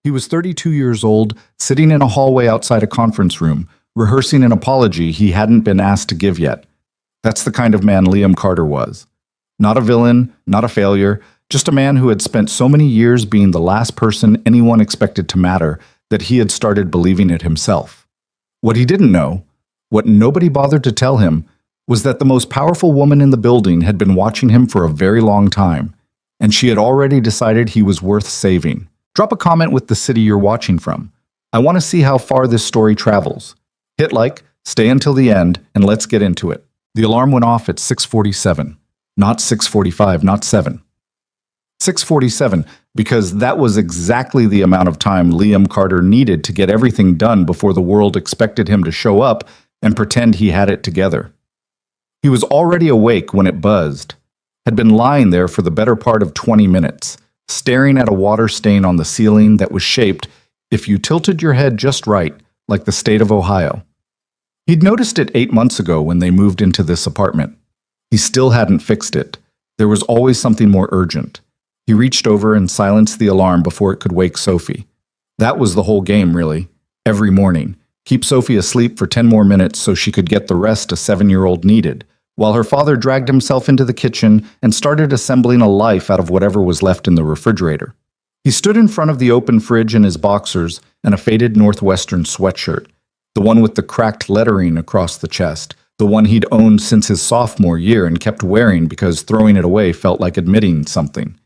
He was 32 years old, sitting in a hallway outside a conference room, rehearsing an apology he hadn't been asked to give yet. That's the kind of man Liam Carter was. Not a villain, not a failure, just a man who had spent so many years being the last person anyone expected to matter that he had started believing it himself. What he didn't know, what nobody bothered to tell him, was that the most powerful woman in the building had been watching him for a very long time, and she had already decided he was worth saving. Drop a comment with the city you're watching from. I want to see how far this story travels. Hit like, stay until the end, and let's get into it. The alarm went off at 6:47, not 6:45, not 7. 6:47, because that was exactly the amount of time Liam Carter needed to get everything done before the world expected him to show up and pretend he had it together. He was already awake when it buzzed, had been lying there for the better part of 20 minutes, staring at a water stain on the ceiling that was shaped, if you tilted your head just right, like the state of Ohio. He'd noticed it 8 months ago when they moved into this apartment. He still hadn't fixed it. There was always something more urgent. He reached over and silenced the alarm before it could wake Sophie. That was the whole game, really. Every morning, keep Sophie asleep for 10 more minutes so she could get the rest a 7-year-old needed, while her father dragged himself into the kitchen and started assembling a life out of whatever was left in the refrigerator. He stood in front of the open fridge in his boxers and a faded Northwestern sweatshirt, the one with the cracked lettering across the chest, the one he'd owned since his sophomore year and kept wearing because throwing it away felt like admitting something,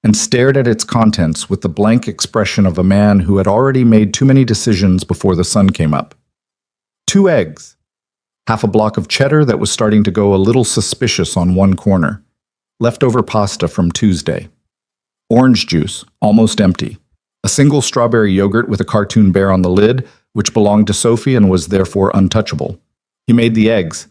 and stared at its contents with the blank expression of a man who had already made too many decisions before the sun came up. 2 eggs. Half a block of cheddar that was starting to go a little suspicious on one corner. Leftover pasta from Tuesday. Orange juice, almost empty. A single strawberry yogurt with a cartoon bear on the lid, which belonged to Sophie and was therefore untouchable. He made the eggs.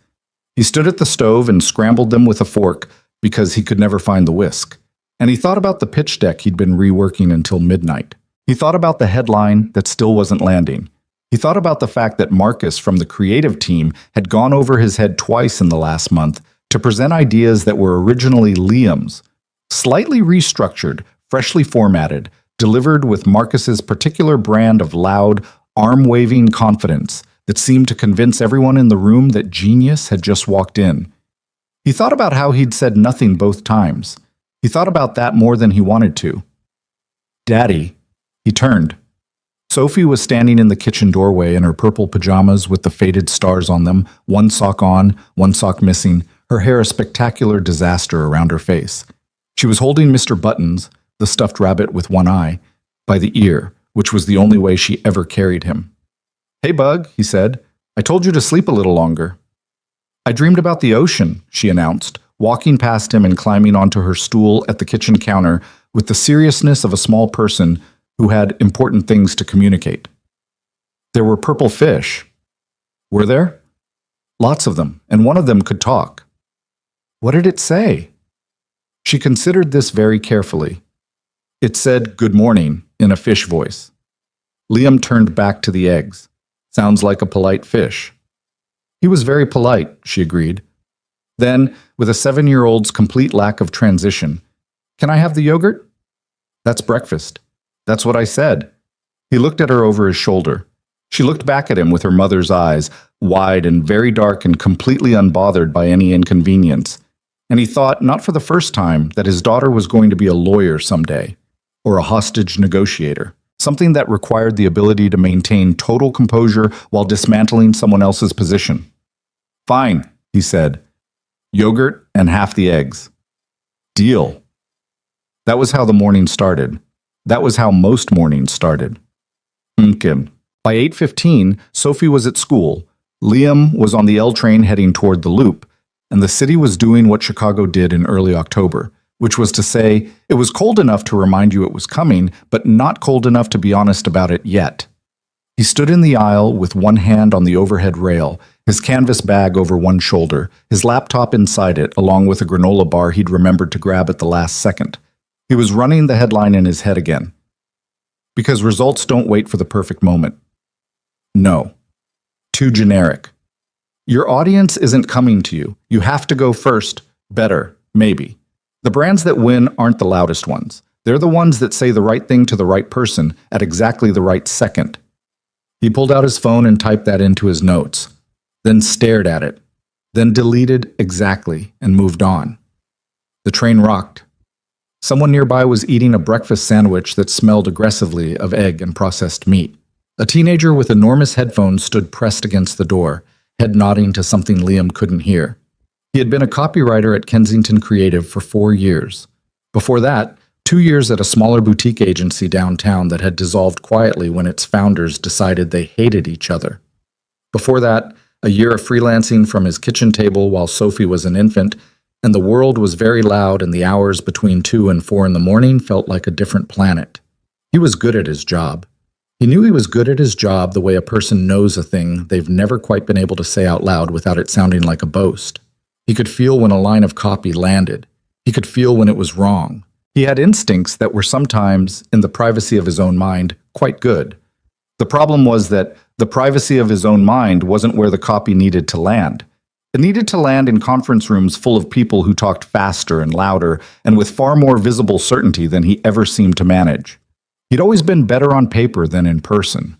He stood at the stove and scrambled them with a fork because he could never find the whisk. And he thought about the pitch deck he'd been reworking until midnight. He thought about the headline that still wasn't landing. He thought about the fact that Marcus from the creative team had gone over his head twice in the last month to present ideas that were originally Liam's, slightly restructured, freshly formatted, delivered with Marcus's particular brand of loud, arm-waving confidence that seemed to convince everyone in the room that genius had just walked in. He thought about how he'd said nothing both times. He thought about that more than he wanted to. Daddy. He turned. Sophie was standing in the kitchen doorway in her purple pajamas with the faded stars on them, one sock on, one sock missing, her hair a spectacular disaster around her face. She was holding Mr. Buttons, the stuffed rabbit with one eye, by the ear, which was the only way she ever carried him. "Hey, Bug," he said. "I told you to sleep a little longer." "I dreamed about the ocean," she announced, walking past him and climbing onto her stool at the kitchen counter with the seriousness of a small person who had important things to communicate. "There were purple fish." "Were there?" "Lots of them, and one of them could talk." "What did it say?" She considered this very carefully. It said, "Good morning," in a fish voice. Liam turned back to the eggs. Sounds like a polite fish. He was very polite, she agreed. Then, with a 7-year-old's complete lack of transition, "Can I have the yogurt?" "That's breakfast." "That's what I said." He looked at her over his shoulder. She looked back at him with her mother's eyes, wide and very dark and completely unbothered by any inconvenience. And he thought, not for the first time, that his daughter was going to be a lawyer someday, or a hostage negotiator, something that required the ability to maintain total composure while dismantling someone else's position. "Fine," he said. "Yogurt and half the eggs." Deal. That was how the morning started. That was how most mornings started. By 8:15, Sophie was at school, Liam was on the L train heading toward the Loop, and the city was doing what Chicago did in early October, which was to say, it was cold enough to remind you it was coming, but not cold enough to be honest about it yet. He stood in the aisle with one hand on the overhead rail, his canvas bag over one shoulder, his laptop inside it, along with a granola bar he'd remembered to grab at the last second. He was running the headline in his head again. Because results don't wait for the perfect moment. No. Too generic. Your audience isn't coming to you. You have to go first. Better. Maybe. The brands that win aren't the loudest ones. They're the ones that say the right thing to the right person at exactly the right second. He pulled out his phone and typed that into his notes, then stared at it, then deleted exactly and moved on. The train rocked. Someone nearby was eating a breakfast sandwich that smelled aggressively of egg and processed meat. A teenager with enormous headphones stood pressed against the door, head nodding to something Liam couldn't hear. He had been a copywriter at Kensington Creative for 4 years. Before that, 2 years at a smaller boutique agency downtown that had dissolved quietly when its founders decided they hated each other. Before that, a year of freelancing from his kitchen table while Sophie was an infant, and the world was very loud and the hours between 2 and 4 in the morning felt like a different planet. He was good at his job. He knew he was good at his job the way a person knows a thing they've never quite been able to say out loud without it sounding like a boast. He could feel when a line of copy landed. He could feel when it was wrong. He had instincts that were sometimes, in the privacy of his own mind, quite good. The problem was that the privacy of his own mind wasn't where the copy needed to land. It needed to land in conference rooms full of people who talked faster and louder and with far more visible certainty than he ever seemed to manage. He'd always been better on paper than in person.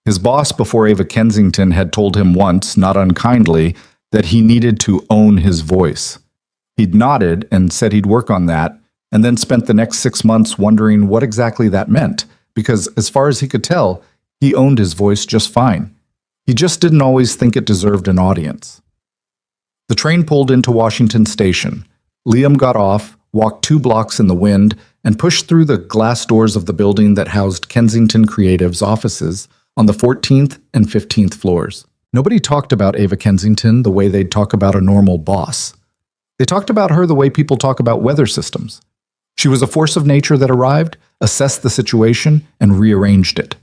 His boss before Ava Kensington had told him once, not unkindly, that he needed to own his voice. He'd nodded and said he'd work on that, and then spent the next 6 months wondering what exactly that meant, because as far as he could tell, he owned his voice just fine. He just didn't always think it deserved an audience. The train pulled into Washington Station. Liam got off, walked 2 blocks in the wind, and pushed through the glass doors of the building that housed Kensington Creative's offices on the 14th and 15th floors. Nobody talked about Ava Kensington the way they'd talk about a normal boss. They talked about her the way people talk about weather systems. She was a force of nature that arrived, assessed the situation, and rearranged it.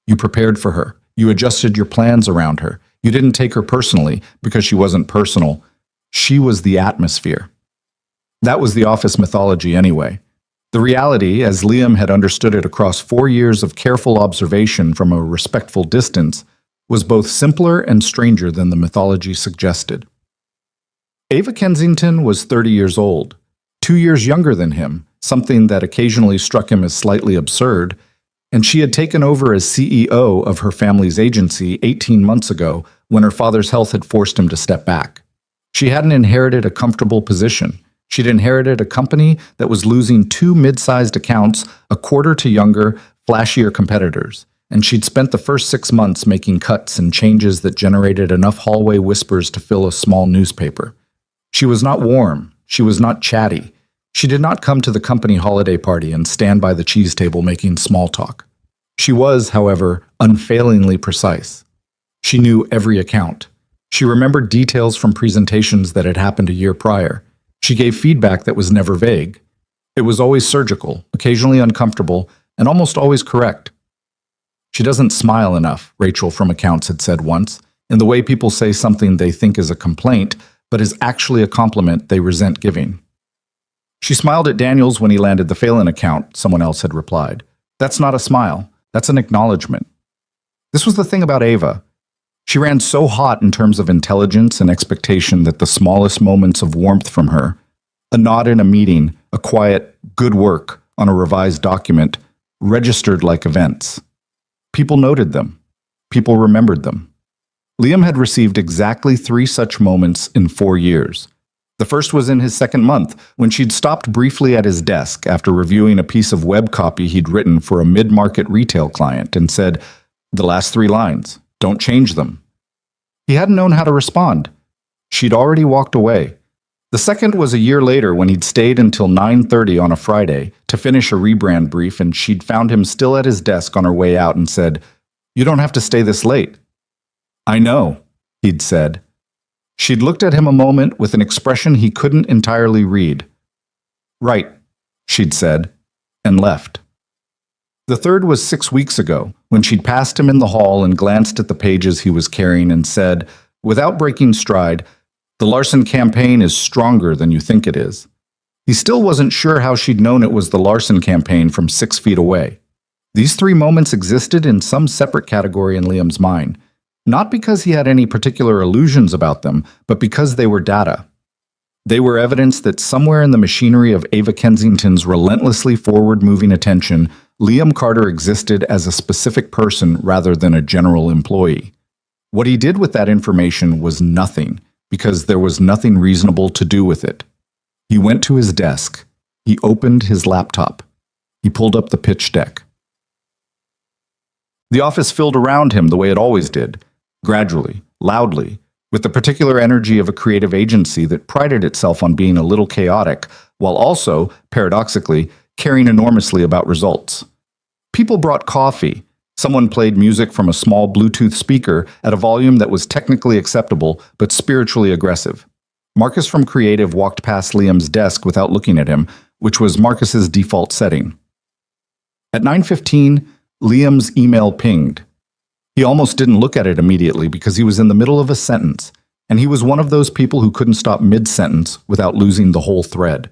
You prepared for her. You adjusted your plans around her. You didn't take her personally because she wasn't personal. She was the atmosphere. That was the office mythology anyway. The reality, as Liam had understood it across 4 years of careful observation from a respectful distance, was both simpler and stranger than the mythology suggested. Ava Kensington was 30 years old, 2 years younger than him, something that occasionally struck him as slightly absurd, and she had taken over as CEO of her family's agency 18 months ago when her father's health had forced him to step back. She hadn't inherited a comfortable position. She'd inherited a company that was losing 2 mid-sized accounts a quarter to younger, flashier competitors, and she'd spent the first 6 months making cuts and changes that generated enough hallway whispers to fill a small newspaper. She was not warm. She was not chatty. She did not come to the company holiday party and stand by the cheese table making small talk. She was, however, unfailingly precise. She knew every account. She remembered details from presentations that had happened a year prior. She gave feedback that was never vague. It was always surgical, occasionally uncomfortable, and almost always correct. She doesn't smile enough, Rachel from accounts had said once, in the way people say something they think is a complaint, but is actually a compliment they resent giving. She smiled at Daniels when he landed the Phelan account, someone else had replied. That's not a smile. That's an acknowledgement. This was the thing about Ava. She ran so hot in terms of intelligence and expectation that the smallest moments of warmth from her, a nod in a meeting, a quiet, good work on a revised document, registered like events. People noted them. People remembered them. Liam had received exactly 3 such moments in 4 years. The first was in his second month, when she'd stopped briefly at his desk after reviewing a piece of web copy he'd written for a mid-market retail client and said, "The last 3 lines, don't change them." He hadn't known how to respond. She'd already walked away. The second was a year later when he'd stayed until 9:30 on a Friday to finish a rebrand brief, and she'd found him still at his desk on her way out and said, "You don't have to stay this late." "I know," he'd said. She'd looked at him a moment with an expression he couldn't entirely read. "Right," she'd said, and left. The third was 6 weeks ago, when she'd passed him in the hall and glanced at the pages he was carrying and said, without breaking stride, "The Larson campaign is stronger than you think it is." He still wasn't sure how she'd known it was the Larson campaign from 6 feet away. These 3 moments existed in some separate category in Liam's mind. Not because he had any particular illusions about them, but because they were data. They were evidence that somewhere in the machinery of Ava Kensington's relentlessly forward-moving attention, Liam Carter existed as a specific person rather than a general employee. What he did with that information was nothing, because there was nothing reasonable to do with it. He went to his desk. He opened his laptop. He pulled up the pitch deck. The office filled around him the way it always did, gradually, loudly, with the particular energy of a creative agency that prided itself on being a little chaotic, while also, paradoxically, caring enormously about results. People brought coffee. Someone played music from a small Bluetooth speaker at a volume that was technically acceptable but spiritually aggressive. Marcus from Creative walked past Liam's desk without looking at him, which was Marcus's default setting. At 9:15, Liam's email pinged. He almost didn't look at it immediately because he was in the middle of a sentence, and he was one of those people who couldn't stop mid-sentence without losing the whole thread.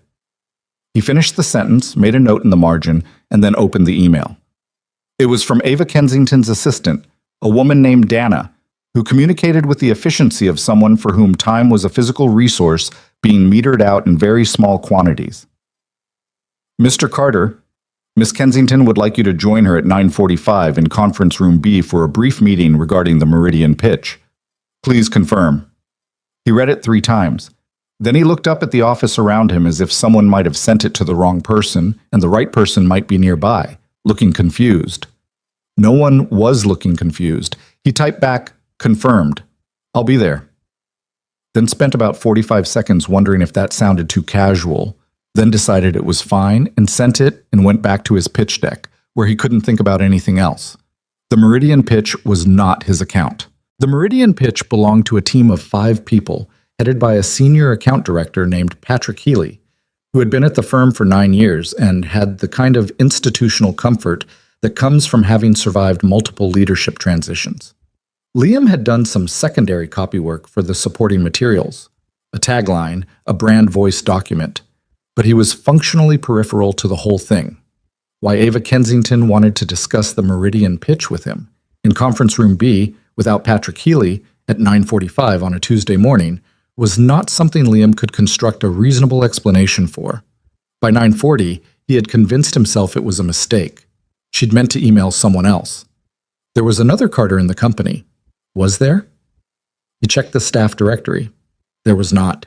He finished the sentence, made a note in the margin, and then opened the email. It was from Ava Kensington's assistant, a woman named Dana, who communicated with the efficiency of someone for whom time was a physical resource being metered out in very small quantities. Mr. Carter, Miss Kensington would like you to join her at 9:45 in Conference Room B for a brief meeting regarding the Meridian pitch. Please confirm. He read it 3 times. Then he looked up at the office around him as if someone might have sent it to the wrong person and the right person might be nearby, looking confused. No one was looking confused. He typed back, confirmed. I'll be there. Then spent about 45 seconds wondering if that sounded too casual, then decided it was fine and sent it and went back to his pitch deck, where he couldn't think about anything else. The Meridian pitch was not his account. The Meridian pitch belonged to a team of 5 people, headed by a senior account director named Patrick Healy, who had been at the firm for 9 years and had the kind of institutional comfort that comes from having survived multiple leadership transitions. Liam had done some secondary copy work for the supporting materials, a tagline, a brand voice document, but he was functionally peripheral to the whole thing. Why Ava Kensington wanted to discuss the Meridian pitch with him in Conference Room B without Patrick Healy at 9:45 on a Tuesday morning was not something Liam could construct a reasonable explanation for. By 9:40, he had convinced himself it was a mistake. She'd meant to email someone else. There was another Carter in the company. Was there? He checked the staff directory. There was not.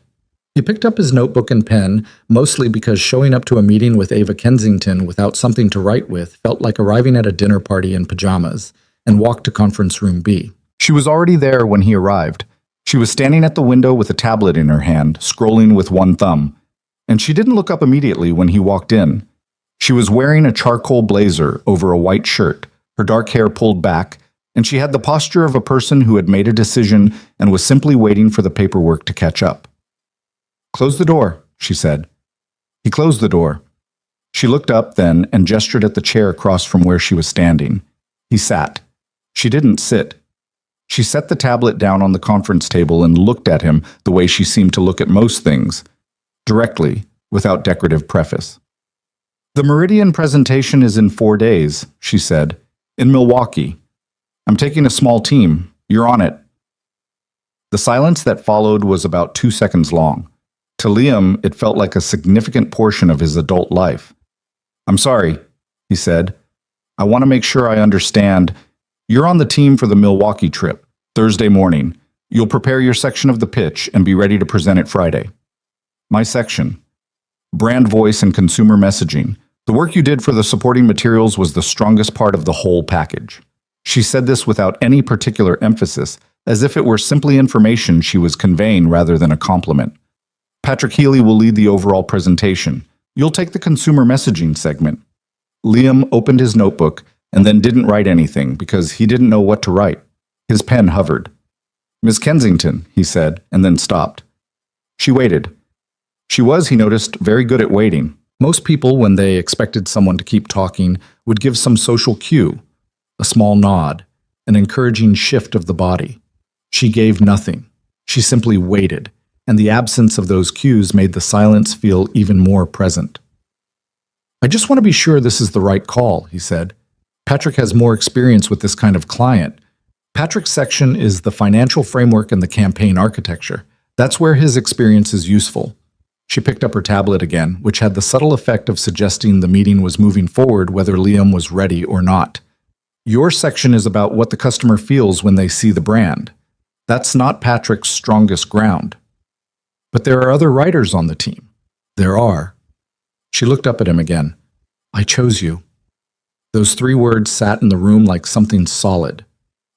He picked up his notebook and pen, mostly because showing up to a meeting with Ava Kensington without something to write with felt like arriving at a dinner party in pajamas, and walked to Conference Room B. She was already there when he arrived. She was standing at the window with a tablet in her hand, scrolling with one thumb, and she didn't look up immediately when he walked in. She was wearing a charcoal blazer over a white shirt, her dark hair pulled back, and she had the posture of a person who had made a decision and was simply waiting for the paperwork to catch up. "Close the door," she said. He closed the door. She looked up then and gestured at the chair across from where she was standing. He sat. She didn't sit. She set the tablet down on the conference table and looked at him the way she seemed to look at most things, directly, without decorative preface. "The Meridian presentation is in 4 days," she said, "in Milwaukee. I'm taking a small team. You're on it." The silence that followed was about 2 seconds long. To Liam, it felt like a significant portion of his adult life. "I'm sorry," he said. "I want to make sure I understand. You're on the team for the Milwaukee trip, Thursday morning. You'll prepare your section of the pitch and be ready to present it Friday." "My section. Brand voice and consumer messaging. The work you did for the supporting materials was the strongest part of the whole package." She said this without any particular emphasis, as if it were simply information she was conveying rather than a compliment. "Patrick Healy will lead the overall presentation. You'll take the consumer messaging segment." Liam opened his notebook and then didn't write anything because he didn't know what to write. His pen hovered. "Miss Kensington," he said, and then stopped. She waited. She was, he noticed, very good at waiting. Most people, when they expected someone to keep talking, would give some social cue, a small nod, an encouraging shift of the body. She gave nothing. She simply waited, and the absence of those cues made the silence feel even more present. "I just want to be sure this is the right call," he said. "Patrick has more experience with this kind of client. Patrick's section is the financial framework and the campaign architecture. That's where his experience is useful. She picked up her tablet again, which had the subtle effect of suggesting the meeting was moving forward whether Liam was ready or not. Your section is about what the customer feels when they see the brand. That's not Patrick's strongest ground. But there are other writers on the team. There are. She looked up at him again. I chose you. Those 3 words sat in the room like something solid.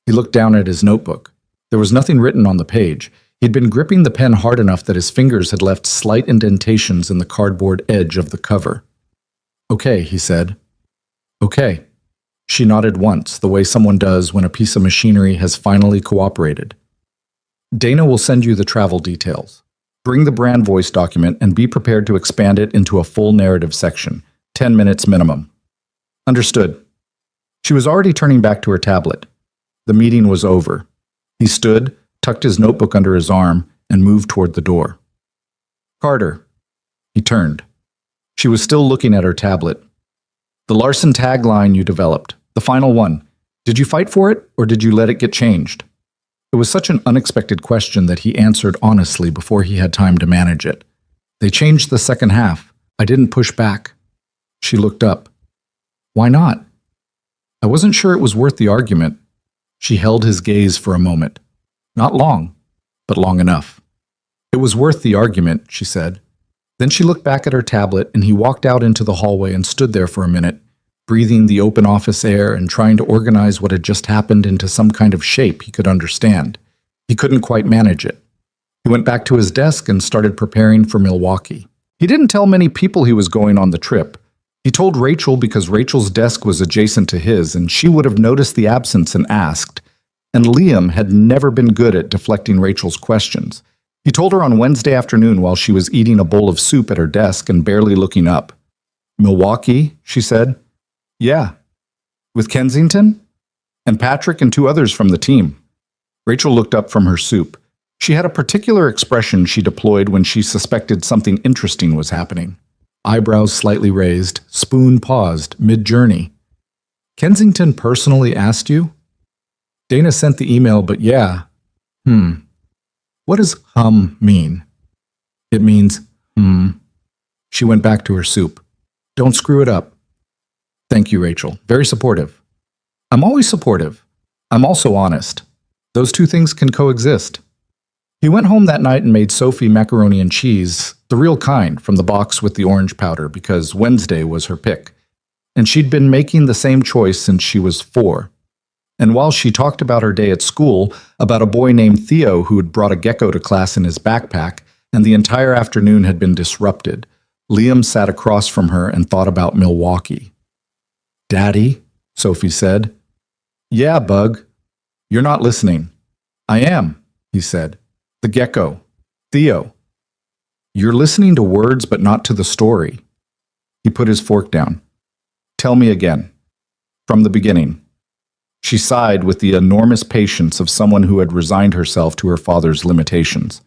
He looked down at his notebook. There was nothing written on the page. He'd been gripping the pen hard enough that his fingers had left slight indentations in the cardboard edge of the cover. Okay, he said. Okay. She nodded once, the way someone does when a piece of machinery has finally cooperated. Dana will send you the travel details. Bring the brand voice document and be prepared to expand it into a full narrative section, 10 minutes minimum. Understood. She was already turning back to her tablet. The meeting was over. He stood, tucked his notebook under his arm, and moved toward the door. Carter. He turned. She was still looking at her tablet. The Larson tagline you developed, the final one, did you fight for it or did you let it get changed? It was such an unexpected question that he answered honestly before he had time to manage it. They changed the second half. I didn't push back. She looked up. Why not? I wasn't sure it was worth the argument. She held his gaze for a moment. Not long, but long enough. It was worth the argument, she said. Then she looked back at her tablet and he walked out into the hallway and stood there for a minute, breathing the open office air and trying to organize what had just happened into some kind of shape he could understand. He couldn't quite manage it. He went back to his desk and started preparing for Milwaukee. He didn't tell many people he was going on the trip. He told Rachel because Rachel's desk was adjacent to his and she would have noticed the absence and asked. And Liam had never been good at deflecting Rachel's questions. He told her on Wednesday afternoon while she was eating a bowl of soup at her desk and barely looking up. Milwaukee, she said. Yeah. With Kensington? And Patrick and 2 others from the team. Rachel looked up from her soup. She had a particular expression she deployed when she suspected something interesting was happening. Eyebrows slightly raised, spoon paused, mid-journey. Kensington personally asked you? Dana sent the email, but yeah. What does mean? It means She went back to her soup. Don't screw it up. Thank you, Rachel. Very supportive. I'm always supportive. I'm also honest. Those 2 things can coexist. He went home that night and made Sophie macaroni and cheese, the real kind, from the box with the orange powder, because Wednesday was her pick. And she'd been making the same choice since she was 4. And while she talked about her day at school, about a boy named Theo who had brought a gecko to class in his backpack, and the entire afternoon had been disrupted, Liam sat across from her and thought about Milwaukee. Daddy, Sophie said. Yeah, Bug. You're not listening. I am, he said. The gecko. Theo. You're listening to words but not to the story. He put his fork down. Tell me again. From the beginning. She sighed with the enormous patience of someone who had resigned herself to her father's limitations.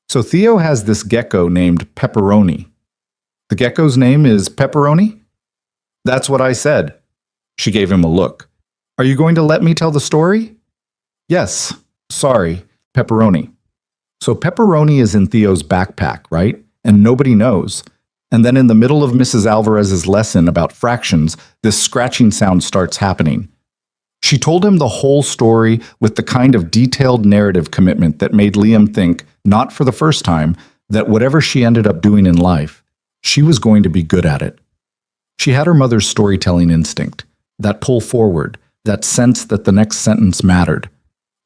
So Theo has this gecko named Pepperoni. The gecko's name is Pepperoni? That's what I said. She gave him a look. Are you going to let me tell the story? Yes. Sorry. Pepperoni. So Pepperoni is in Theo's backpack, right? And nobody knows. And then in the middle of Mrs. Alvarez's lesson about fractions, this scratching sound starts happening. She told him the whole story with the kind of detailed narrative commitment that made Liam think, not for the first time, that whatever she ended up doing in life, she was going to be good at it. She had her mother's storytelling instinct, that pull forward, that sense that the next sentence mattered.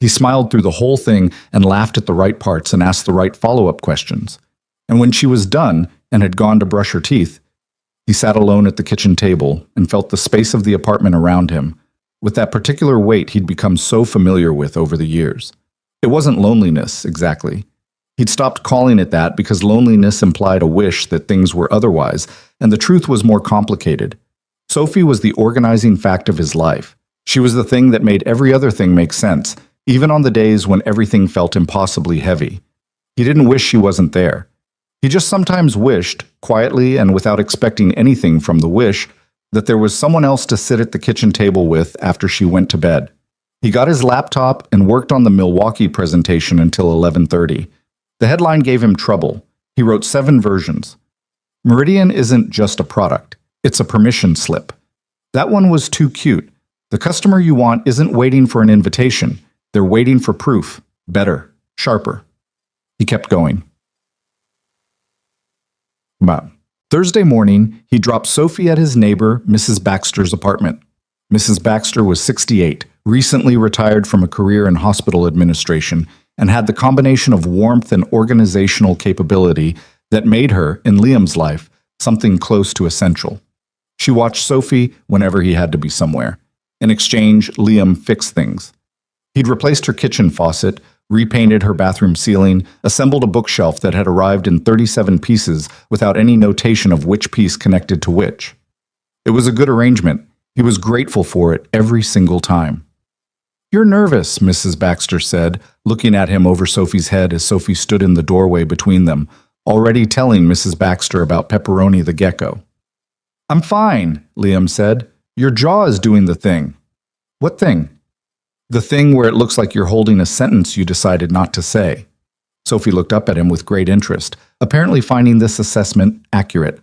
He smiled through the whole thing and laughed at the right parts and asked the right follow-up questions. And when she was done and had gone to brush her teeth, he sat alone at the kitchen table and felt the space of the apartment around him, with that particular weight he'd become so familiar with over the years. It wasn't loneliness, exactly. He'd stopped calling it that because loneliness implied a wish that things were otherwise, and the truth was more complicated. Sophie was the organizing fact of his life. She was the thing that made every other thing make sense, even on the days when everything felt impossibly heavy. He didn't wish she wasn't there. He just sometimes wished, quietly and without expecting anything from the wish, that there was someone else to sit at the kitchen table with after she went to bed. He got his laptop and worked on the Milwaukee presentation until 11:30. The headline gave him trouble. He wrote 7 versions. Meridian isn't just a product, it's a permission slip. That one was too cute. The customer you want isn't waiting for an invitation, they're waiting for proof. Better, sharper. He kept going. About Thursday morning, he dropped Sophie at his neighbor, Mrs. Baxter's apartment. Mrs. Baxter was 68, recently retired from a career in hospital administration, and had the combination of warmth and organizational capability that made her, in Liam's life, something close to essential. She watched Sophie whenever he had to be somewhere. In exchange, Liam fixed things. He'd replaced her kitchen faucet, repainted her bathroom ceiling, assembled a bookshelf that had arrived in 37 pieces without any notation of which piece connected to which. It was a good arrangement. He was grateful for it every single time. "You're nervous," Mrs. Baxter said, looking at him over Sophie's head as Sophie stood in the doorway between them, already telling Mrs. Baxter about Pepperoni the gecko. "I'm fine," Liam said. "Your jaw is doing the thing." "What thing?" "The thing where it looks like you're holding a sentence you decided not to say." Sophie looked up at him with great interest, apparently finding this assessment accurate.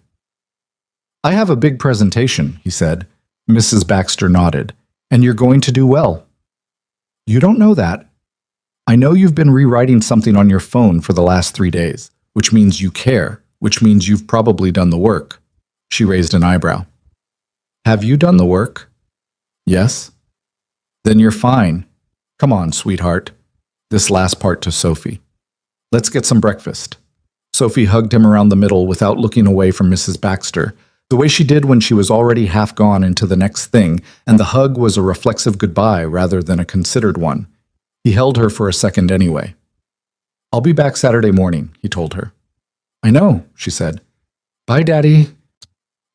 "I have a big presentation," he said. Mrs. Baxter nodded. "And you're going to do well." "You don't know that. I know you've been rewriting something on your phone for the last 3 days, which means you care, which means you've probably done the work." She raised an eyebrow. "Have you done the work?" "Yes." "Then you're fine. Come on, sweetheart." This last part to Sophie. "Let's get some breakfast." Sophie hugged him around the middle without looking away from Mrs. Baxter, the way she did when she was already half gone into the next thing, and the hug was a reflexive goodbye rather than a considered one. He held her for a second anyway. "I'll be back Saturday morning," he told her. "I know," she said. "Bye, Daddy."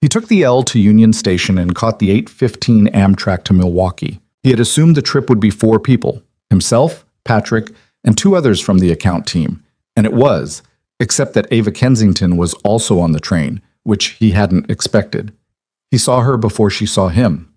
He took the L to Union Station and caught the 8:15 Amtrak to Milwaukee. He had assumed the trip would be 4 people, himself, Patrick, and 2 others from the account team, and it was, except that Ava Kensington was also on the train, which he hadn't expected. He saw her before she saw him.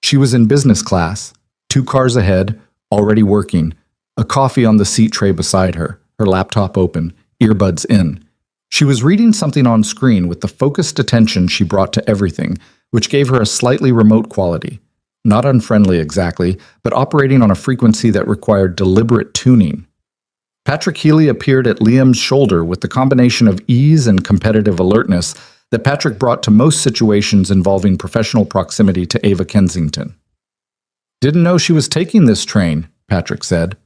She was in business class, 2 cars ahead, already working, a coffee on the seat tray beside her, her laptop open, earbuds in. She was reading something on screen with the focused attention she brought to everything, which gave her a slightly remote quality. Not unfriendly exactly, but operating on a frequency that required deliberate tuning. Patrick Healy appeared at Liam's shoulder with the combination of ease and competitive alertness that Patrick brought to most situations involving professional proximity to Ava Kensington. "Didn't know she was taking this train," Patrick said.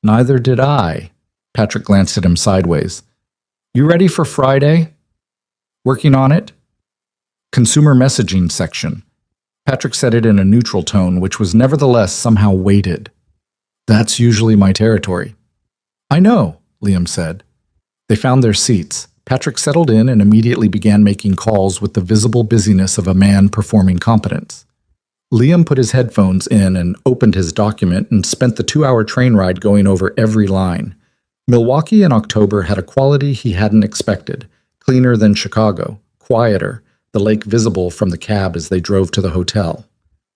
"Neither did I." Patrick glanced at him sideways. "You ready for Friday?" "Working on it?" "Consumer messaging section." Patrick said it in a neutral tone, which was nevertheless somehow weighted. "That's usually my territory." "I know," Liam said. They found their seats. Patrick settled in and immediately began making calls with the visible busyness of a man performing competence. Liam put his headphones in and opened his document and spent the 2-hour train ride going over every line. Milwaukee in October had a quality he hadn't expected, cleaner than Chicago, quieter, the lake visible from the cab as they drove to the hotel.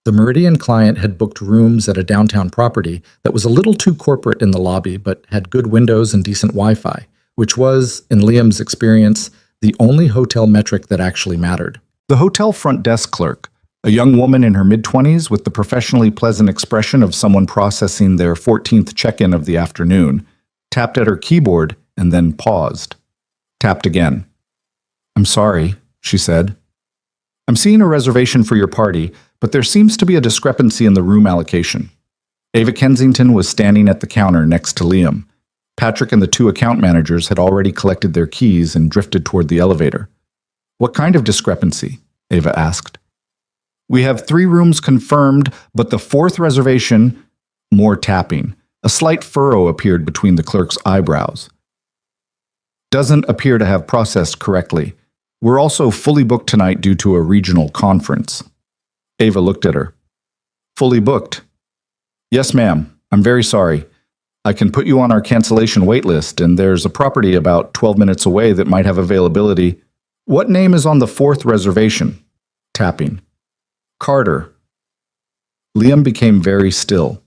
The Meridian client had booked rooms at a downtown property that was a little too corporate in the lobby but had good windows and decent Wi-Fi, which was, in Liam's experience, the only hotel metric that actually mattered. The hotel front desk clerk, a young woman in her mid-20s with the professionally pleasant expression of someone processing their 14th check-in of the afternoon, tapped at her keyboard and then paused. Tapped again. "I'm sorry," she said. "I'm seeing a reservation for your party, but there seems to be a discrepancy in the room allocation." Ava Kensington was standing at the counter next to Liam. Patrick and the 2 account managers had already collected their keys and drifted toward the elevator. "What kind of discrepancy?" Ava asked. "We have 3 rooms confirmed, but the 4th reservation..." More tapping. A slight furrow appeared between the clerk's eyebrows. "Doesn't appear to have processed correctly. We're also fully booked tonight due to a regional conference." Ava looked at her. "Fully booked?" "Yes, ma'am. I'm very sorry. I can put you on our cancellation wait list, and there's a property about 12 minutes away that might have availability." "What name is on the 4th reservation?" Tapping. "Carter." Liam became very still.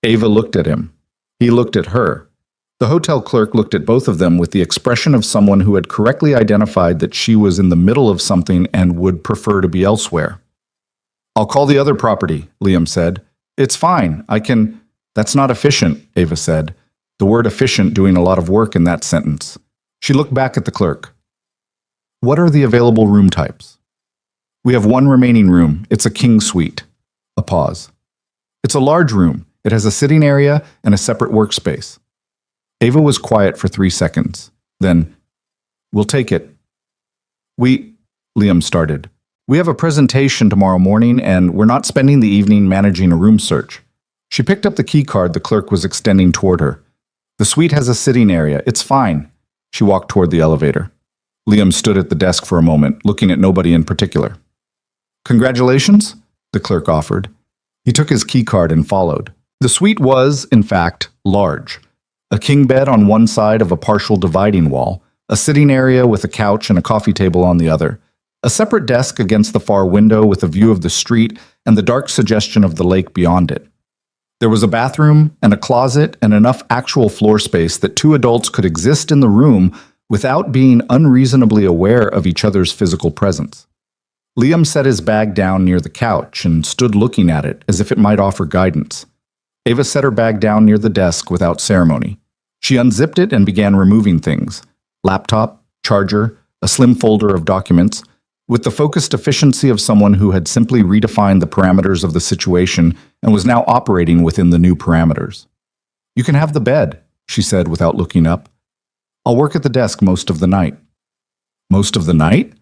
Ava looked at him. He looked at her. The hotel clerk looked at both of them with the expression of someone who had correctly identified that she was in the middle of something and would prefer to be elsewhere. "I'll call the other property," Liam said. "It's fine. I can—" "That's not efficient," Ava said, the word efficient doing a lot of work in that sentence. She looked back at the clerk. "What are the available room types?" "We have one remaining room. It's a king suite." A pause. "It's a large room. It has a sitting area and a separate workspace." Ava was quiet for 3 seconds. Then, "We'll take it." Liam started. "We have a presentation tomorrow morning, and we're not spending the evening managing a room search." She picked up the key card the clerk was extending toward her. "The suite has a sitting area. It's fine." She walked toward the elevator. Liam stood at the desk for a moment, looking at nobody in particular. "Congratulations," the clerk offered. He took his key card and followed. The suite was, in fact, large. A king bed on one side of a partial dividing wall, a sitting area with a couch and a coffee table on the other, a separate desk against the far window with a view of the street and the dark suggestion of the lake beyond it. There was a bathroom and a closet and enough actual floor space that 2 adults could exist in the room without being unreasonably aware of each other's physical presence. Liam set his bag down near the couch and stood looking at it as if it might offer guidance. Ava set her bag down near the desk without ceremony. She unzipped it and began removing things: laptop, charger, a slim folder of documents, with the focused efficiency of someone who had simply redefined the parameters of the situation and was now operating within the new parameters. "You can have the bed," she said without looking up. "I'll work at the desk most of the night." "Most of the night?"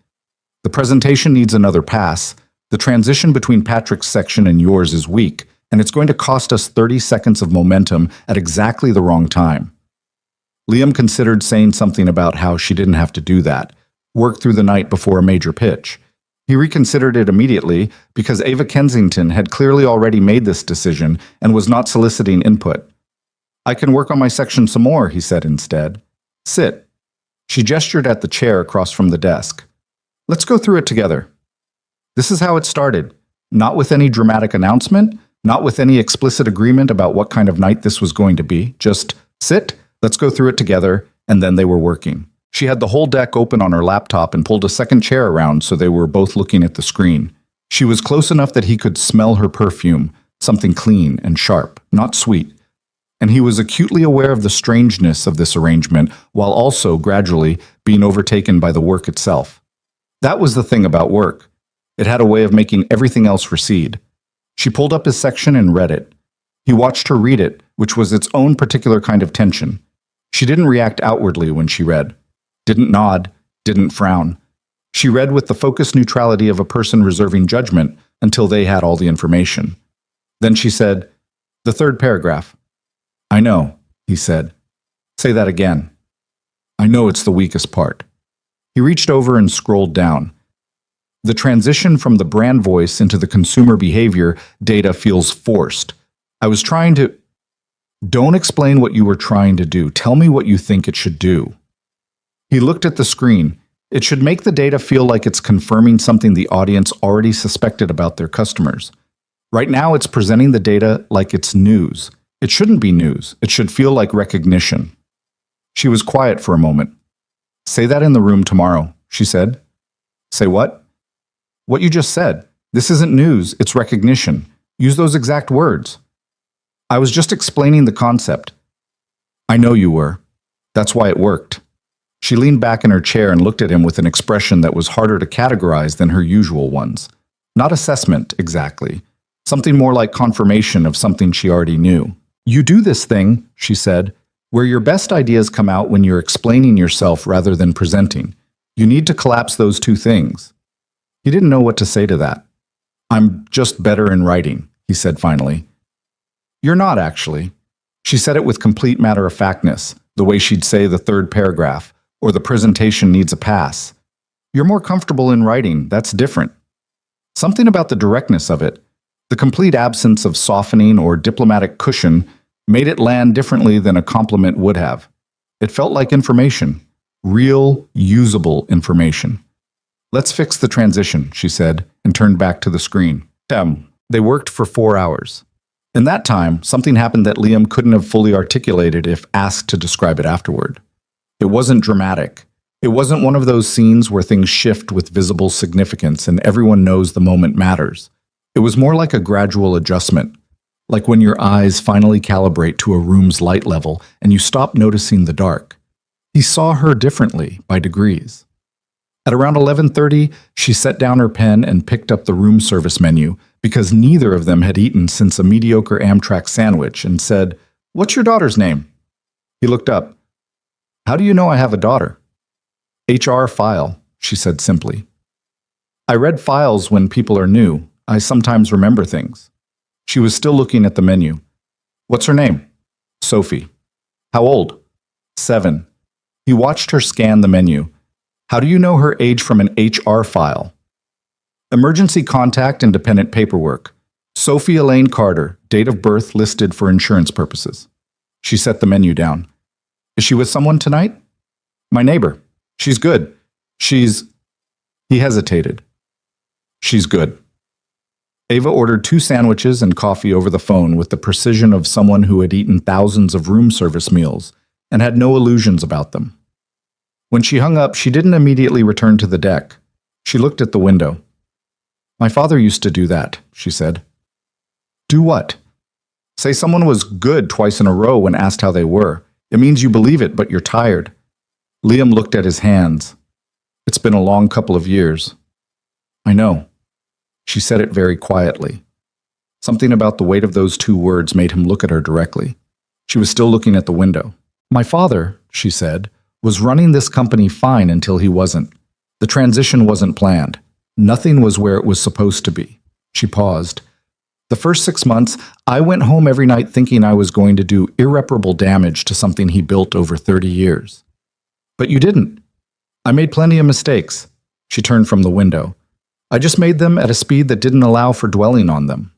"The presentation needs another pass. The transition between Patrick's section and yours is weak, and it's going to cost us 30 seconds of momentum at exactly the wrong time." Liam considered saying something about how she didn't have to do that, work through the night before a major pitch. He reconsidered it immediately because Ava Kensington had clearly already made this decision and was not soliciting input. "I can work on my section some more," he said instead. "Sit." She gestured at the chair across from the desk. "Let's go through it together." This is how it started, not with any dramatic announcement, not with any explicit agreement about what kind of night this was going to be, just sit, let's go through it together, and then they were working. She had the whole deck open on her laptop and pulled a second chair around so they were both looking at the screen. She was close enough that he could smell her perfume, something clean and sharp, not sweet. And he was acutely aware of the strangeness of this arrangement while also, gradually, being overtaken by the work itself. That was the thing about work. It had a way of making everything else recede. She pulled up his section and read it. He watched her read it, which was its own particular kind of tension. She didn't react outwardly when she read. Didn't nod, didn't frown. She read with the focused neutrality of a person reserving judgment until they had all the information. Then she said, "The 3rd paragraph." "I know," he said. "Say that again." "I know it's the weakest part." He reached over and scrolled down. "The transition from the brand voice into the consumer behavior data feels forced. I was trying to—" "Don't explain what you were trying to do. Tell me what you think it should do." He looked at the screen. "It should make the data feel like it's confirming something the audience already suspected about their customers. Right now, it's presenting the data like it's news. It shouldn't be news. It should feel like recognition." She was quiet for a moment. "Say that in the room tomorrow," she said. "Say what?" "What you just said. This isn't news, it's recognition. Use those exact words." "I was just explaining the concept." "I know you were. That's why it worked." She leaned back in her chair and looked at him with an expression that was harder to categorize than her usual ones. Not assessment, exactly. Something more like confirmation of something she already knew. "You do this thing," she said, "where your best ideas come out when you're explaining yourself rather than presenting. You need to collapse those 2 things." He didn't know what to say to that. "I'm just better in writing," he said finally. "You're not, actually." She said it with complete matter-of-factness, the way she'd say the 3rd paragraph, or the presentation needs a pass. "You're more comfortable in writing, that's different." Something about the directness of it, the complete absence of softening or diplomatic cushion, made it land differently than a compliment would have. It felt like information, real, usable information. "Let's fix the transition," she said, and turned back to the screen. They worked for 4 hours. In that time, something happened that Liam couldn't have fully articulated if asked to describe it afterward. It wasn't dramatic. It wasn't one of those scenes where things shift with visible significance and everyone knows the moment matters. It was more like a gradual adjustment, like when your eyes finally calibrate to a room's light level and you stop noticing the dark. He saw her differently by degrees. At around 11:30, she set down her pen and picked up the room service menu because neither of them had eaten since a mediocre Amtrak sandwich and said, "What's your daughter's name?" He looked up. "How do you know I have a daughter?" "HR file," she said simply. "I read files when people are new. I sometimes remember things." She was still looking at the menu. "What's her name?" "Sophie." "How old?" 7. He watched her scan the menu. "How do you know her age from an HR file?" "Emergency contact and dependent paperwork. Sophie Elaine Carter, date of birth listed for insurance purposes." She set the menu down. "Is she with someone tonight?" "My neighbor. She's good. She's..." He hesitated. "She's good." Ava ordered 2 sandwiches and coffee over the phone with the precision of someone who had eaten thousands of room service meals and had no illusions about them. When she hung up, she didn't immediately return to the deck. She looked at the window. "My father used to do that," she said. "Do what?" "Say someone was good twice in a row when asked how they were. It means you believe it, but you're tired." Liam looked at his hands. "It's been a long couple of years." "I know." She said it very quietly. Something about the weight of those 2 words made him look at her directly. She was still looking at the window. "My father," she said, "was running this company fine until he wasn't. The transition wasn't planned. Nothing was where it was supposed to be." She paused. "The first 6 months, I went home every night thinking I was going to do irreparable damage to something he built over 30 years. But you didn't. I made plenty of mistakes." She turned from the window. "I just made them at a speed that didn't allow for dwelling on them."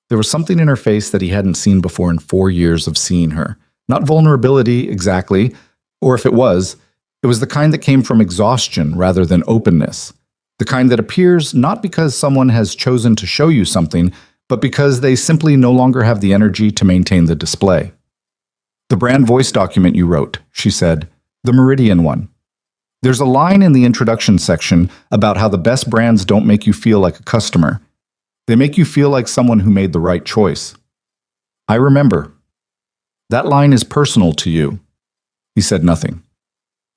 There was something in her face that he hadn't seen before in 4 years of seeing her. Not vulnerability, exactly, or if it was the kind that came from exhaustion rather than openness. The kind that appears not because someone has chosen to show you something, but because they simply no longer have the energy to maintain the display. "The brand voice document you wrote," she said, "the Meridian one. There's a line in the introduction section about how the best brands don't make you feel like a customer. They make you feel like someone who made the right choice." "I remember." "That line is personal to you." He said nothing.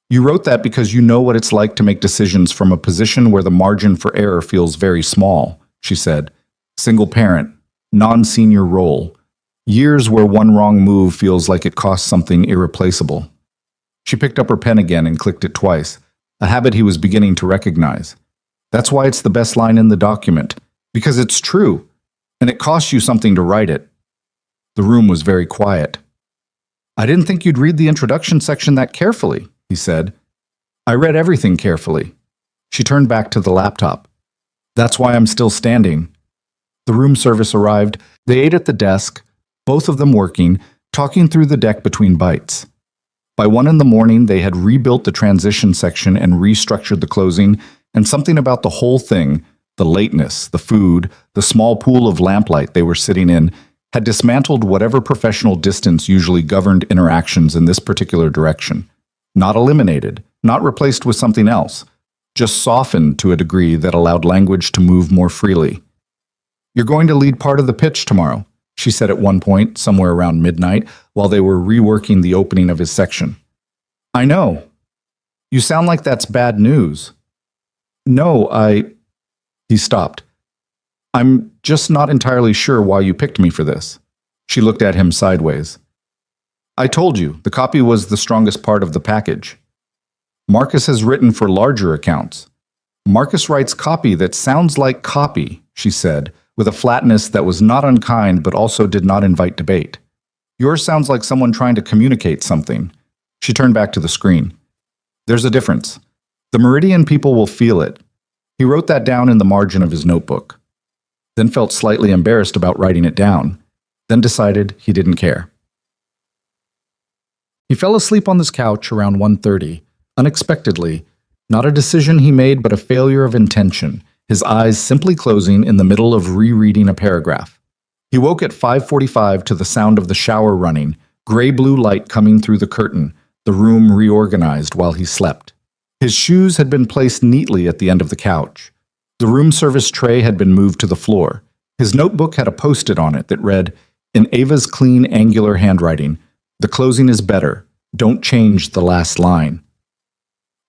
"You wrote that because you know what it's like to make decisions from a position where the margin for error feels very small," she said. "Single parent, non-senior role, years where one wrong move feels like it costs something irreplaceable." She picked up her pen again and clicked it twice, a habit he was beginning to recognize. "That's why it's the best line in the document, because it's true, and it costs you something to write it." The room was very quiet. "I didn't think you'd read the introduction section that carefully," he said. "I read everything carefully." She turned back to the laptop. "That's why I'm still standing." The room service arrived. They ate at the desk, both of them working, talking through the deck between bites. By 1 in the morning, they had rebuilt the transition section and restructured the closing, and something about the whole thing, the lateness, the food, the small pool of lamplight they were sitting in, had dismantled whatever professional distance usually governed interactions in this particular direction. Not eliminated, not replaced with something else, just softened to a degree that allowed language to move more freely. "You're going to lead part of the pitch tomorrow," she said at one point, somewhere around midnight, while they were reworking the opening of his section. "I know. You sound like that's bad news." "No, He stopped. "I'm just not entirely sure why you picked me for this." She looked at him sideways. "I told you, the copy was the strongest part of the package. Marcus has written for larger accounts. Marcus writes copy that sounds like copy," she said, with a flatness that was not unkind but also did not invite debate. "Yours sounds like someone trying to communicate something." She turned back to the screen. "There's a difference. The Meridian people will feel it." He wrote that down in the margin of his notebook, then felt slightly embarrassed about writing it down, then decided he didn't care. He fell asleep on his couch around 1:30, unexpectedly, not a decision he made but a failure of intention, his eyes simply closing in the middle of rereading a paragraph. He woke at 5:45 to the sound of the shower running, gray-blue light coming through the curtain, the room reorganized while he slept. His shoes had been placed neatly at the end of the couch. The room service tray had been moved to the floor. His notebook had a post-it on it that read, in Ava's clean, angular handwriting, "The closing is better. Don't change the last line."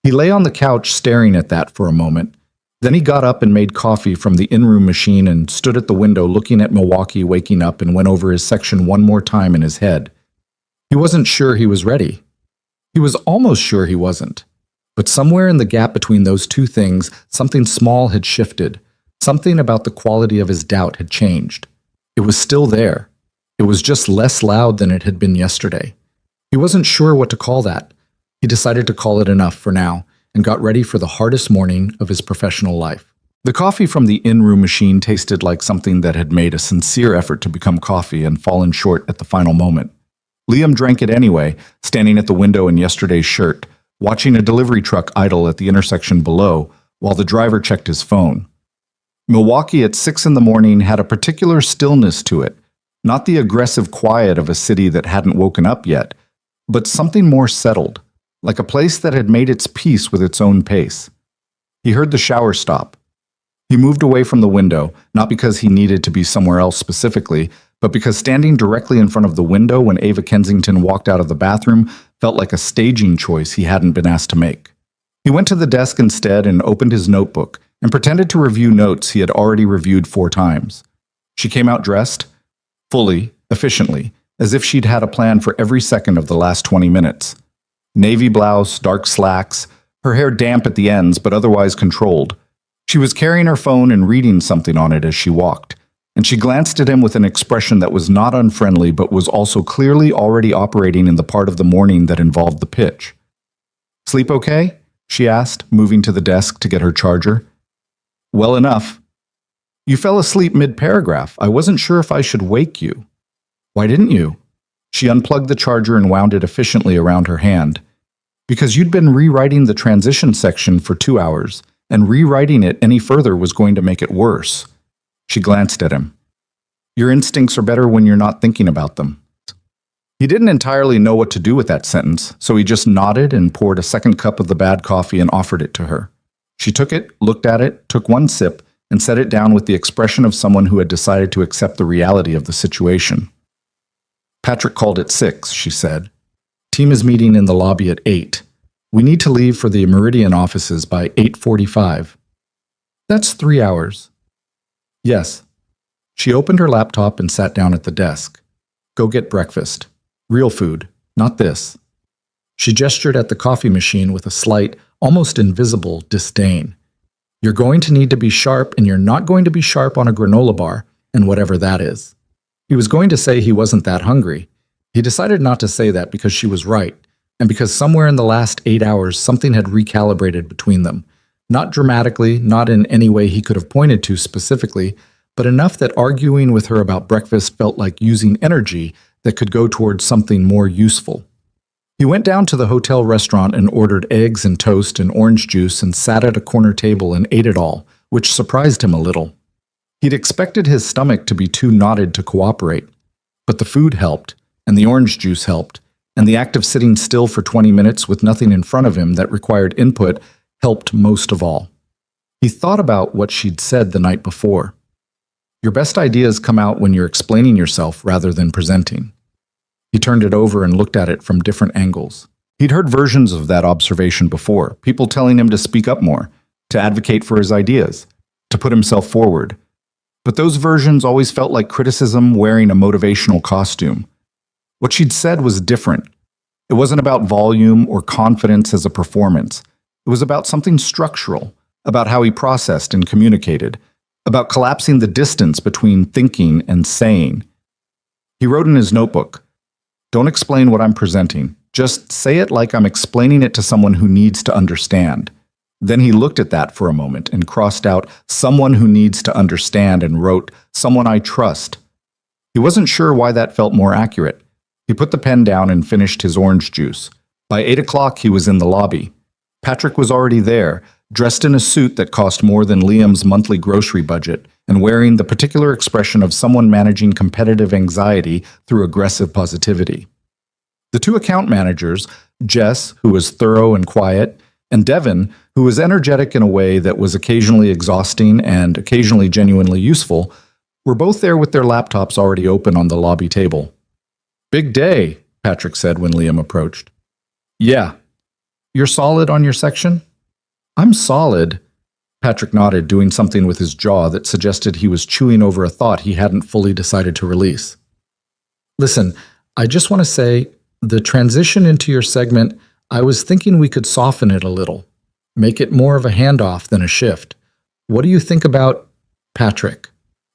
He lay on the couch staring at that for a moment. Then he got up and made coffee from the in-room machine and stood at the window looking at Milwaukee waking up and went over his section one more time in his head. He wasn't sure he was ready. He was almost sure he wasn't. But somewhere in the gap between those two things, something small had shifted. Something about the quality of his doubt had changed. It was still there. It was just less loud than it had been yesterday. He wasn't sure what to call that. He decided to call it enough for now and got ready for the hardest morning of his professional life. The coffee from the in-room machine tasted like something that had made a sincere effort to become coffee and fallen short at the final moment. Liam drank it anyway, standing at the window in yesterday's shirt, watching a delivery truck idle at the intersection below while the driver checked his phone. Milwaukee at 6 in the morning had a particular stillness to it, not the aggressive quiet of a city that hadn't woken up yet, but something more settled, like a place that had made its peace with its own pace. He heard the shower stop. He moved away from the window, not because he needed to be somewhere else specifically, but because standing directly in front of the window when Ava Kensington walked out of the bathroom felt like a staging choice he hadn't been asked to make. He went to the desk instead and opened his notebook and pretended to review notes he had already reviewed 4 times. She came out dressed, fully, efficiently, as if she'd had a plan for every second of the last 20 minutes. Navy blouse, dark slacks, her hair damp at the ends but otherwise controlled. She was carrying her phone and reading something on it as she walked, and she glanced at him with an expression that was not unfriendly but was also clearly already operating in the part of the morning that involved the pitch. "Sleep okay?" she asked, moving to the desk to get her charger. "Well enough." "You fell asleep mid-paragraph. I wasn't sure if I should wake you." "Why didn't you?" She unplugged the charger and wound it efficiently around her hand. "Because you'd been rewriting the transition section for 2 hours, and rewriting it any further was going to make it worse." She glanced at him. "Your instincts are better when you're not thinking about them." He didn't entirely know what to do with that sentence, so he just nodded and poured a second cup of the bad coffee and offered it to her. She took it, looked at it, took one sip, and set it down with the expression of someone who had decided to accept the reality of the situation. "Patrick called at 6, she said. "Team is meeting in the lobby at 8. We need to leave for the Meridian offices by 8:45. "That's 3 hours. "Yes." She opened her laptop and sat down at the desk. "Go get breakfast. Real food, not this." She gestured at the coffee machine with a slight, almost invisible disdain. "You're going to need to be sharp, and you're not going to be sharp on a granola bar, and whatever that is." He was going to say he wasn't that hungry. He decided not to say that because she was right, and because somewhere in the last 8 hours something had recalibrated between them. Not dramatically, not in any way he could have pointed to specifically, but enough that arguing with her about breakfast felt like using energy that could go towards something more useful. He went down to the hotel restaurant and ordered eggs and toast and orange juice and sat at a corner table and ate it all, which surprised him a little. He'd expected his stomach to be too knotted to cooperate, but the food helped, and the orange juice helped, and the act of sitting still for 20 minutes with nothing in front of him that required input helped most of all. He thought about what she'd said the night before. Your best ideas come out when you're explaining yourself rather than presenting. He turned it over and looked at it from different angles. He'd heard versions of that observation before, people telling him to speak up more, to advocate for his ideas, to put himself forward. But those versions always felt like criticism wearing a motivational costume. What she'd said was different. It wasn't about volume or confidence as a performance. It was about something structural, about how he processed and communicated, about collapsing the distance between thinking and saying. He wrote in his notebook, "Don't explain what I'm presenting. Just say it like I'm explaining it to someone who needs to understand." Then he looked at that for a moment and crossed out "someone who needs to understand" and wrote "someone I trust." He wasn't sure why that felt more accurate. He put the pen down and finished his orange juice. By 8 o'clock, he was in the lobby. Patrick was already there, dressed in a suit that cost more than Liam's monthly grocery budget, and wearing the particular expression of someone managing competitive anxiety through aggressive positivity. The two account managers, Jess, who was thorough and quiet, and Devin, who was energetic in a way that was occasionally exhausting and occasionally genuinely useful, were both there with their laptops already open on the lobby table. "Big day," Patrick said when Liam approached. "Yeah. You're solid on your section?" "I'm solid." Patrick nodded, doing something with his jaw that suggested he was chewing over a thought he hadn't fully decided to release. "Listen, I just want to say, the transition into your segment, I was thinking we could soften it a little, make it more of a handoff than a shift. What do you think about Patrick?"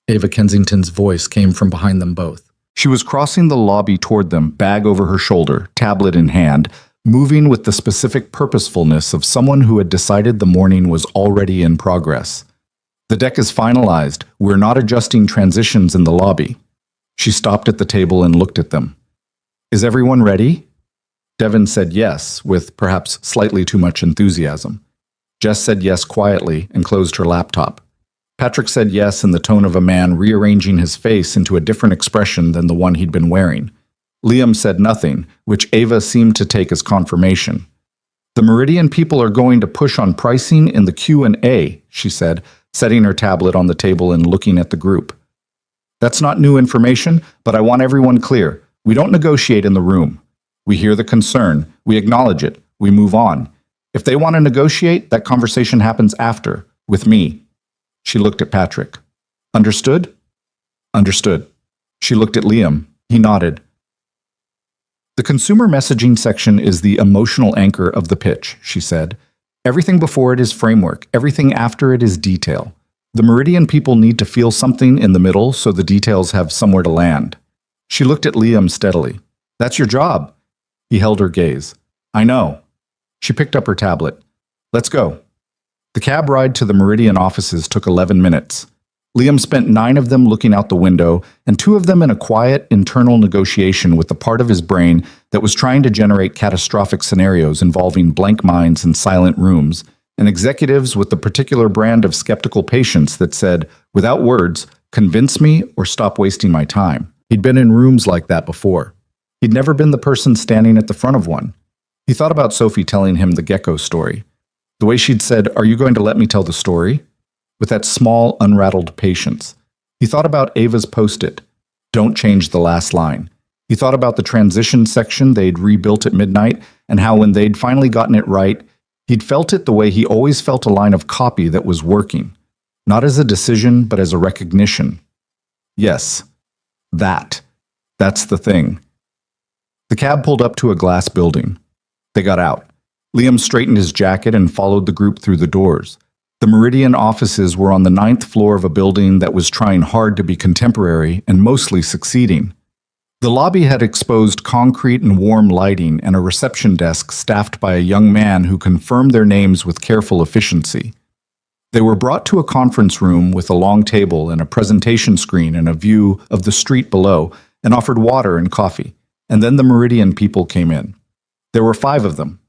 Ava Kensington's voice came from behind them both. She was crossing the lobby toward them, bag over her shoulder, tablet in hand, moving with the specific purposefulness of someone who had decided the morning was already in progress. "The deck is finalized. We're not adjusting transitions in the lobby." She stopped at the table and looked at them. "Is everyone ready?" Devin said yes, with perhaps slightly too much enthusiasm. Jess said yes quietly and closed her laptop. Patrick said yes in the tone of a man rearranging his face into a different expression than the one he'd been wearing. Liam said nothing, which Ava seemed to take as confirmation. "The Meridian people are going to push on pricing in the Q&A, she said, setting her tablet on the table and looking at the group. "That's not new information, but I want everyone clear. We don't negotiate in the room. We hear the concern, we acknowledge it, we move on. If they want to negotiate, that conversation happens after, with me." She looked at Patrick. "Understood?" "Understood." She looked at Liam. He nodded. "The consumer messaging section is the emotional anchor of the pitch," she said. "Everything before it is framework, everything after it is detail. The Meridian people need to feel something in the middle so the details have somewhere to land." She looked at Liam steadily. "That's your job." He held her gaze. "I know." She picked up her tablet. "Let's go." The cab ride to the Meridian offices took 11 minutes. Liam spent 9 of them looking out the window, and 2 of them in a quiet, internal negotiation with the part of his brain that was trying to generate catastrophic scenarios involving blank minds and silent rooms, and executives with the particular brand of skeptical patience that said, without words, "Convince me or stop wasting my time." He'd been in rooms like that before. He'd never been the person standing at the front of one. He thought about Sophie telling him the gecko story. The way she'd said, "Are you going to let me tell the story?" With that small, unrattled patience. He thought about Ava's post-it, "Don't change the last line." He thought about the transition section they'd rebuilt at midnight, and how when they'd finally gotten it right, he'd felt it the way he always felt a line of copy that was working. Not as a decision, but as a recognition. Yes, that's the thing. The cab pulled up to a glass building. They got out. Liam straightened his jacket and followed the group through the doors. The Meridian offices were on the 9th floor of a building that was trying hard to be contemporary and mostly succeeding. The lobby had exposed concrete and warm lighting and a reception desk staffed by a young man who confirmed their names with careful efficiency. They were brought to a conference room with a long table and a presentation screen and a view of the street below, and offered water and coffee. And then the Meridian people came in. There were 5 of them.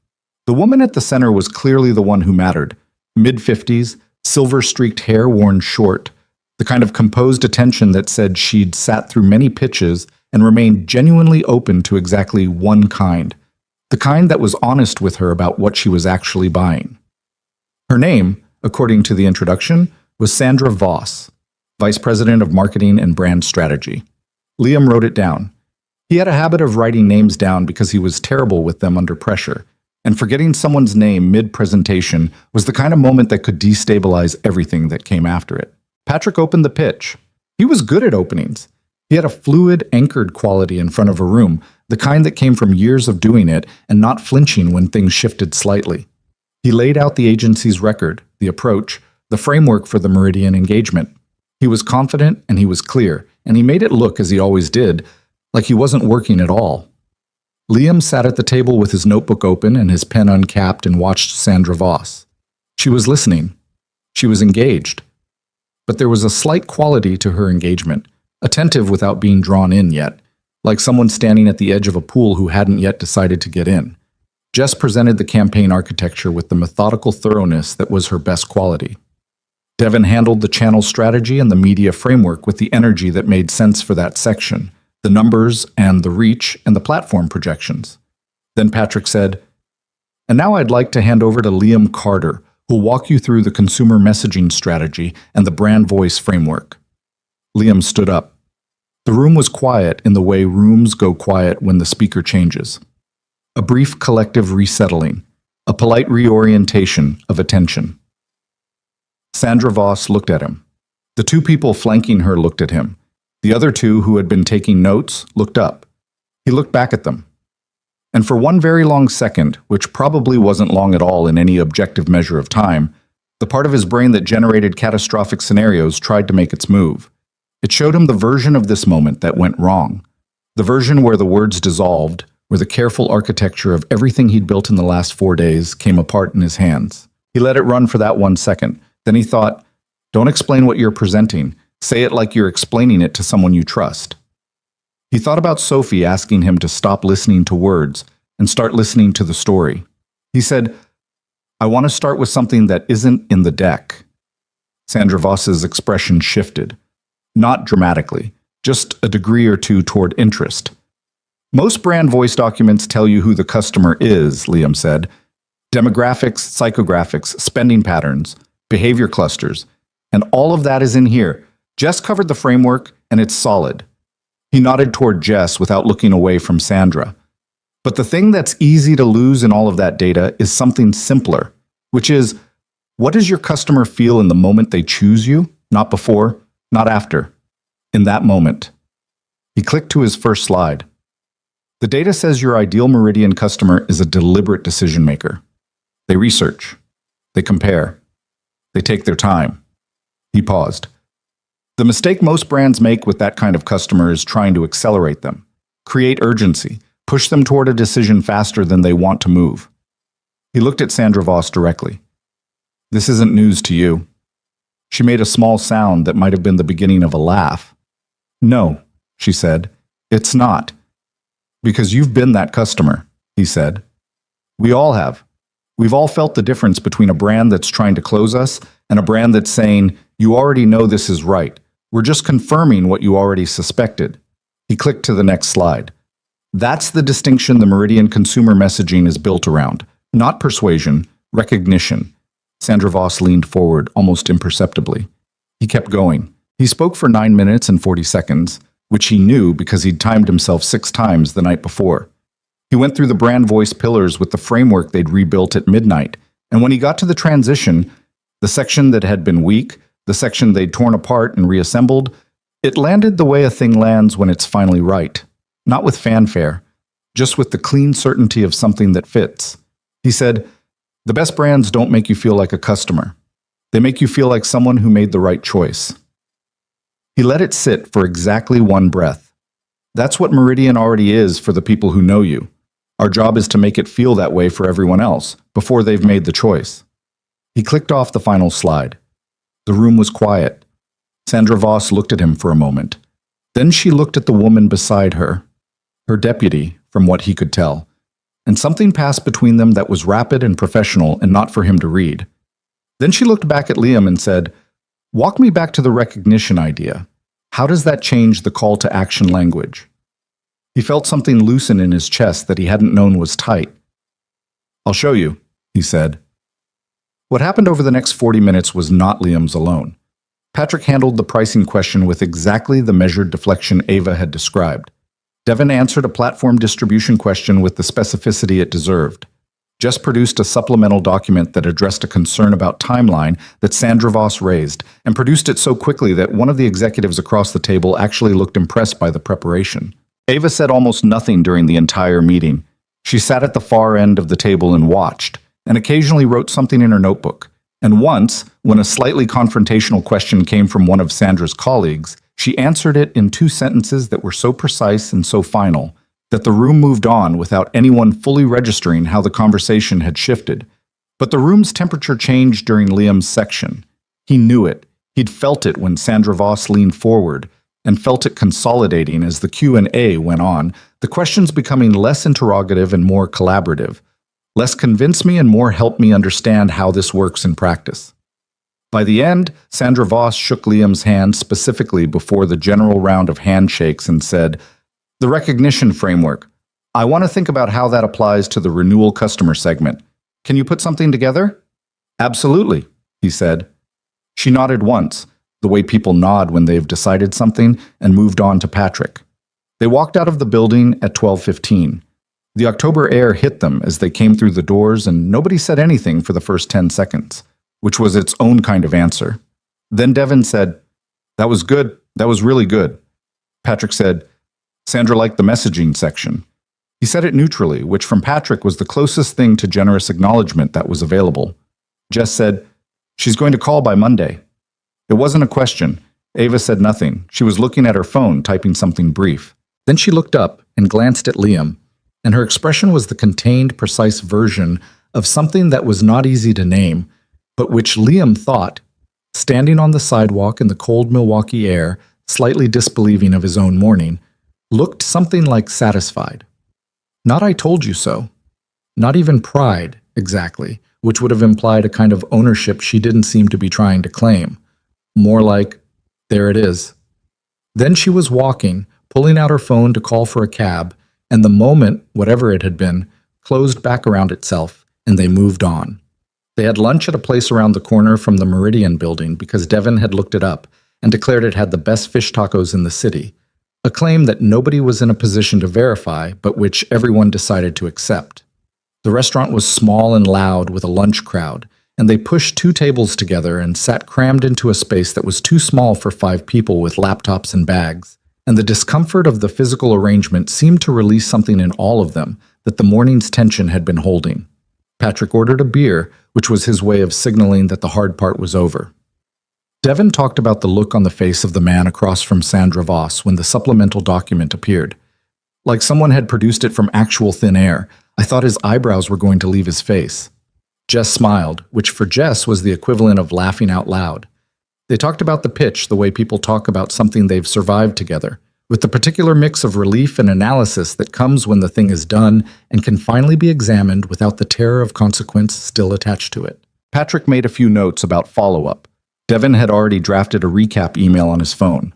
The woman at the center was clearly the one who mattered. Mid-50s, silver-streaked hair worn short, the kind of composed attention that said she'd sat through many pitches and remained genuinely open to exactly one kind, the kind that was honest with her about what she was actually buying. Her name, according to the introduction, was Sandra Voss, Vice President of Marketing and Brand Strategy. Liam wrote it down. He had a habit of writing names down because he was terrible with them under pressure, and forgetting someone's name mid-presentation was the kind of moment that could destabilize everything that came after it. Patrick opened the pitch. He was good at openings. He had a fluid, anchored quality in front of a room, the kind that came from years of doing it and not flinching when things shifted slightly. He laid out the agency's record, the approach, the framework for the Meridian engagement. He was confident and he was clear, and he made it look, as he always did, like he wasn't working at all. Liam sat at the table with his notebook open and his pen uncapped and watched Sandra Voss. She was listening. She was engaged. But there was a slight quality to her engagement, attentive without being drawn in yet, like someone standing at the edge of a pool who hadn't yet decided to get in. Jess presented the campaign architecture with the methodical thoroughness that was her best quality. Devin handled the channel strategy and the media framework with the energy that made sense for that section, the numbers and the reach and the platform projections. Then Patrick said, "And now I'd like to hand over to Liam Carter, who'll walk you through the consumer messaging strategy and the brand voice framework." Liam stood up. The room was quiet in the way rooms go quiet when the speaker changes. A brief collective resettling, a polite reorientation of attention. Sandra Voss looked at him. The two people flanking her looked at him. The other two who had been taking notes looked up. He looked back at them. And for one very long second, which probably wasn't long at all in any objective measure of time, the part of his brain that generated catastrophic scenarios tried to make its move. It showed him the version of this moment that went wrong. The version where the words dissolved, where the careful architecture of everything he'd built in the last 4 days came apart in his hands. He let it run for that 1 second. Then he thought, "Don't explain what you're presenting. Say it like you're explaining it to someone you trust." He thought about Sophie asking him to stop listening to words and start listening to the story. He said, "I want to start with something that isn't in the deck." Sandra Voss's expression shifted. Not dramatically, just a degree or two toward interest. "Most brand voice documents tell you who the customer is," Liam said. "Demographics, psychographics, spending patterns, behavior clusters, and all of that is in here. Jess covered the framework, and it's solid." He nodded toward Jess without looking away from Sandra. But the thing that's easy to lose in all of that data is something simpler, which is, what does your customer feel in the moment they choose you? Not before, not after. In that moment. He clicked to his first slide. The data says your ideal Meridian customer is a deliberate decision maker. They research. They compare. They take their time. He paused. The mistake most brands make with that kind of customer is trying to accelerate them, create urgency, push them toward a decision faster than they want to move. He looked at Sandra Voss directly. "This isn't news to you." She made a small sound that might have been the beginning of a laugh. "No," she said, "it's not. Because you've been that customer," he said. "We all have. We've all felt the difference between a brand that's trying to close us and a brand that's saying, you already know this is right. We're just confirming what you already suspected." He clicked to the next slide. That's the distinction the Meridian consumer messaging is built around. Not persuasion, recognition. Sandra Voss leaned forward, almost imperceptibly. He kept going. He spoke for 9 minutes and 40 seconds, which he knew because he'd timed himself 6 times the night before. He went through the brand voice pillars with the framework they'd rebuilt at midnight, and when he got to the transition, the section that had been weak, the section they'd torn apart and reassembled, it landed the way a thing lands when it's finally right. Not with fanfare, just with the clean certainty of something that fits. He said, "The best brands don't make you feel like a customer. They make you feel like someone who made the right choice." He let it sit for exactly 1 breath. That's what Meridian already is for the people who know you. Our job is to make it feel that way for everyone else, before they've made the choice. He clicked off the final slide. The room was quiet. Sandra Voss looked at him for a moment. Then she looked at the woman beside her, her deputy, from what he could tell, and something passed between them that was rapid and professional and not for him to read. Then she looked back at Liam and said, "Walk me back to the recognition idea. How does that change the call to action language?" He felt something loosen in his chest that he hadn't known was tight. "I'll show you," he said. What happened over the next 40 minutes was not Liam's alone. Patrick handled the pricing question with exactly the measured deflection Ava had described. Devin answered a platform distribution question with the specificity it deserved. Jess produced a supplemental document that addressed a concern about timeline that Sandra Voss raised, and produced it so quickly that one of the executives across the table actually looked impressed by the preparation. Ava said almost nothing during the entire meeting. She sat at the far end of the table and watched, and occasionally wrote something in her notebook. And once, when a slightly confrontational question came from one of Sandra's colleagues, she answered it in 2 sentences that were so precise and so final that the room moved on without anyone fully registering how the conversation had shifted. But the room's temperature changed during Liam's section. He knew it. He'd felt it when Sandra Voss leaned forward, and felt it consolidating as the Q&A went on, the questions becoming less interrogative and more collaborative. Less convince me and more help me understand how this works in practice. By the end, Sandra Voss shook Liam's hand specifically before the general round of handshakes and said, "The recognition framework. I want to think about how that applies to the renewal customer segment. Can you put something together?" "Absolutely," he said. She nodded once, the way people nod when they've decided something, and moved on to Patrick. They walked out of the building at 12:15. The October air hit them as they came through the doors, and nobody said anything for the first 10 seconds, which was its own kind of answer. Then Devin said, "That was good. That was really good." Patrick said, "Sandra liked the messaging section." He said it neutrally, which from Patrick was the closest thing to generous acknowledgement that was available. Jess said, "She's going to call by Monday." It wasn't a question. Ava said nothing. She was looking at her phone, typing something brief. Then she looked up and glanced at Liam, and her expression was the contained, precise version of something that was not easy to name, but which Liam thought, standing on the sidewalk in the cold Milwaukee air, slightly disbelieving of his own morning, looked something like satisfied. Not "I told you so." Not even pride, exactly, which would have implied a kind of ownership she didn't seem to be trying to claim. More like, "There it is." Then she was walking, pulling out her phone to call for a cab, and the moment, whatever it had been, closed back around itself, and they moved on. They had lunch at a place around the corner from the Meridian building because Devin had looked it up and declared it had the best fish tacos in the city, a claim that nobody was in a position to verify, but which everyone decided to accept. The restaurant was small and loud with a lunch crowd, and they pushed 2 tables together and sat crammed into a space that was too small for 5 people with laptops and bags, and the discomfort of the physical arrangement seemed to release something in all of them that the morning's tension had been holding. Patrick ordered a beer, which was his way of signaling that the hard part was over. Devin talked about the look on the face of the man across from Sandra Voss when the supplemental document appeared. Like someone had produced it from actual thin air, I thought his eyebrows were going to leave his face. Jess smiled, which for Jess was the equivalent of laughing out loud. They talked about the pitch the way people talk about something they've survived together, with the particular mix of relief and analysis that comes when the thing is done and can finally be examined without the terror of consequence still attached to it. Patrick made a few notes about follow-up. Devin had already drafted a recap email on his phone.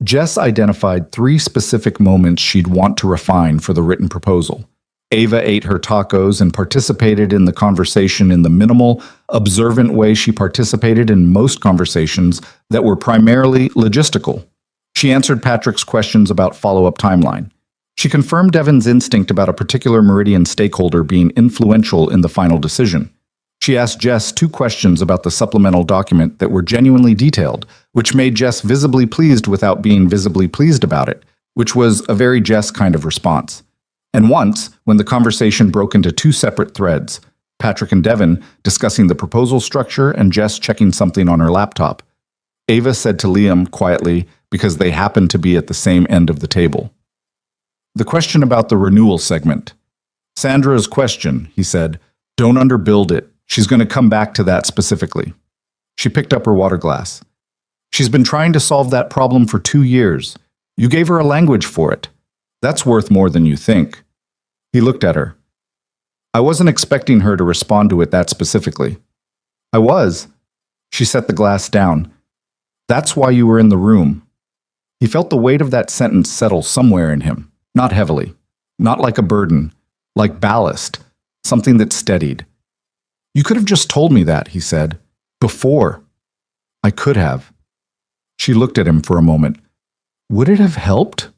Jess identified 3 specific moments she'd want to refine for the written proposal. Ava ate her tacos and participated in the conversation in the minimal, observant way she participated in most conversations that were primarily logistical. She answered Patrick's questions about follow-up timeline. She confirmed Devin's instinct about a particular Meridian stakeholder being influential in the final decision. She asked Jess 2 questions about the supplemental document that were genuinely detailed, which made Jess visibly pleased without being visibly pleased about it, which was a very Jess kind of response. And once, when the conversation broke into 2 separate threads, Patrick and Devin discussing the proposal structure and Jess checking something on her laptop, Ava said to Liam quietly because they happened to be at the same end of the table. The question about the renewal segment. "Sandra's question," he said. "Don't underbuild it. She's going to come back to that specifically." She picked up her water glass. "She's been trying to solve that problem for 2 years. You gave her a language for it. That's worth more than you think." He looked at her. "I wasn't expecting her to respond to it that specifically." "I was." She set the glass down. "That's why you were in the room." He felt the weight of that sentence settle somewhere in him, not heavily, not like a burden, like ballast, something that steadied. "You could have just told me that," he said. "Before." "I could have." She looked at him for a moment. "Would it have helped?"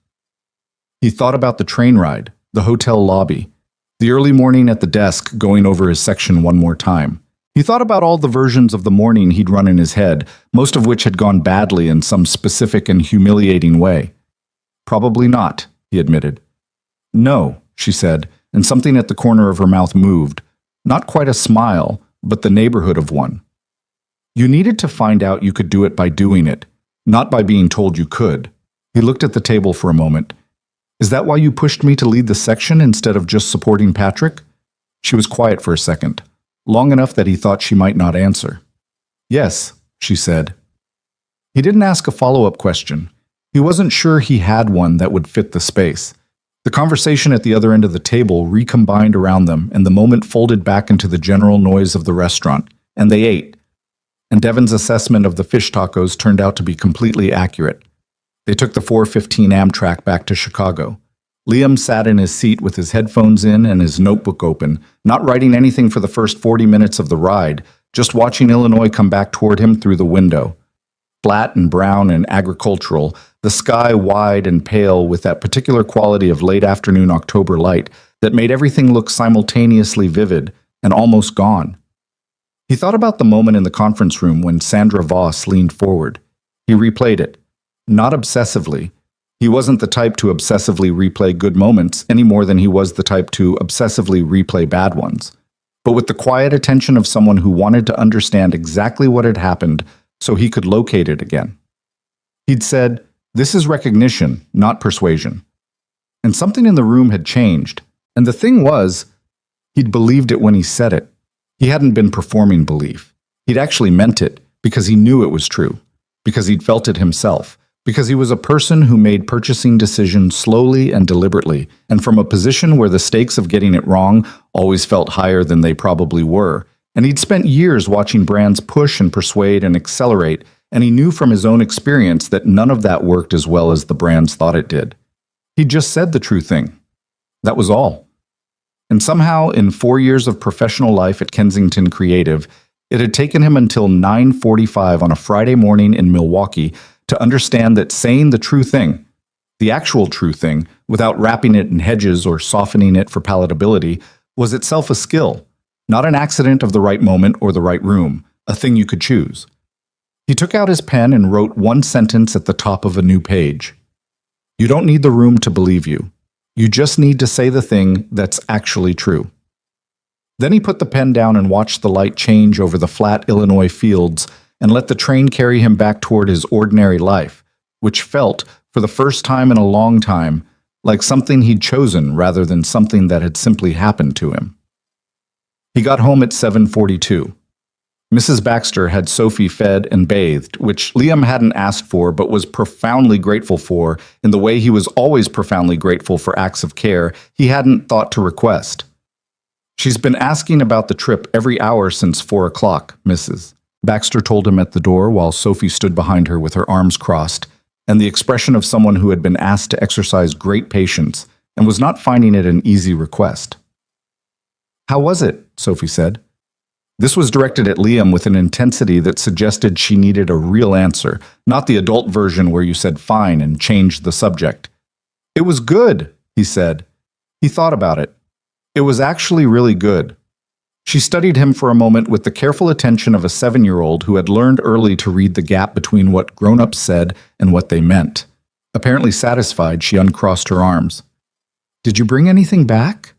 He thought about the train ride, the hotel lobby, the early morning at the desk going over his section one more time. He thought about all the versions of the morning he'd run in his head, most of which had gone badly in some specific and humiliating way. "Probably not," he admitted. "No," she said, and something at the corner of her mouth moved. Not quite a smile, but the neighborhood of one. "You needed to find out you could do it by doing it, not by being told you could." He looked at the table for a moment. "Is that why you pushed me to lead the section instead of just supporting Patrick?" She was quiet for a second, long enough that he thought she might not answer. "Yes," she said. He didn't ask a follow-up question. He wasn't sure he had one that would fit the space. The conversation at the other end of the table recombined around them, and the moment folded back into the general noise of the restaurant, and they ate. and Devin's assessment of the fish tacos turned out to be completely accurate. They took the 4:15 Amtrak back to Chicago. Liam sat in his seat with his headphones in and his notebook open, not writing anything for the first 40 minutes of the ride, just watching Illinois come back toward him through the window. Flat and brown and agricultural, the sky wide and pale with that particular quality of late afternoon October light that made everything look simultaneously vivid and almost gone. He thought about the moment in the conference room when Sandra Voss leaned forward. He replayed it, not obsessively. He wasn't the type to obsessively replay good moments any more than he was the type to obsessively replay bad ones, but with the quiet attention of someone who wanted to understand exactly what had happened so he could locate it again. He'd said, "This is recognition, not persuasion." And something in the room had changed, and the thing was, he'd believed it when he said it. He hadn't been performing belief. He'd actually meant it because he knew it was true, because he'd felt it himself, because he was a person who made purchasing decisions slowly and deliberately, and from a position where the stakes of getting it wrong always felt higher than they probably were. And he'd spent years watching brands push and persuade and accelerate, and he knew from his own experience that none of that worked as well as the brands thought it did. He'd just said the true thing. That was all. And somehow, in 4 years of professional life at Kensington Creative, it had taken him until 9:45 on a Friday morning in Milwaukee to understand that saying the true thing, the actual true thing, without wrapping it in hedges or softening it for palatability, was itself a skill, not an accident of the right moment or the right room, a thing you could choose. He took out his pen and wrote one sentence at the top of a new page. You don't need the room to believe you. You just need to say the thing that's actually true. Then he put the pen down and watched the light change over the flat Illinois fields and let the train carry him back toward his ordinary life, which felt, for the first time in a long time, like something he'd chosen rather than something that had simply happened to him. He got home at 7:42. Mrs. Baxter had Sophie fed and bathed, which Liam hadn't asked for but was profoundly grateful for in the way he was always profoundly grateful for acts of care he hadn't thought to request. She's been asking about the trip every hour since 4 o'clock, Mrs. Baxter told him at the door while Sophie stood behind her with her arms crossed, and the expression of someone who had been asked to exercise great patience and was not finding it an easy request. How was it? Sophie said. This was directed at Liam with an intensity that suggested she needed a real answer, not the adult version where you said fine and changed the subject. It was good, he said. He thought about it. It was actually really good. She studied him for a moment with the careful attention of a 7-year-old who had learned early to read the gap between what grown-ups said and what they meant. Apparently satisfied, she uncrossed her arms. Did you bring anything back?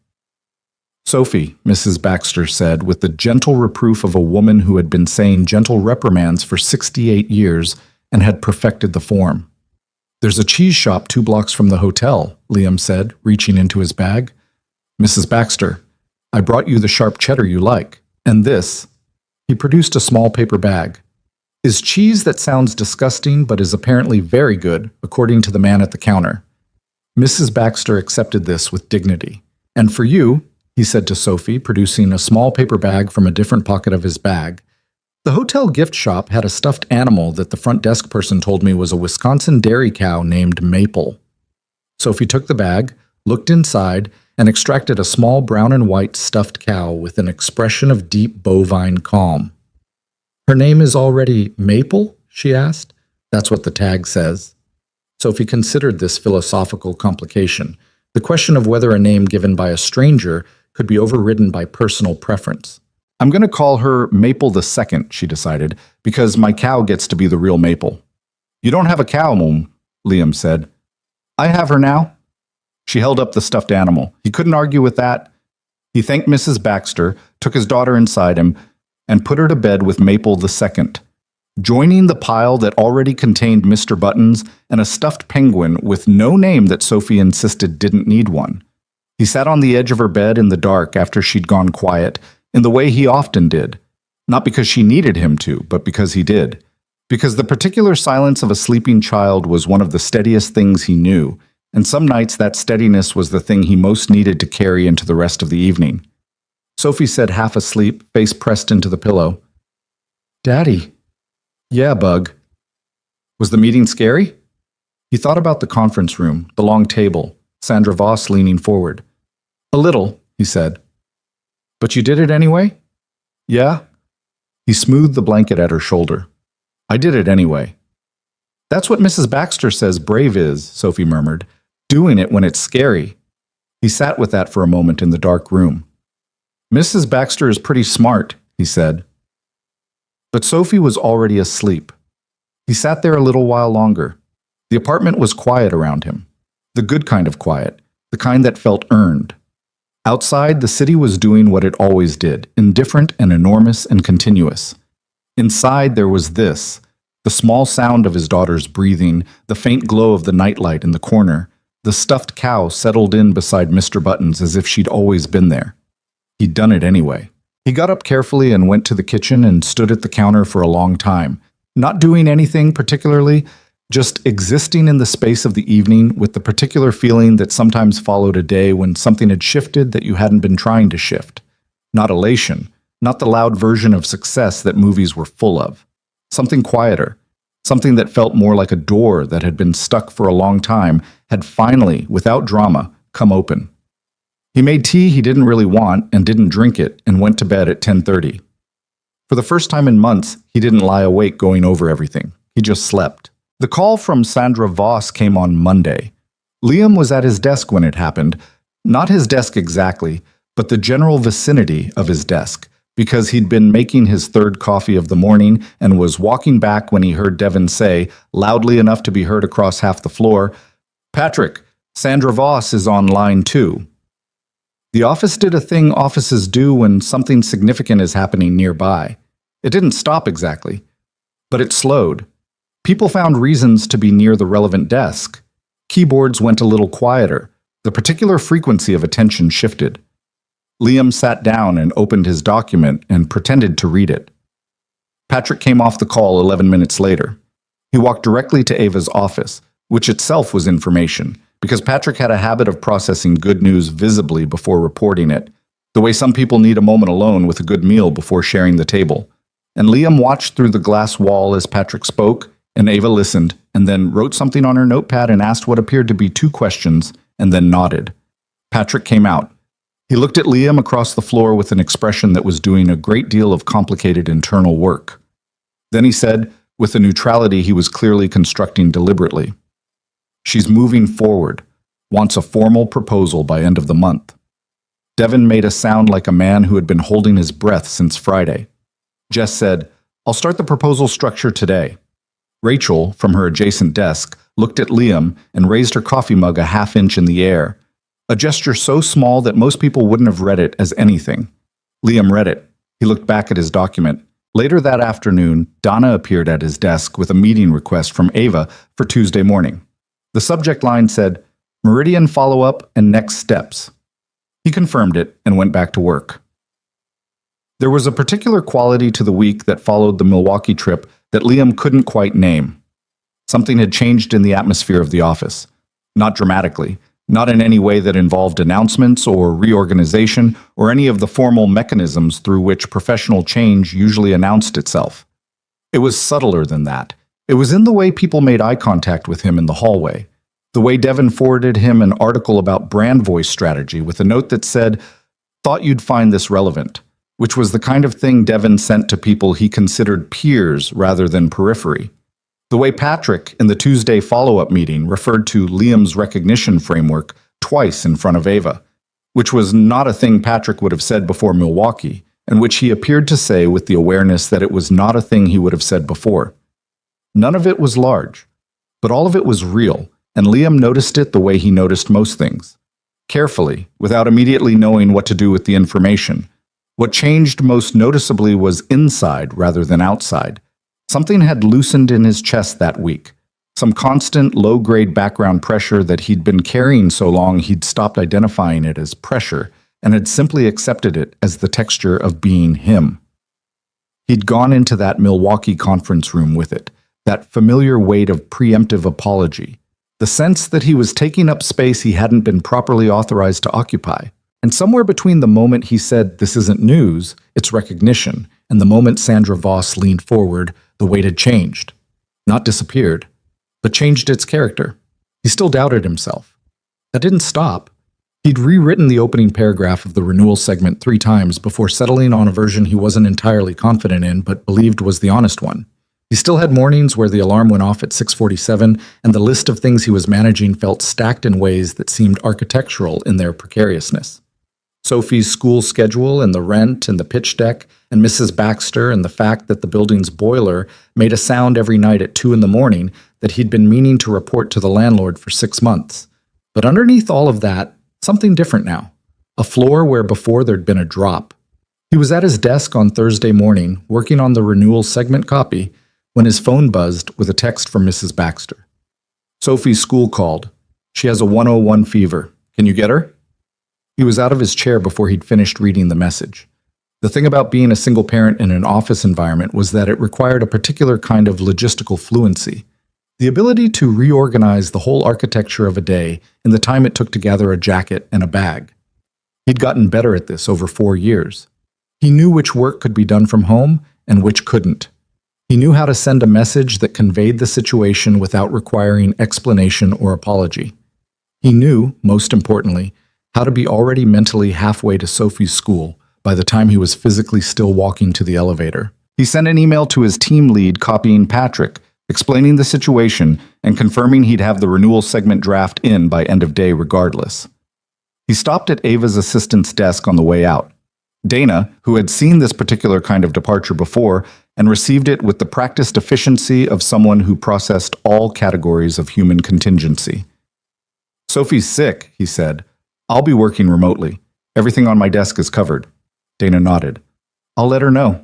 Sophie, Mrs. Baxter said, with the gentle reproof of a woman who had been saying gentle reprimands for 68 years and had perfected the form. There's a cheese shop 2 blocks from the hotel, Liam said, reaching into his bag. Mrs. Baxter, I brought you the sharp cheddar you like, and this. He produced a small paper bag. Is cheese that sounds disgusting but is apparently very good, according to the man at the counter. Mrs. Baxter accepted this with dignity. And for you, he said to Sophie, producing a small paper bag from a different pocket of his bag. The hotel gift shop had a stuffed animal that the front desk person told me was a Wisconsin dairy cow named Maple. Sophie took the bag, looked inside, and extracted a small brown and white stuffed cow with an expression of deep bovine calm. Her name is already Maple? She asked. That's what the tag says. Sophie considered this philosophical complication, the question of whether a name given by a stranger could be overridden by personal preference. I'm going to call her Maple the Second, she decided, because my cow gets to be the real Maple. You don't have a cow, Mom, Liam said. I have her now. She held up the stuffed animal. He couldn't argue with that. He thanked Mrs. Baxter, took his daughter inside him, and put her to bed with Maple the Second, joining the pile that already contained Mr. Buttons and a stuffed penguin with no name that Sophie insisted didn't need one. He sat on the edge of her bed in the dark after she'd gone quiet, in the way he often did, not because she needed him to, but because he did. Because the particular silence of a sleeping child was one of the steadiest things he knew, and some nights that steadiness was the thing he most needed to carry into the rest of the evening. Sophie said, half asleep, face pressed into the pillow, Daddy, Yeah, Bug. Was the meeting scary? He thought about the conference room, the long table, Sandra Voss leaning forward. A little, he said. But you did it anyway? Yeah? He smoothed the blanket at her shoulder. I did it anyway. That's what Mrs. Baxter says brave is, Sophie murmured. Doing it when it's scary. He sat with that for a moment in the dark room. Mrs. Baxter is pretty smart, he said. But Sophie was already asleep. He sat there a little while longer. The apartment was quiet around him. The good kind of quiet, the kind that felt earned. Outside, the city was doing what it always did, indifferent and enormous and continuous. Inside, there was this, the small sound of his daughter's breathing, the faint glow of the nightlight in the corner, the stuffed cow settled in beside Mr. Buttons as if she'd always been there. He'd done it anyway. He got up carefully and went to the kitchen and stood at the counter for a long time, not doing anything particularly, just existing in the space of the evening with the particular feeling that sometimes followed a day when something had shifted that you hadn't been trying to shift. Not elation, not the loud version of success that movies were full of. Something quieter, something that felt more like a door that had been stuck for a long time had finally, without drama, come open. He made tea he didn't really want and didn't drink it and went to bed at 10:30. For the first time in months, he didn't lie awake going over everything. He just slept. The call from Sandra Voss came on Monday. Liam was at his desk when it happened. Not his desk exactly, but the general vicinity of his desk, because he'd been making his third coffee of the morning and was walking back when he heard Devon say, loudly enough to be heard across half the floor, "Patrick, Sandra Voss is on line 2. The office did a thing offices do when something significant is happening nearby. It didn't stop exactly, but it slowed. People found reasons to be near the relevant desk. Keyboards went a little quieter. The particular frequency of attention shifted. Liam sat down and opened his document and pretended to read it. Patrick came off the call 11 minutes later. He walked directly to Ava's office, which itself was information, because Patrick had a habit of processing good news visibly before reporting it, the way some people need a moment alone with a good meal before sharing the table. And Liam watched through the glass wall as Patrick spoke, and Ava listened, and then wrote something on her notepad and asked what appeared to be 2 questions, and then nodded. Patrick came out. He looked at Liam across the floor with an expression that was doing a great deal of complicated internal work. Then he said, with a neutrality he was clearly constructing deliberately, "She's moving forward, wants a formal proposal by end of the month." Devon made a sound like a man who had been holding his breath since Friday. Jess said, "I'll start the proposal structure today." Rachel, from her adjacent desk, looked at Liam and raised her coffee mug a half-inch in the air, a gesture so small that most people wouldn't have read it as anything. Liam read it. He looked back at his document. Later that afternoon, Donna appeared at his desk with a meeting request from Ava for Tuesday morning. The subject line said, "Meridian follow-up and next steps." He confirmed it and went back to work. There was a particular quality to the week that followed the Milwaukee trip that Liam couldn't quite name. Something had changed in the atmosphere of the office. Not dramatically, not in any way that involved announcements or reorganization or any of the formal mechanisms through which professional change usually announced itself. It was subtler than that. It was in the way people made eye contact with him in the hallway, the way Devon forwarded him an article about brand voice strategy with a note that said, "Thought you'd find this relevant," which was the kind of thing Devon sent to people he considered peers rather than periphery. The way Patrick, in the Tuesday follow-up meeting, referred to Liam's recognition framework twice in front of Ava, which was not a thing Patrick would have said before Milwaukee, and which he appeared to say with the awareness that it was not a thing he would have said before. None of it was large, but all of it was real, and Liam noticed it the way he noticed most things. Carefully, without immediately knowing what to do with the information. What changed most noticeably was inside rather than outside. Something had loosened in his chest that week. Some constant, low-grade background pressure that he'd been carrying so long he'd stopped identifying it as pressure and had simply accepted it as the texture of being him. He'd gone into that Milwaukee conference room with it, that familiar weight of preemptive apology, the sense that he was taking up space he hadn't been properly authorized to occupy. And somewhere between the moment he said, "This isn't news, it's recognition," and the moment Sandra Voss leaned forward, the weight had changed. Not disappeared, but changed its character. He still doubted himself. That didn't stop. He'd rewritten the opening paragraph of the renewal segment 3 times before settling on a version he wasn't entirely confident in but believed was the honest one. He still had mornings where the alarm went off at 6:47, and the list of things he was managing felt stacked in ways that seemed architectural in their precariousness. Sophie's school schedule and the rent and the pitch deck and Mrs. Baxter and the fact that the building's boiler made a sound every night at 2 in the morning that he'd been meaning to report to the landlord for 6 months. But underneath all of that, something different now. A floor where before there'd been a drop. He was at his desk on Thursday morning, working on the renewal segment copy, when his phone buzzed with a text from Mrs. Baxter. Sophie's school called. She has a 101 fever. Can you get her? He was out of his chair before he'd finished reading the message. The thing about being a single parent in an office environment was that it required a particular kind of logistical fluency. The ability to reorganize the whole architecture of a day in the time it took to gather a jacket and a bag. He'd gotten better at this over 4 years. He knew which work could be done from home and which couldn't. He knew how to send a message that conveyed the situation without requiring explanation or apology. He knew, most importantly, how to be already mentally halfway to Sophie's school by the time he was physically still walking to the elevator. He sent an email to his team lead copying Patrick, explaining the situation and confirming he'd have the renewal segment draft in by end of day regardless. He stopped at Ava's assistant's desk on the way out. Dana, who had seen this particular kind of departure before and received it with the practiced efficiency of someone who processed all categories of human contingency. "Sophie's sick," he said. "I'll be working remotely. Everything on my desk is covered." Dana nodded. "I'll let her know."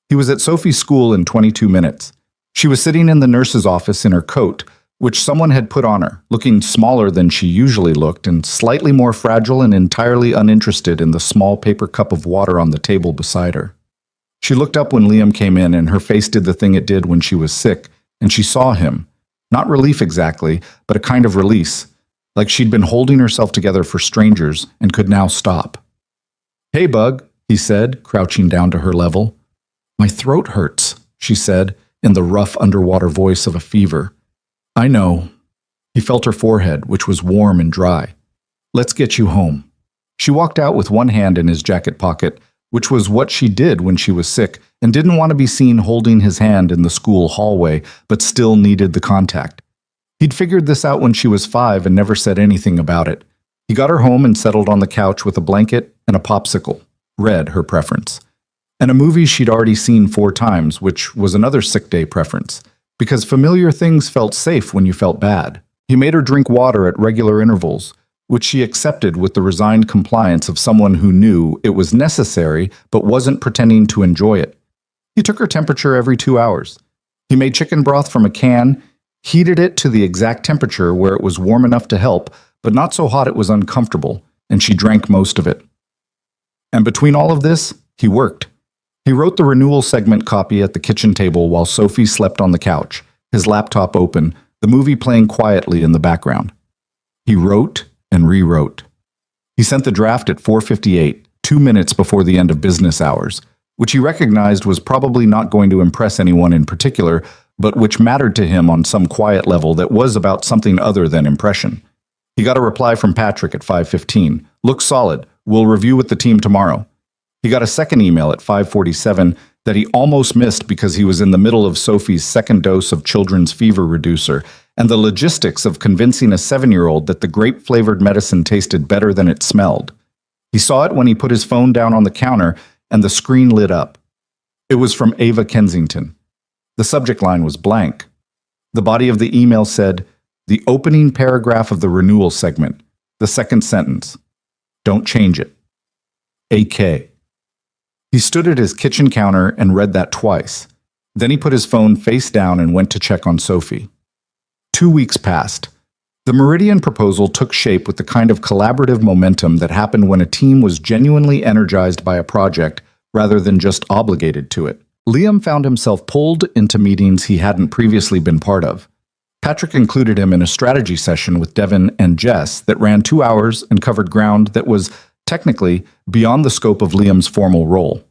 He was at Sophie's school in 22 minutes. She was sitting in the nurse's office in her coat, which someone had put on her, looking smaller than she usually looked and slightly more fragile and entirely uninterested in the small paper cup of water on the table beside her. She looked up when Liam came in, and her face did the thing it did when she was sick, and she saw him. Not relief exactly, but a kind of release, like she'd been holding herself together for strangers and could now stop. "Hey, Bug," he said, crouching down to her level. "My throat hurts," she said, in the rough underwater voice of a fever. "I know." He felt her forehead, which was warm and dry. "Let's get you home." She walked out with one hand in his jacket pocket, which was what she did when she was sick, and didn't want to be seen holding his hand in the school hallway, but still needed the contact. He'd figured this out when she was 5 and never said anything about it. He got her home and settled on the couch with a blanket and a popsicle, red her preference, and a movie she'd already seen 4 times, which was another sick day preference, because familiar things felt safe when you felt bad. He made her drink water at regular intervals, which she accepted with the resigned compliance of someone who knew it was necessary but wasn't pretending to enjoy it. He took her temperature every 2 hours. He made chicken broth from a can, heated it to the exact temperature where it was warm enough to help, but not so hot it was uncomfortable, and she drank most of it. And between all of this, he worked. He wrote the renewal segment copy at the kitchen table while Sophie slept on the couch, his laptop open, the movie playing quietly in the background. He wrote and rewrote. He sent the draft at 4:58, 2 minutes before the end of business hours, which he recognized was probably not going to impress anyone in particular, but which mattered to him on some quiet level that was about something other than impression. He got a reply from Patrick at 5:15. "Looks solid. We'll review with the team tomorrow." He got a second email at 5:47 that he almost missed because he was in the middle of Sophie's second dose of children's fever reducer and the logistics of convincing a 7-year-old that the grape-flavored medicine tasted better than it smelled. He saw it when he put his phone down on the counter and the screen lit up. It was from Ava Kensington. The subject line was blank. The body of the email said, "The opening paragraph of the renewal segment, the second sentence. Don't change it. AK." He stood at his kitchen counter and read that twice. Then he put his phone face down and went to check on Sophie. 2 weeks passed. The Meridian proposal took shape with the kind of collaborative momentum that happened when a team was genuinely energized by a project rather than just obligated to it. Liam found himself pulled into meetings he hadn't previously been part of. Patrick included him in a strategy session with Devin and Jess that ran 2 hours and covered ground that was, technically, beyond the scope of Liam's formal role.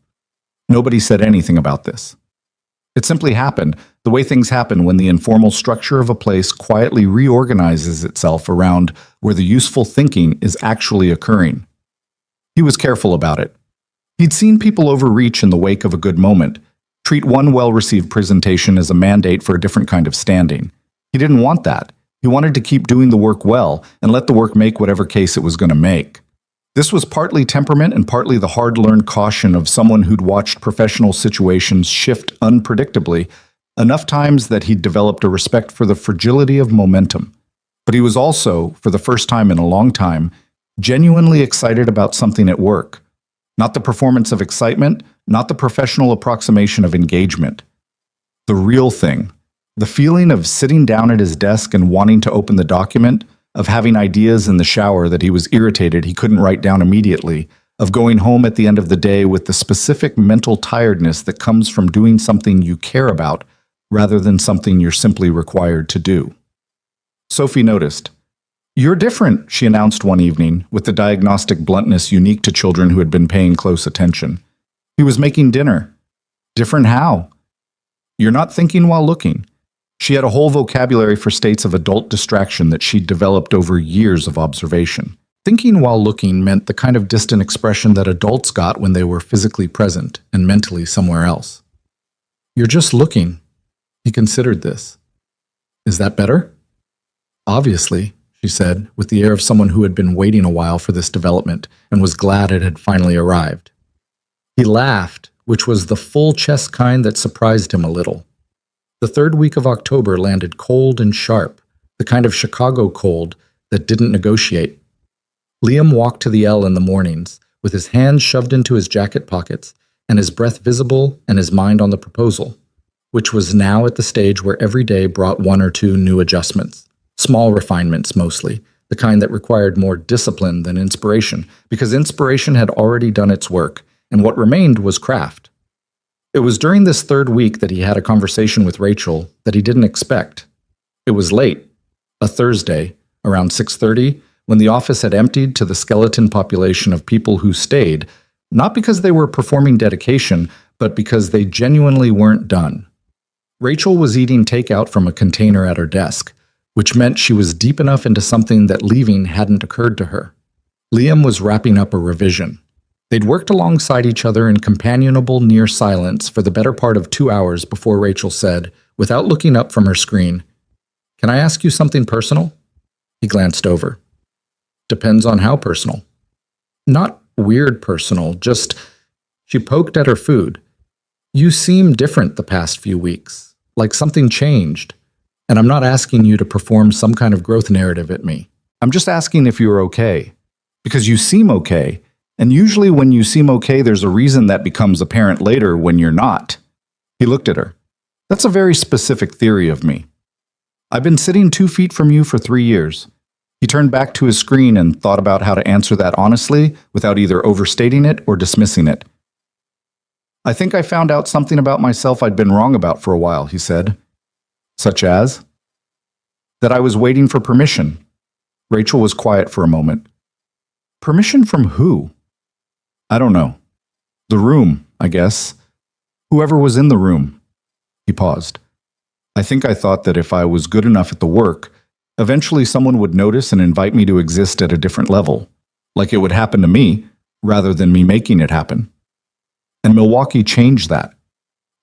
Nobody said anything about this. It simply happened, the way things happen when the informal structure of a place quietly reorganizes itself around where the useful thinking is actually occurring. He was careful about it. He'd seen people overreach in the wake of a good moment, treat one well-received presentation as a mandate for a different kind of standing. He didn't want that. He wanted to keep doing the work well and let the work make whatever case it was going to make. This was partly temperament and partly the hard-learned caution of someone who'd watched professional situations shift unpredictably enough times that he'd developed a respect for the fragility of momentum. But he was also, for the first time in a long time, genuinely excited about something at work. Not the performance of excitement, not the professional approximation of engagement. The real thing. The feeling of sitting down at his desk and wanting to open the document, of having ideas in the shower that he was irritated he couldn't write down immediately, of going home at the end of the day with the specific mental tiredness that comes from doing something you care about rather than something you're simply required to do. Sophie noticed. "You're different," she announced one evening, with the diagnostic bluntness unique to children who had been paying close attention. He was making dinner. "Different how?" "You're not thinking while looking." She had a whole vocabulary for states of adult distraction that she'd developed over years of observation. Thinking while looking meant the kind of distant expression that adults got when they were physically present and mentally somewhere else. "You're just looking." He considered this. "Is that better?" "Obviously," she said, with the air of someone who had been waiting a while for this development and was glad it had finally arrived. He laughed, which was the full-chest kind that surprised him a little. The third week of October landed cold and sharp, the kind of Chicago cold that didn't negotiate. Liam walked to the L in the mornings, with his hands shoved into his jacket pockets, and his breath visible and his mind on the proposal, which was now at the stage where every day brought one or two new adjustments. Small refinements mostly, the kind that required more discipline than inspiration, because inspiration had already done its work, and what remained was craft. It was during this third week that he had a conversation with Rachel that he didn't expect. It was late, a Thursday, around 6:30, when the office had emptied to the skeleton population of people who stayed, not because they were performing dedication, but because they genuinely weren't done. Rachel was eating takeout from a container at her desk, which meant she was deep enough into something that leaving hadn't occurred to her. Liam was wrapping up a revision. They'd worked alongside each other in companionable near silence for the better part of 2 hours before Rachel said, without looking up from her screen, "Can I ask you something personal?" He glanced over. "Depends on how personal." "Not weird personal, just..." She poked at her food. "You seem different the past few weeks, like something changed. And I'm not asking you to perform some kind of growth narrative at me. I'm just asking if you're okay. Because you seem okay. And usually when you seem okay, there's a reason that becomes apparent later when you're not." He looked at her. "That's a very specific theory of me. I've been sitting 2 feet from you for 3 years. He turned back to his screen and thought about how to answer that honestly without either overstating it or dismissing it. "I think I found out something about myself I'd been wrong about for a while," he said. "Such as?" "That I was waiting for permission." Rachel was quiet for a moment. "Permission from who?" "I don't know. The room, I guess. Whoever was in the room." He paused. "I think I thought that if I was good enough at the work, eventually someone would notice and invite me to exist at a different level, like it would happen to me, rather than me making it happen. And Milwaukee changed that.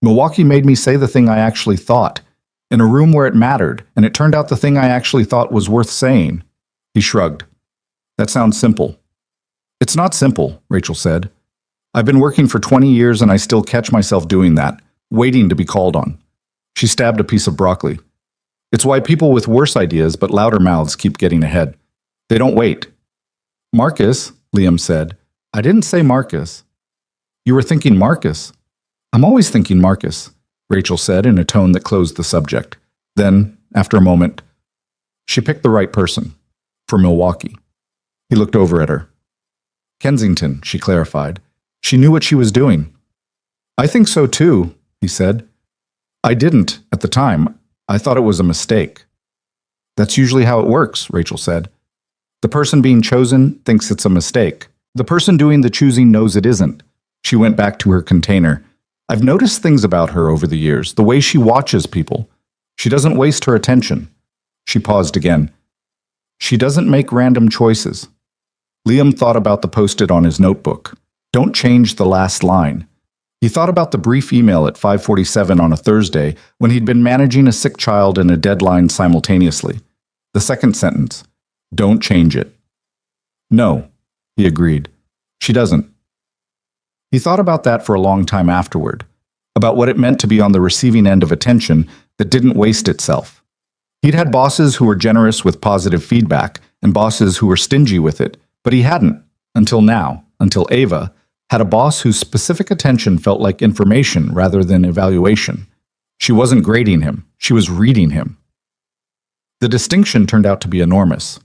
Milwaukee made me say the thing I actually thought, in a room where it mattered, and it turned out the thing I actually thought was worth saying." He shrugged. "That sounds simple." "It's not simple," Rachel said. "I've been working for 20 years and I still catch myself doing that, waiting to be called on." She stabbed a piece of broccoli. "It's why people with worse ideas but louder mouths keep getting ahead. They don't wait." "Marcus," Liam said. "I didn't say Marcus." "You were thinking Marcus." "I'm always thinking Marcus," Rachel said in a tone that closed the subject. Then, after a moment, "She picked the right person. For Milwaukee." He looked over at her. "Kensington," she clarified. "She knew what she was doing." "I think so too," he said. "I didn't, at the time. I thought it was a mistake." "That's usually how it works," Rachel said. "The person being chosen thinks it's a mistake. The person doing the choosing knows it isn't." She went back to her container. I've noticed things about her over the years, the way she watches people. She doesn't waste her attention. She paused again. She doesn't make random choices. Liam thought about the post-it on his notebook. Don't change the last line. He thought about the brief email at 5:47 on a Thursday when he'd been managing a sick child and a deadline simultaneously. The second sentence, don't change it. No, he agreed. She doesn't. He thought about that for a long time afterward, about what it meant to be on the receiving end of attention that didn't waste itself. He'd had bosses who were generous with positive feedback and bosses who were stingy with it, but he hadn't, until now, until Ava, had a boss whose specific attention felt like information rather than evaluation. She wasn't grading him, she was reading him. The distinction turned out to be enormous.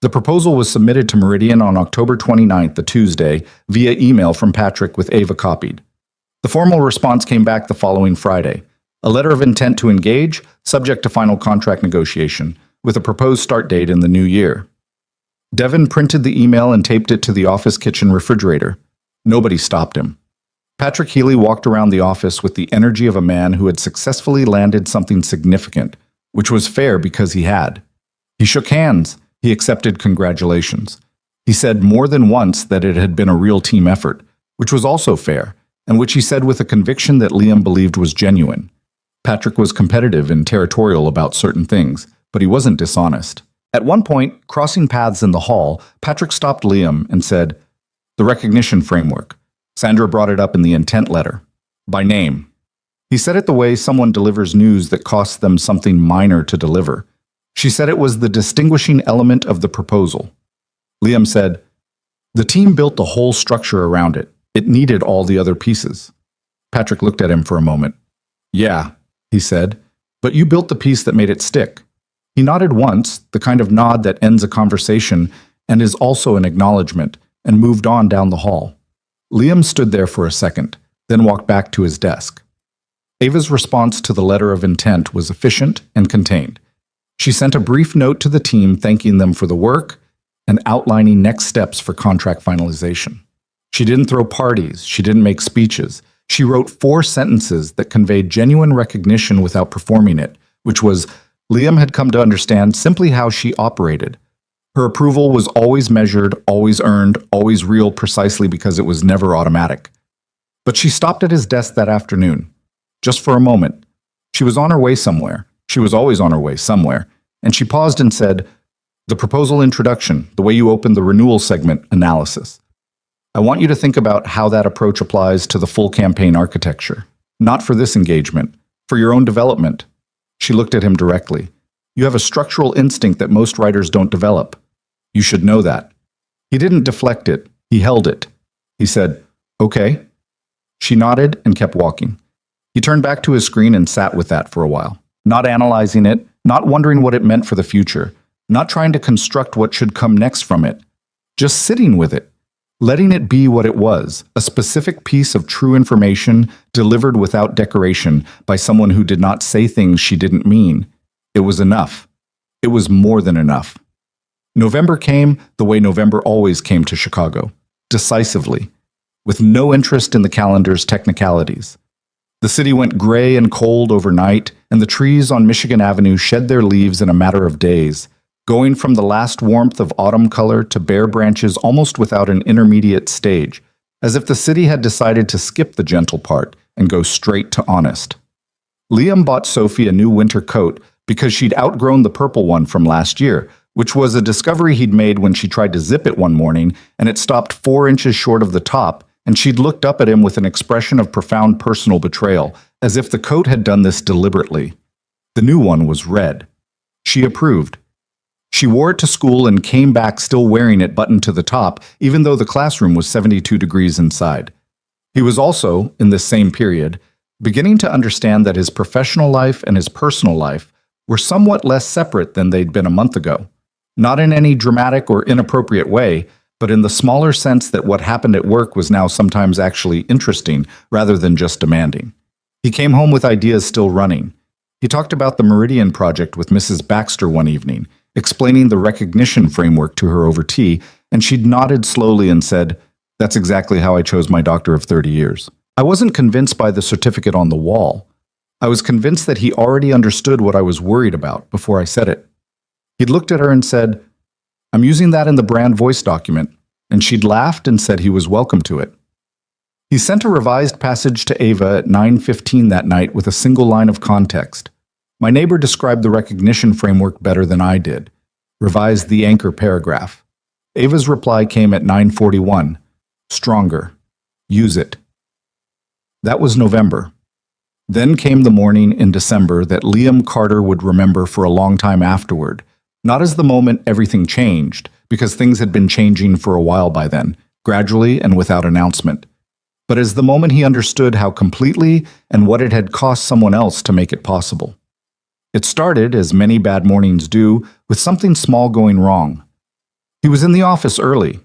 The proposal was submitted to Meridian on October 29th, a Tuesday, via email from Patrick with Ava copied. The formal response came back the following Friday, a letter of intent to engage, subject to final contract negotiation, with a proposed start date in the new year. Devin printed the email and taped it to the office kitchen refrigerator. Nobody stopped him. Patrick Healy walked around the office with the energy of a man who had successfully landed something significant, which was fair because he had. He shook hands. He accepted congratulations. He said more than once that it had been a real team effort, which was also fair, and which he said with a conviction that Liam believed was genuine. Patrick was competitive and territorial about certain things, but he wasn't dishonest. At one point, crossing paths in the hall, Patrick stopped Liam and said, "The recognition framework." Sandra brought it up in the intent letter. By name. He said it the way someone delivers news that costs them something minor to deliver. She said it was the distinguishing element of the proposal. Liam said, "The team built the whole structure around it. It needed all the other pieces." Patrick looked at him for a moment. "Yeah," he said, "but you built the piece that made it stick." He nodded once, the kind of nod that ends a conversation and is also an acknowledgement, and moved on down the hall. Liam stood there for a second, then walked back to his desk. Ava's response to the letter of intent was efficient and contained. She sent a brief note to the team thanking them for the work and outlining next steps for contract finalization. She didn't throw parties, she didn't make speeches. She wrote 4 sentences that conveyed genuine recognition without performing it, which was, Liam had come to understand simply how she operated. Her approval was always measured, always earned, always real precisely because it was never automatic. But she stopped at his desk that afternoon, just for a moment. She was on her way somewhere. She was always on her way somewhere. And she paused and said, "The proposal introduction, the way you opened the renewal segment analysis. I want you to think about how that approach applies to the full campaign architecture. Not for this engagement, for your own development." She looked at him directly. "You have a structural instinct that most writers don't develop. You should know that." He didn't deflect it. He held it. He said, "Okay." She nodded and kept walking. He turned back to his screen and sat with that for a while, not analyzing it, not wondering what it meant for the future, not trying to construct what should come next from it, just sitting with it, letting it be what it was, a specific piece of true information delivered without decoration by someone who did not say things she didn't mean. It was enough. It was more than enough. November came the way November always came to Chicago, decisively, with no interest in the calendar's technicalities. The city went gray and cold overnight, and the trees on Michigan Avenue shed their leaves in a matter of days, going from the last warmth of autumn color to bare branches almost without an intermediate stage, as if the city had decided to skip the gentle part and go straight to honest. Liam bought Sophie a new winter coat because she'd outgrown the purple one from last year, which was a discovery he'd made when she tried to zip it one morning and it stopped 4 inches short of the top, and she'd looked up at him with an expression of profound personal betrayal, as if the coat had done this deliberately. The new one was red. She approved. She wore it to school and came back still wearing it buttoned to the top, even though the classroom was 72 degrees inside. He was also, in this same period, beginning to understand that his professional life and his personal life were somewhat less separate than they'd been a month ago. Not in any dramatic or inappropriate way, but in the smaller sense that what happened at work was now sometimes actually interesting rather than just demanding. He came home with ideas still running. He talked about the Meridian project with Mrs. Baxter one evening, explaining the recognition framework to her over tea, and she'd nodded slowly and said, "That's exactly how I chose my doctor of 30 years. I wasn't convinced by the certificate on the wall. I was convinced that he already understood what I was worried about before I said it. He'd looked at her and said, "I'm using that in the brand voice document," and she'd laughed and said he was welcome to it. He sent a revised passage to Ava at 9:15 that night with a single line of context. My neighbor described the recognition framework better than I did. Revised the anchor paragraph. Ava's reply came at 9:41. Stronger. Use it. That was November. Then came the morning in December that Liam Carter would remember for a long time afterward, not as the moment everything changed, because things had been changing for a while by then, gradually and without announcement, but as the moment he understood how completely and what it had cost someone else to make it possible. It started, as many bad mornings do, with something small going wrong. He was in the office early,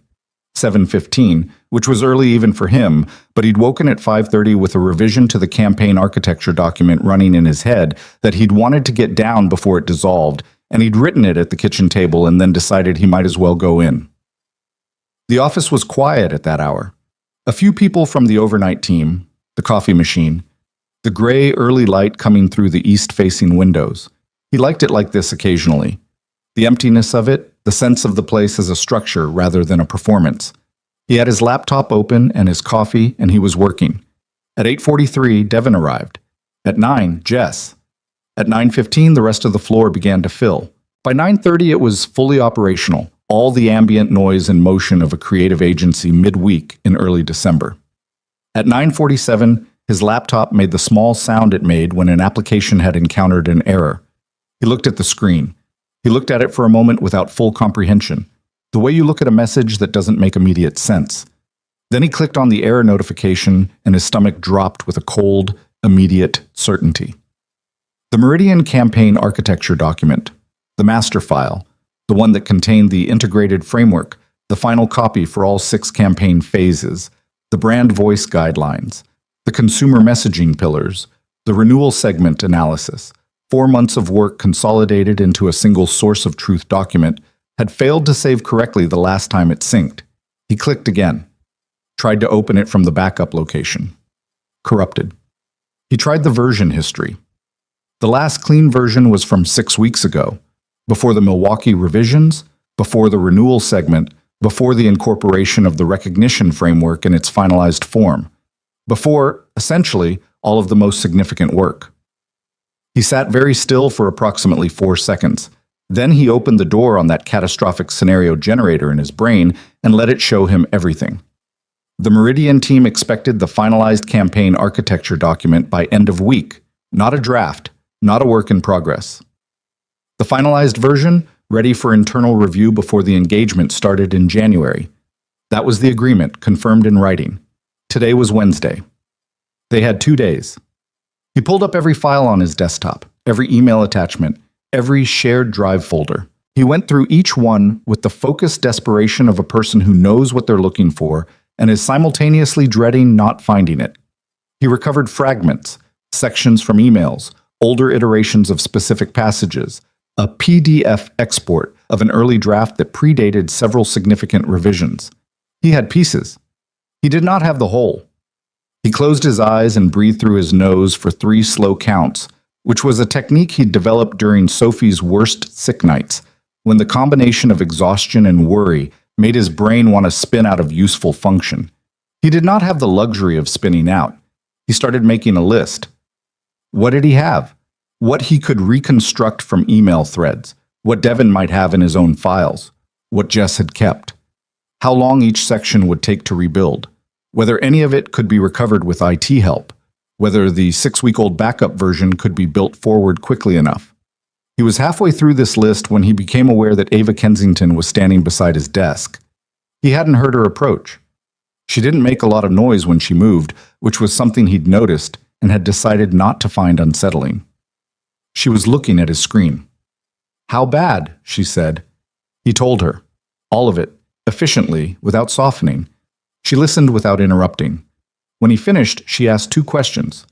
7:15, which was early even for him, but he'd woken at 5:30 with a revision to the campaign architecture document running in his head that he'd wanted to get down before it dissolved, and he'd written it at the kitchen table and then decided he might as well go in. The office was quiet at that hour. A few people from the overnight team, the coffee machine, the gray early light coming through the east-facing windows. He liked it like this occasionally. The emptiness of it, the sense of the place as a structure rather than a performance. He had his laptop open and his coffee, and he was working. At 8:43, Devin arrived. At 9, Jess. At 9:15, the rest of the floor began to fill. By 9:30, it was fully operational, all the ambient noise and motion of a creative agency midweek in early December. At 9:47, his laptop made the small sound it made when an application had encountered an error. He looked at the screen. He looked at it for a moment without full comprehension, the way you look at a message that doesn't make immediate sense. Then he clicked on the error notification, and his stomach dropped with a cold, immediate certainty. The Meridian campaign architecture document, the master file, the one that contained the integrated framework, the final copy for all 6 campaign phases, the brand voice guidelines, the consumer messaging pillars, the renewal segment analysis, 4 months of work consolidated into a single source of truth document, had failed to save correctly the last time it synced. He clicked again, tried to open it from the backup location. Corrupted. He tried the version history. The last clean version was from 6 weeks ago, before the Milwaukee revisions, before the renewal segment, before the incorporation of the recognition framework in its finalized form, before, essentially, all of the most significant work. He sat very still for approximately 4 seconds. Then he opened the door on that catastrophic scenario generator in his brain and let it show him everything. The Meridian team expected the finalized campaign architecture document by end of week, not a draft, not a work in progress. The finalized version, ready for internal review before the engagement started in January. That was the agreement, confirmed in writing. Today was Wednesday. They had 2 days. He pulled up every file on his desktop, every email attachment, every shared drive folder. He went through each one with the focused desperation of a person who knows what they're looking for and is simultaneously dreading not finding it. He recovered fragments, sections from emails, older iterations of specific passages, a PDF export of an early draft that predated several significant revisions. He had pieces. He did not have the whole. He closed his eyes and breathed through his nose for 3 slow counts, which was a technique he'd developed during Sophie's worst sick nights, when the combination of exhaustion and worry made his brain want to spin out of useful function. He did not have the luxury of spinning out. He started making a list. What did he have? What he could reconstruct from email threads, what Devin might have in his own files, what Jess had kept, how long each section would take to rebuild, whether any of it could be recovered with IT help, whether the 6-week-old backup version could be built forward quickly enough. He was halfway through this list when he became aware that Ava Kensington was standing beside his desk. He hadn't heard her approach. She didn't make a lot of noise when she moved, which was something he'd noticed and had decided not to find unsettling. She was looking at his screen. "How bad?" she said. He told her. All of it, efficiently, without softening. She listened without interrupting. When he finished, she asked 2 questions.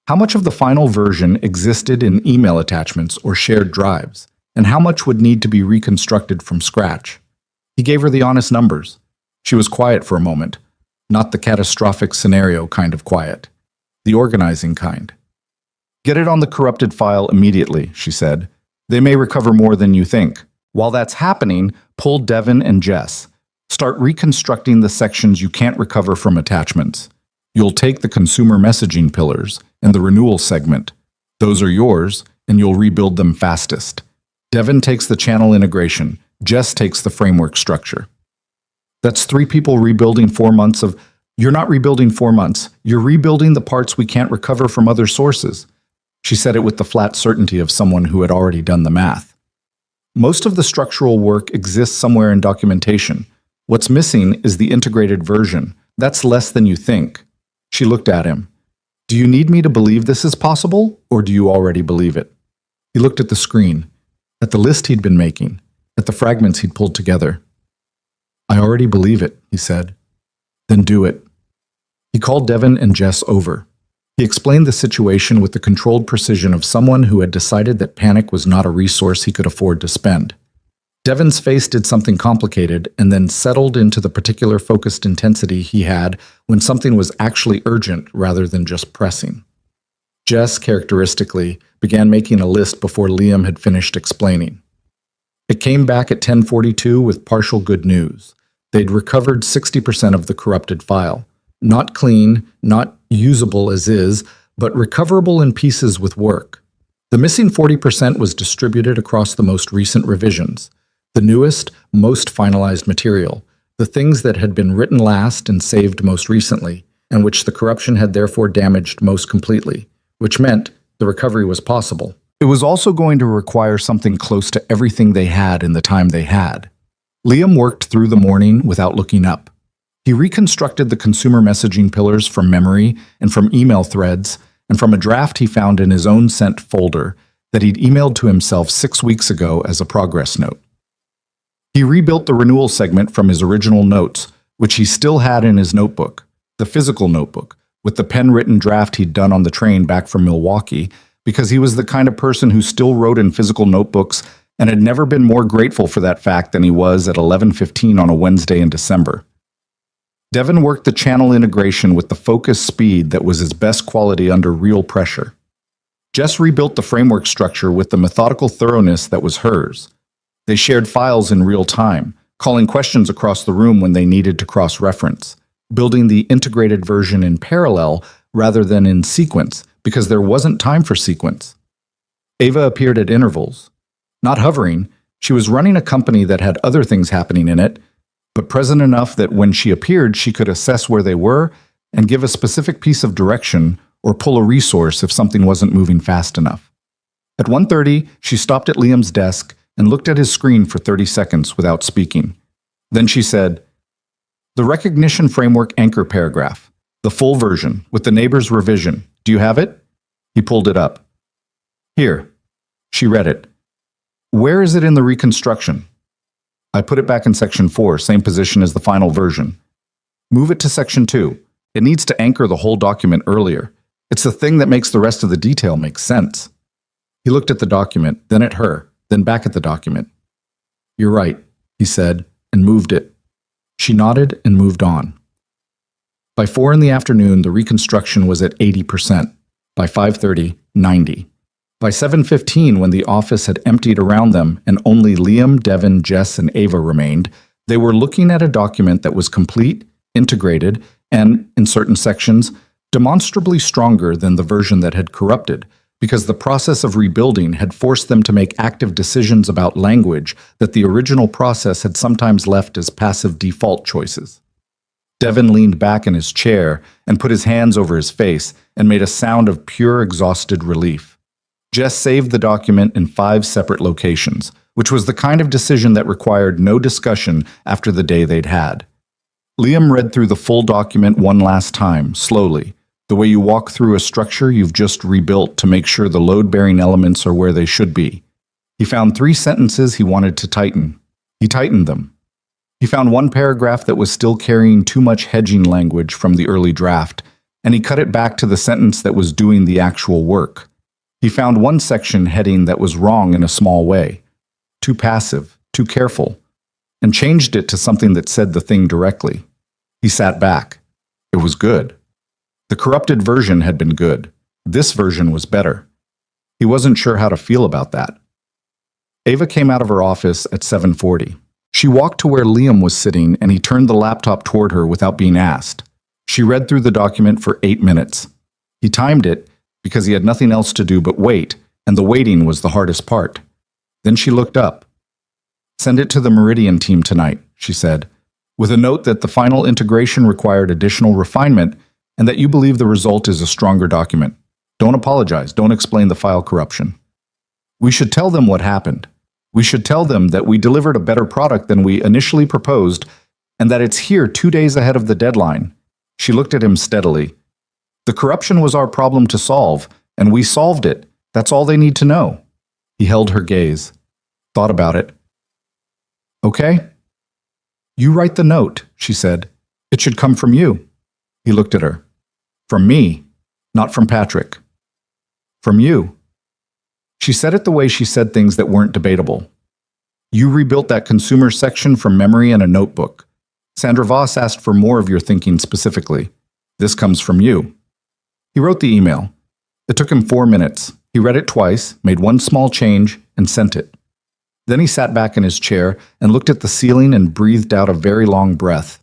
How much of the final version existed in email attachments or shared drives, and how much would need to be reconstructed from scratch? He gave her the honest numbers. She was quiet for a moment. Not the catastrophic scenario kind of quiet. The organizing kind. Get it on the corrupted file immediately, she said. They may recover more than you think. While that's happening, pull Devin and Jess. Start reconstructing the sections you can't recover from attachments. You'll take the consumer messaging pillars and the renewal segment. Those are yours, and you'll rebuild them fastest. Devin takes the channel integration. Jess takes the framework structure. That's 3 people rebuilding 4 months of... You're not rebuilding 4 months. You're rebuilding the parts we can't recover from other sources. She said it with the flat certainty of someone who had already done the math. Most of the structural work exists somewhere in documentation. What's missing is the integrated version. That's less than you think. She looked at him. Do you need me to believe this is possible, or do you already believe it? He looked at the screen, at the list he'd been making, at the fragments he'd pulled together. I already believe it, he said. Then do it. He called Devin and Jess over. He explained the situation with the controlled precision of someone who had decided that panic was not a resource he could afford to spend. Devin's face did something complicated and then settled into the particular focused intensity he had when something was actually urgent rather than just pressing. Jess, characteristically, began making a list before Liam had finished explaining. It came back at 10:42 with partial good news. They'd recovered 60% of the corrupted file. Not clean, not usable as is, but recoverable in pieces with work. The missing 40% was distributed across the most recent revisions. The newest, most finalized material, the things that had been written last and saved most recently, and which the corruption had therefore damaged most completely, which meant the recovery was possible. It was also going to require something close to everything they had in the time they had. Liam worked through the morning without looking up. He reconstructed the consumer messaging pillars from memory and from email threads and from a draft he found in his own sent folder that he'd emailed to himself 6 weeks ago as a progress note. He rebuilt the renewal segment from his original notes, which he still had in his notebook, the physical notebook, with the pen-written draft he'd done on the train back from Milwaukee, because he was the kind of person who still wrote in physical notebooks and had never been more grateful for that fact than he was at 11:15 on a Wednesday in December. Devin worked the channel integration with the focused speed that was his best quality under real pressure. Jess rebuilt the framework structure with the methodical thoroughness that was hers. They shared files in real time, calling questions across the room when they needed to cross-reference, building the integrated version in parallel rather than in sequence, because there wasn't time for sequence. Ava appeared at intervals. Not hovering, she was running a company that had other things happening in it, but present enough that when she appeared, she could assess where they were and give a specific piece of direction or pull a resource if something wasn't moving fast enough. At 1:30, she stopped at Liam's desk and looked at his screen for 30 seconds without speaking. Then she said, "The recognition framework anchor paragraph, the full version, with the neighbor's revision. Do you have it?" He pulled it up. "Here." She read it. "Where is it in the reconstruction?" "I put it back in section 4, same position as the final version." "Move it to section 2. It needs to anchor the whole document earlier. It's the thing that makes the rest of the detail make sense." He looked at the document, then at her, then back at the document. "You're right," he said, and moved it. She nodded and moved on. By 4 in the afternoon, the reconstruction was at 80%. By 5:30, 90. By 7:15, when the office had emptied around them and only Liam, Devin, Jess, and Ava remained, they were looking at a document that was complete, integrated, and, in certain sections, demonstrably stronger than the version that had corrupted, because the process of rebuilding had forced them to make active decisions about language that the original process had sometimes left as passive default choices. Devin leaned back in his chair and put his hands over his face and made a sound of pure exhausted relief. Jess saved the document in 5 separate locations, which was the kind of decision that required no discussion after the day they'd had. Liam read through the full document one last time, slowly, the way you walk through a structure you've just rebuilt to make sure the load-bearing elements are where they should be. He found 3 sentences he wanted to tighten. He tightened them. He found one paragraph that was still carrying too much hedging language from the early draft, and he cut it back to the sentence that was doing the actual work. He found one section heading that was wrong in a small way, too passive, too careful, and changed it to something that said the thing directly. He sat back, It was good. The corrupted version had been good. This version was better. He wasn't sure how to feel about that. Ava came out of her office at 7:40. She walked to where Liam was sitting and he turned the laptop toward her without being asked. She read through the document for 8 minutes. He timed it because he had nothing else to do but wait, and the waiting was the hardest part. Then she looked up. "Send it to the Meridian team tonight," she said, with a note that the final integration required additional refinement and that you believe the result is a stronger document. Don't apologize. Don't explain the file corruption. We should tell them what happened. We should tell them that we delivered a better product than we initially proposed and that it's here 2 days ahead of the deadline. She looked at him steadily. The corruption was our problem to solve, and we solved it. That's all they need to know. He held her gaze, thought about it. Okay? You write the note, she said. It should come from you. He looked at her. From me, not from Patrick. From you. She said it the way she said things that weren't debatable. You rebuilt that consumer section from memory in a notebook. Sandra Voss asked for more of your thinking specifically. This comes from you. He wrote the email. It took him 4 minutes. He read it twice, made one small change, and sent it. Then he sat back in his chair and looked at the ceiling and breathed out a very long breath.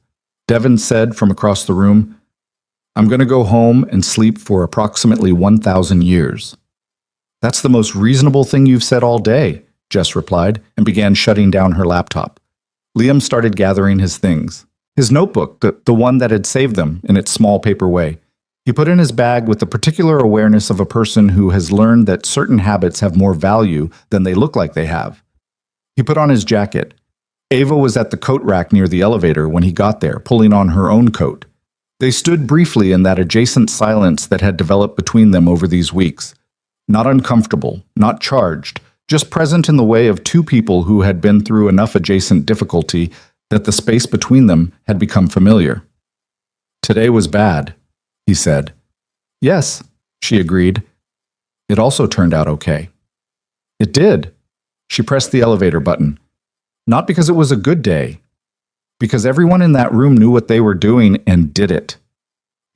Devin said from across the room, I'm going to go home and sleep for approximately 1,000 years. That's the most reasonable thing you've said all day, Jess replied, and began shutting down her laptop. Liam started gathering his things. His notebook, the one that had saved them, in its small paper way. He put in his bag with the particular awareness of a person who has learned that certain habits have more value than they look like they have. He put on his jacket. Ava was at the coat rack near the elevator when he got there, pulling on her own coat. They stood briefly in that adjacent silence that had developed between them over these weeks. Not uncomfortable, not charged, just present in the way of two people who had been through enough adjacent difficulty that the space between them had become familiar. Today was bad, he said. Yes, she agreed. It also turned out okay. It did. She pressed the elevator button. Not because it was a good day, because everyone in that room knew what they were doing and did it.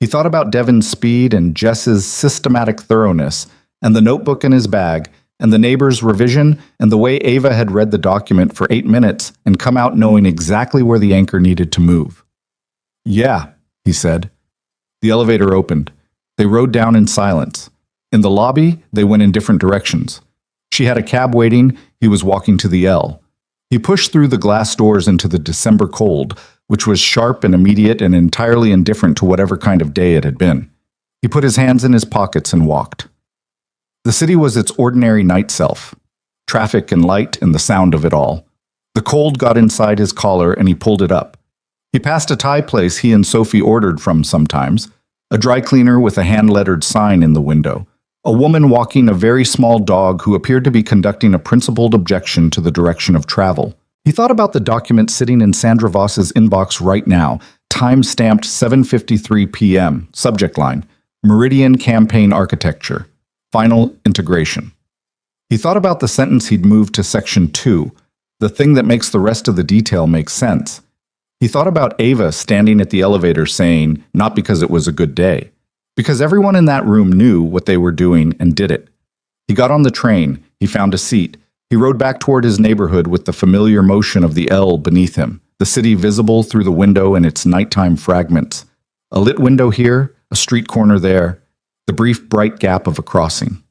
He thought about Devin's speed and Jess's systematic thoroughness, and the notebook in his bag, and the neighbor's revision, and the way Ava had read the document for 8 minutes and come out knowing exactly where the anchor needed to move. Yeah, he said. The elevator opened. They rode down in silence. In the lobby, they went in different directions. She had a cab waiting. He was walking to the L. He pushed through the glass doors into the December cold, which was sharp and immediate and entirely indifferent to whatever kind of day it had been. He put his hands in his pockets and walked. The city was its ordinary night self. Traffic and light and the sound of it all. The cold got inside his collar and he pulled it up. He passed a Thai place he and Sophie ordered from sometimes, a dry cleaner with a hand-lettered sign in the window, a woman walking a very small dog who appeared to be conducting a principled objection to the direction of travel. He thought about the document sitting in Sandra Voss's inbox right now, time-stamped 7:53 p.m., subject line, Meridian Campaign Architecture, Final Integration. He thought about the sentence he'd moved to Section 2, the thing that makes the rest of the detail make sense. He thought about Ava standing at the elevator saying, not because it was a good day, because everyone in that room knew what they were doing and did it. He got on the train, he found a seat, he rode back toward his neighborhood with the familiar motion of the L beneath him, the city visible through the window in its nighttime fragments. A lit window here, a street corner there, the brief bright gap of a crossing.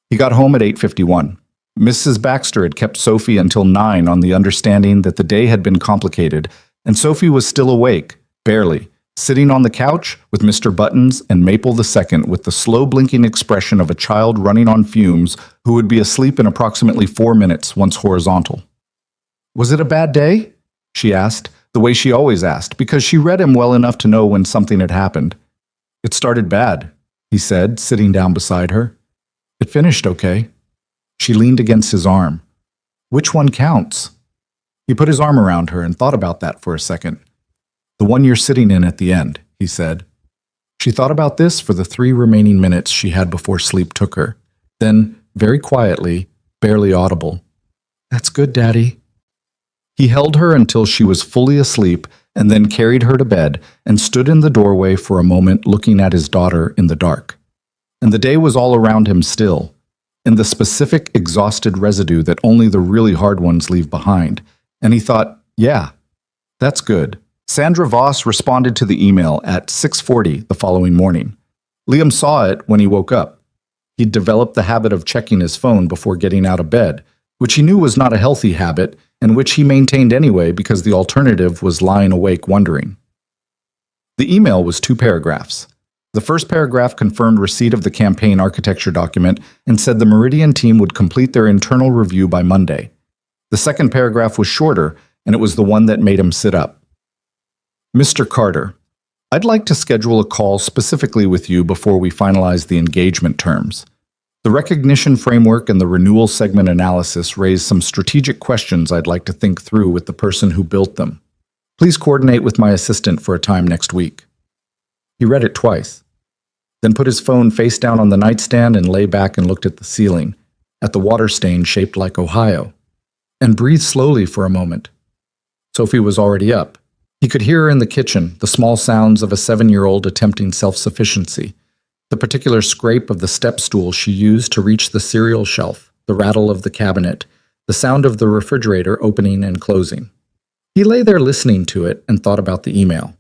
He got home at 8:51. Mrs. Baxter had kept Sophie until 9 on the understanding that the day had been complicated, and Sophie was still awake, barely, sitting on the couch with Mr. Buttons and Maple II with the slow blinking expression of a child running on fumes who would be asleep in approximately 4 minutes once horizontal. Was it a bad day? She asked, the way she always asked, because she read him well enough to know when something had happened. It started bad, he said, sitting down beside her. It finished okay. She leaned against his arm. Which one counts? He put his arm around her and thought about that for a second. The one you're sitting in at the end, he said. She thought about this for the 3 remaining minutes she had before sleep took her. Then, very quietly, barely audible, That's good, Daddy. He held her until she was fully asleep and then carried her to bed and stood in the doorway for a moment looking at his daughter in the dark. And the day was all around him still, in the specific exhausted residue that only the really hard ones leave behind. And he thought, yeah, that's good. Sandra Voss responded to the email at 6:40 the following morning. Liam saw it when he woke up. He'd developed the habit of checking his phone before getting out of bed, which he knew was not a healthy habit and which he maintained anyway because the alternative was lying awake wondering. The email was 2 paragraphs. The first paragraph confirmed receipt of the campaign architecture document and said the Meridian team would complete their internal review by Monday. The second paragraph was shorter, and it was the one that made him sit up. Mr. Carter, I'd like to schedule a call specifically with you before we finalize the engagement terms. The recognition framework and the renewal segment analysis raise some strategic questions I'd like to think through with the person who built them. Please coordinate with my assistant for a time next week. He read it twice, then put his phone face down on the nightstand and lay back and looked at the ceiling, at the water stain shaped like Ohio, and breathed slowly for a moment. Sophie was already up. He could hear her in the kitchen, the small sounds of a 7-year-old attempting self-sufficiency, the particular scrape of the step stool she used to reach the cereal shelf, the rattle of the cabinet, the sound of the refrigerator opening and closing. He lay there listening to it and thought about the email.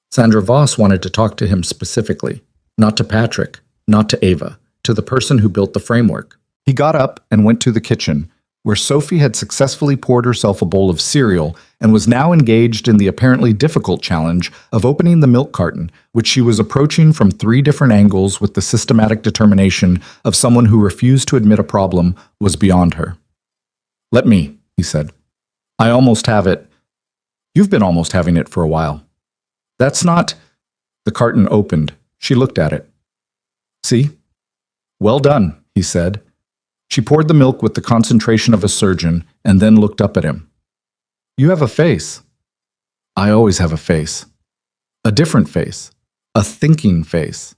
Sandra Voss wanted to talk to him specifically, not to Patrick, not to Ava, to the person who built the framework. He got up and went to the kitchen, where Sophie had successfully poured herself a bowl of cereal and was now engaged in the apparently difficult challenge of opening the milk carton, which she was approaching from 3 different angles with the systematic determination of someone who refused to admit a problem was beyond her. Let me, he said. I almost have it. You've been almost having it for a while. That's not... The carton opened. She looked at it. See? Well done, he said. She poured the milk with the concentration of a surgeon and then looked up at him. You have a face. I always have a face. A different face. A thinking face.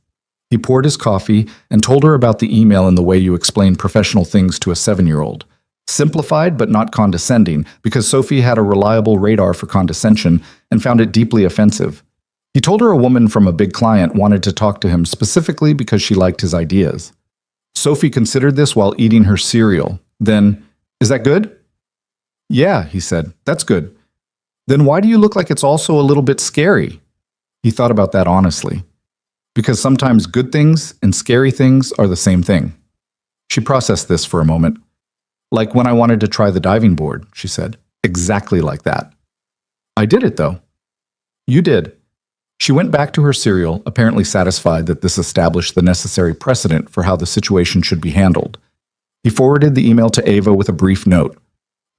He poured his coffee and told her about the email in the way you explain professional things to a 7-year-old. Simplified but not condescending, because Sophie had a reliable radar for condescension and found it deeply offensive. He told her a woman from a big client wanted to talk to him specifically because she liked his ideas. Sophie considered this while eating her cereal. Then, is that good? Yeah, he said, that's good. Then why do you look like it's also a little bit scary? He thought about that honestly. Because sometimes good things and scary things are the same thing. She processed this for a moment. Like when I wanted to try the diving board, she said. Exactly like that. I did it, though. You did. She went back to her cereal, apparently satisfied that this established the necessary precedent for how the situation should be handled. He forwarded the email to Ava with a brief note.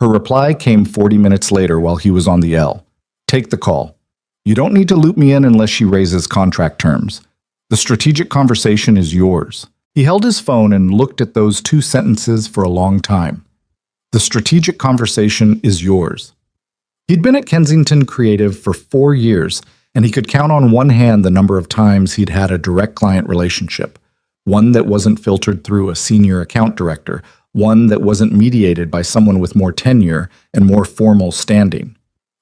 Her reply came 40 minutes later while he was on the L. Take the call. You don't need to loop me in unless she raises contract terms. The strategic conversation is yours. He held his phone and looked at those 2 sentences for a long time. The strategic conversation is yours. He'd been at Kensington Creative for 4 years, and he could count on one hand the number of times he'd had a direct client relationship, one that wasn't filtered through a senior account director, one that wasn't mediated by someone with more tenure and more formal standing.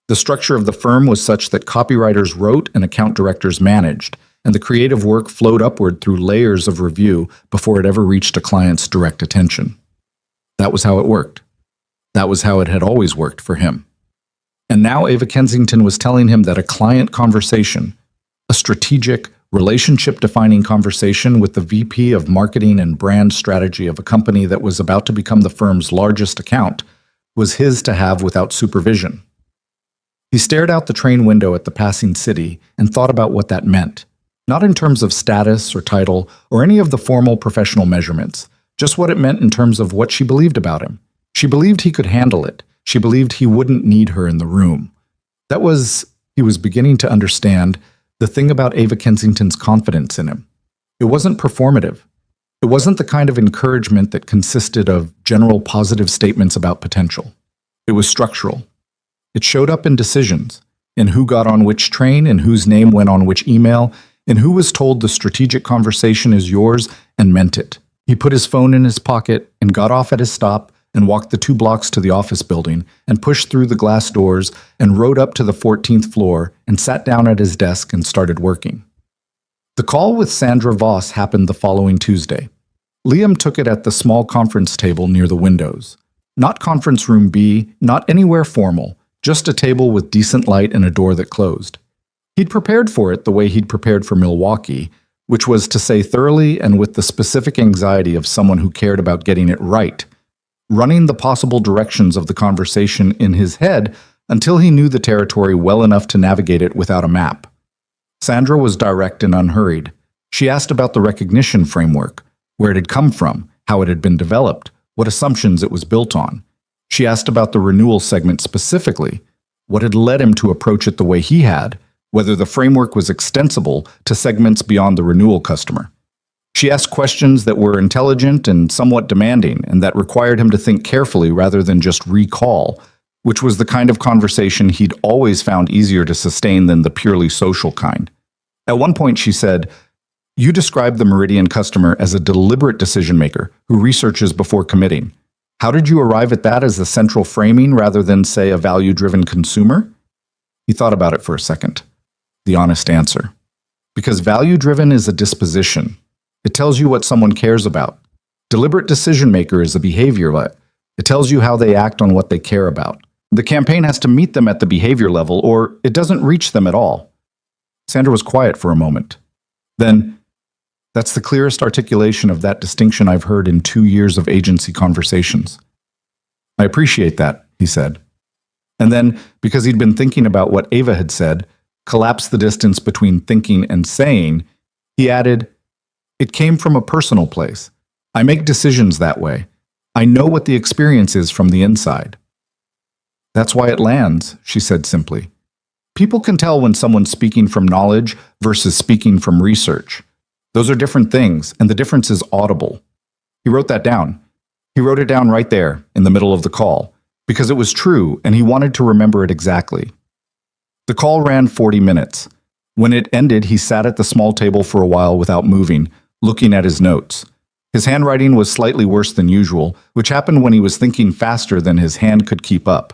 The structure of the firm was such that copywriters wrote and account directors managed, and the creative work flowed upward through layers of review before it ever reached a client's direct attention. That was how it worked. That was how it had always worked for him. And now Ava Kensington was telling him that a client conversation, a strategic, relationship-defining conversation with the VP of marketing and brand strategy of a company that was about to become the firm's largest account, was his to have without supervision. He stared out the train window at the passing city and thought about what that meant, not in terms of status or title or any of the formal professional measurements, just what it meant in terms of what she believed about him. She believed he could handle it. She believed he wouldn't need her in the room. That was, he was beginning to understand, the thing about Ava Kensington's confidence in him. It wasn't performative. It wasn't the kind of encouragement that consisted of general positive statements about potential. It was structural. It showed up in decisions, in who got on which train, in whose name went on which email, in who was told the strategic conversation is yours and meant it. He put his phone in his pocket and got off at his stop and walked the 2 blocks to the office building and pushed through the glass doors and rode up to the 14th floor and sat down at his desk and started working. The call with Sandra Voss happened the following Tuesday. Liam took it at the small conference table near the windows. Not conference room B, not anywhere formal, just a table with decent light and a door that closed. He'd prepared for it the way he'd prepared for Milwaukee, which was to say thoroughly and with the specific anxiety of someone who cared about getting it right, running the possible directions of the conversation in his head until he knew the territory well enough to navigate it without a map. Sandra was direct and unhurried. She asked about the recognition framework, where it had come from, how it had been developed, what assumptions it was built on. She asked about the renewal segment specifically, what had led him to approach it the way he had, whether the framework was extensible to segments beyond the renewal customer. She asked questions that were intelligent and somewhat demanding, and that required him to think carefully rather than just recall, which was the kind of conversation he'd always found easier to sustain than the purely social kind. At one point she said, "You described the Meridian customer as a deliberate decision maker who researches before committing. How did you arrive at that as the central framing rather than, say, a value-driven consumer?" He thought about it for a second. The honest answer. Because value-driven is a disposition. It tells you what someone cares about. Deliberate decision maker is a behavior. It tells you how they act on what they care about. The campaign has to meet them at the behavior level, or it doesn't reach them at all. Sandra was quiet for a moment. Then, "That's the clearest articulation of that distinction I've heard in 2 years of agency conversations." "I appreciate that," he said. And then, because he'd been thinking about what Ava had said, collapse the distance between thinking and saying, he added, "It came from a personal place. I make decisions that way. I know what the experience is from the inside." "That's why it lands," she said simply. "People can tell when someone's speaking from knowledge versus speaking from research. Those are different things, and the difference is audible." He wrote that down. He wrote it down right there, in the middle of the call, because it was true, and he wanted to remember it exactly. The call ran 40 minutes. When it ended, he sat at the small table for a while without moving, looking at his notes. His handwriting was slightly worse than usual, which happened when he was thinking faster than his hand could keep up.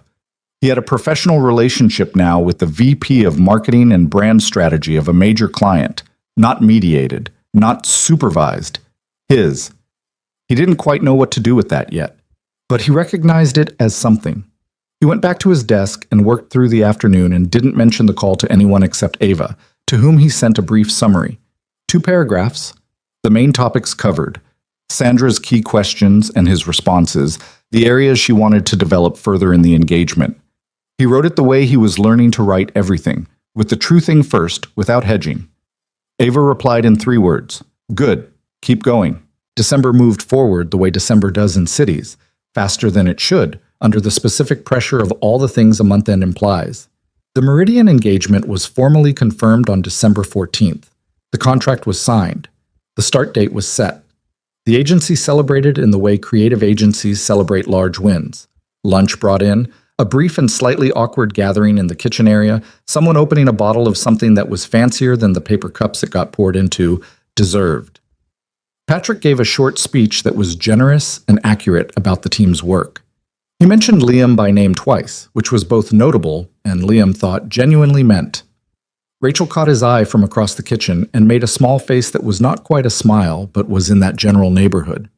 He had a professional relationship now with the VP of marketing and brand strategy of a major client, not mediated, not supervised, his. He didn't quite know what to do with that yet, but he recognized it as something. He went back to his desk and worked through the afternoon and didn't mention the call to anyone except Ava, to whom he sent a brief summary. 2 paragraphs, the main topics covered, Sandra's key questions and his responses, the areas she wanted to develop further in the engagement. He wrote it the way he was learning to write everything, with the true thing first, without hedging. Ava replied in 3 words, "Good, keep going." December moved forward the way December does in cities, faster than it should, under the specific pressure of all the things a month-end implies. The Meridian engagement was formally confirmed on December 14th. The contract was signed. The start date was set. The agency celebrated in the way creative agencies celebrate large wins. Lunch brought in, a brief and slightly awkward gathering in the kitchen area, someone opening a bottle of something that was fancier than the paper cups it got poured into, deserved. Patrick gave a short speech that was generous and accurate about the team's work. He mentioned Liam by name twice, which was both notable and, Liam thought, genuinely meant. Rachel caught his eye from across the kitchen and made a small face that was not quite a smile, but was in that general neighborhood.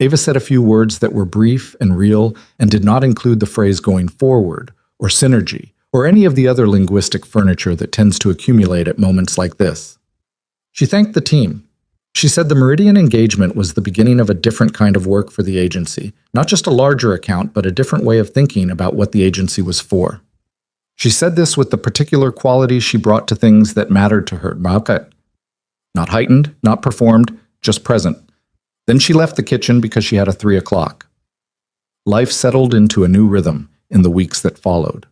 Ava said a few words that were brief and real and did not include the phrase going forward, or synergy, or any of the other linguistic furniture that tends to accumulate at moments like this. She thanked the team. She said the Meridian engagement was the beginning of a different kind of work for the agency, not just a larger account, but a different way of thinking about what the agency was for. She said this with the particular quality she brought to things that mattered to her. Not heightened, not performed, just present. Then she left the kitchen because she had a 3 o'clock. Life settled into a new rhythm in the weeks that followed.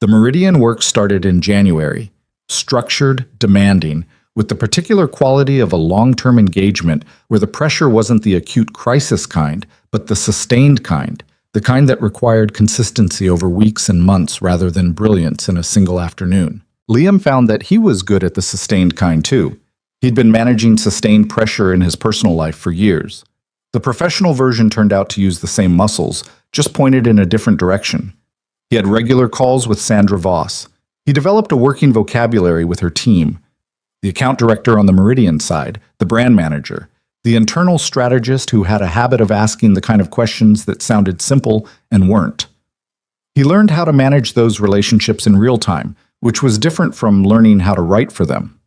The Meridian work started in January, structured, demanding, with the particular quality of a long-term engagement where the pressure wasn't the acute crisis kind, but the sustained kind, the kind that required consistency over weeks and months rather than brilliance in a single afternoon. Liam found that he was good at the sustained kind too. He'd been managing sustained pressure in his personal life for years. The professional version turned out to use the same muscles, just pointed in a different direction. He had regular calls with Sandra Voss. He developed a working vocabulary with her team. The account director on the Meridian side, the brand manager, the internal strategist who had a habit of asking the kind of questions that sounded simple and weren't. He learned how to manage those relationships in real time, which was different from learning how to write for them.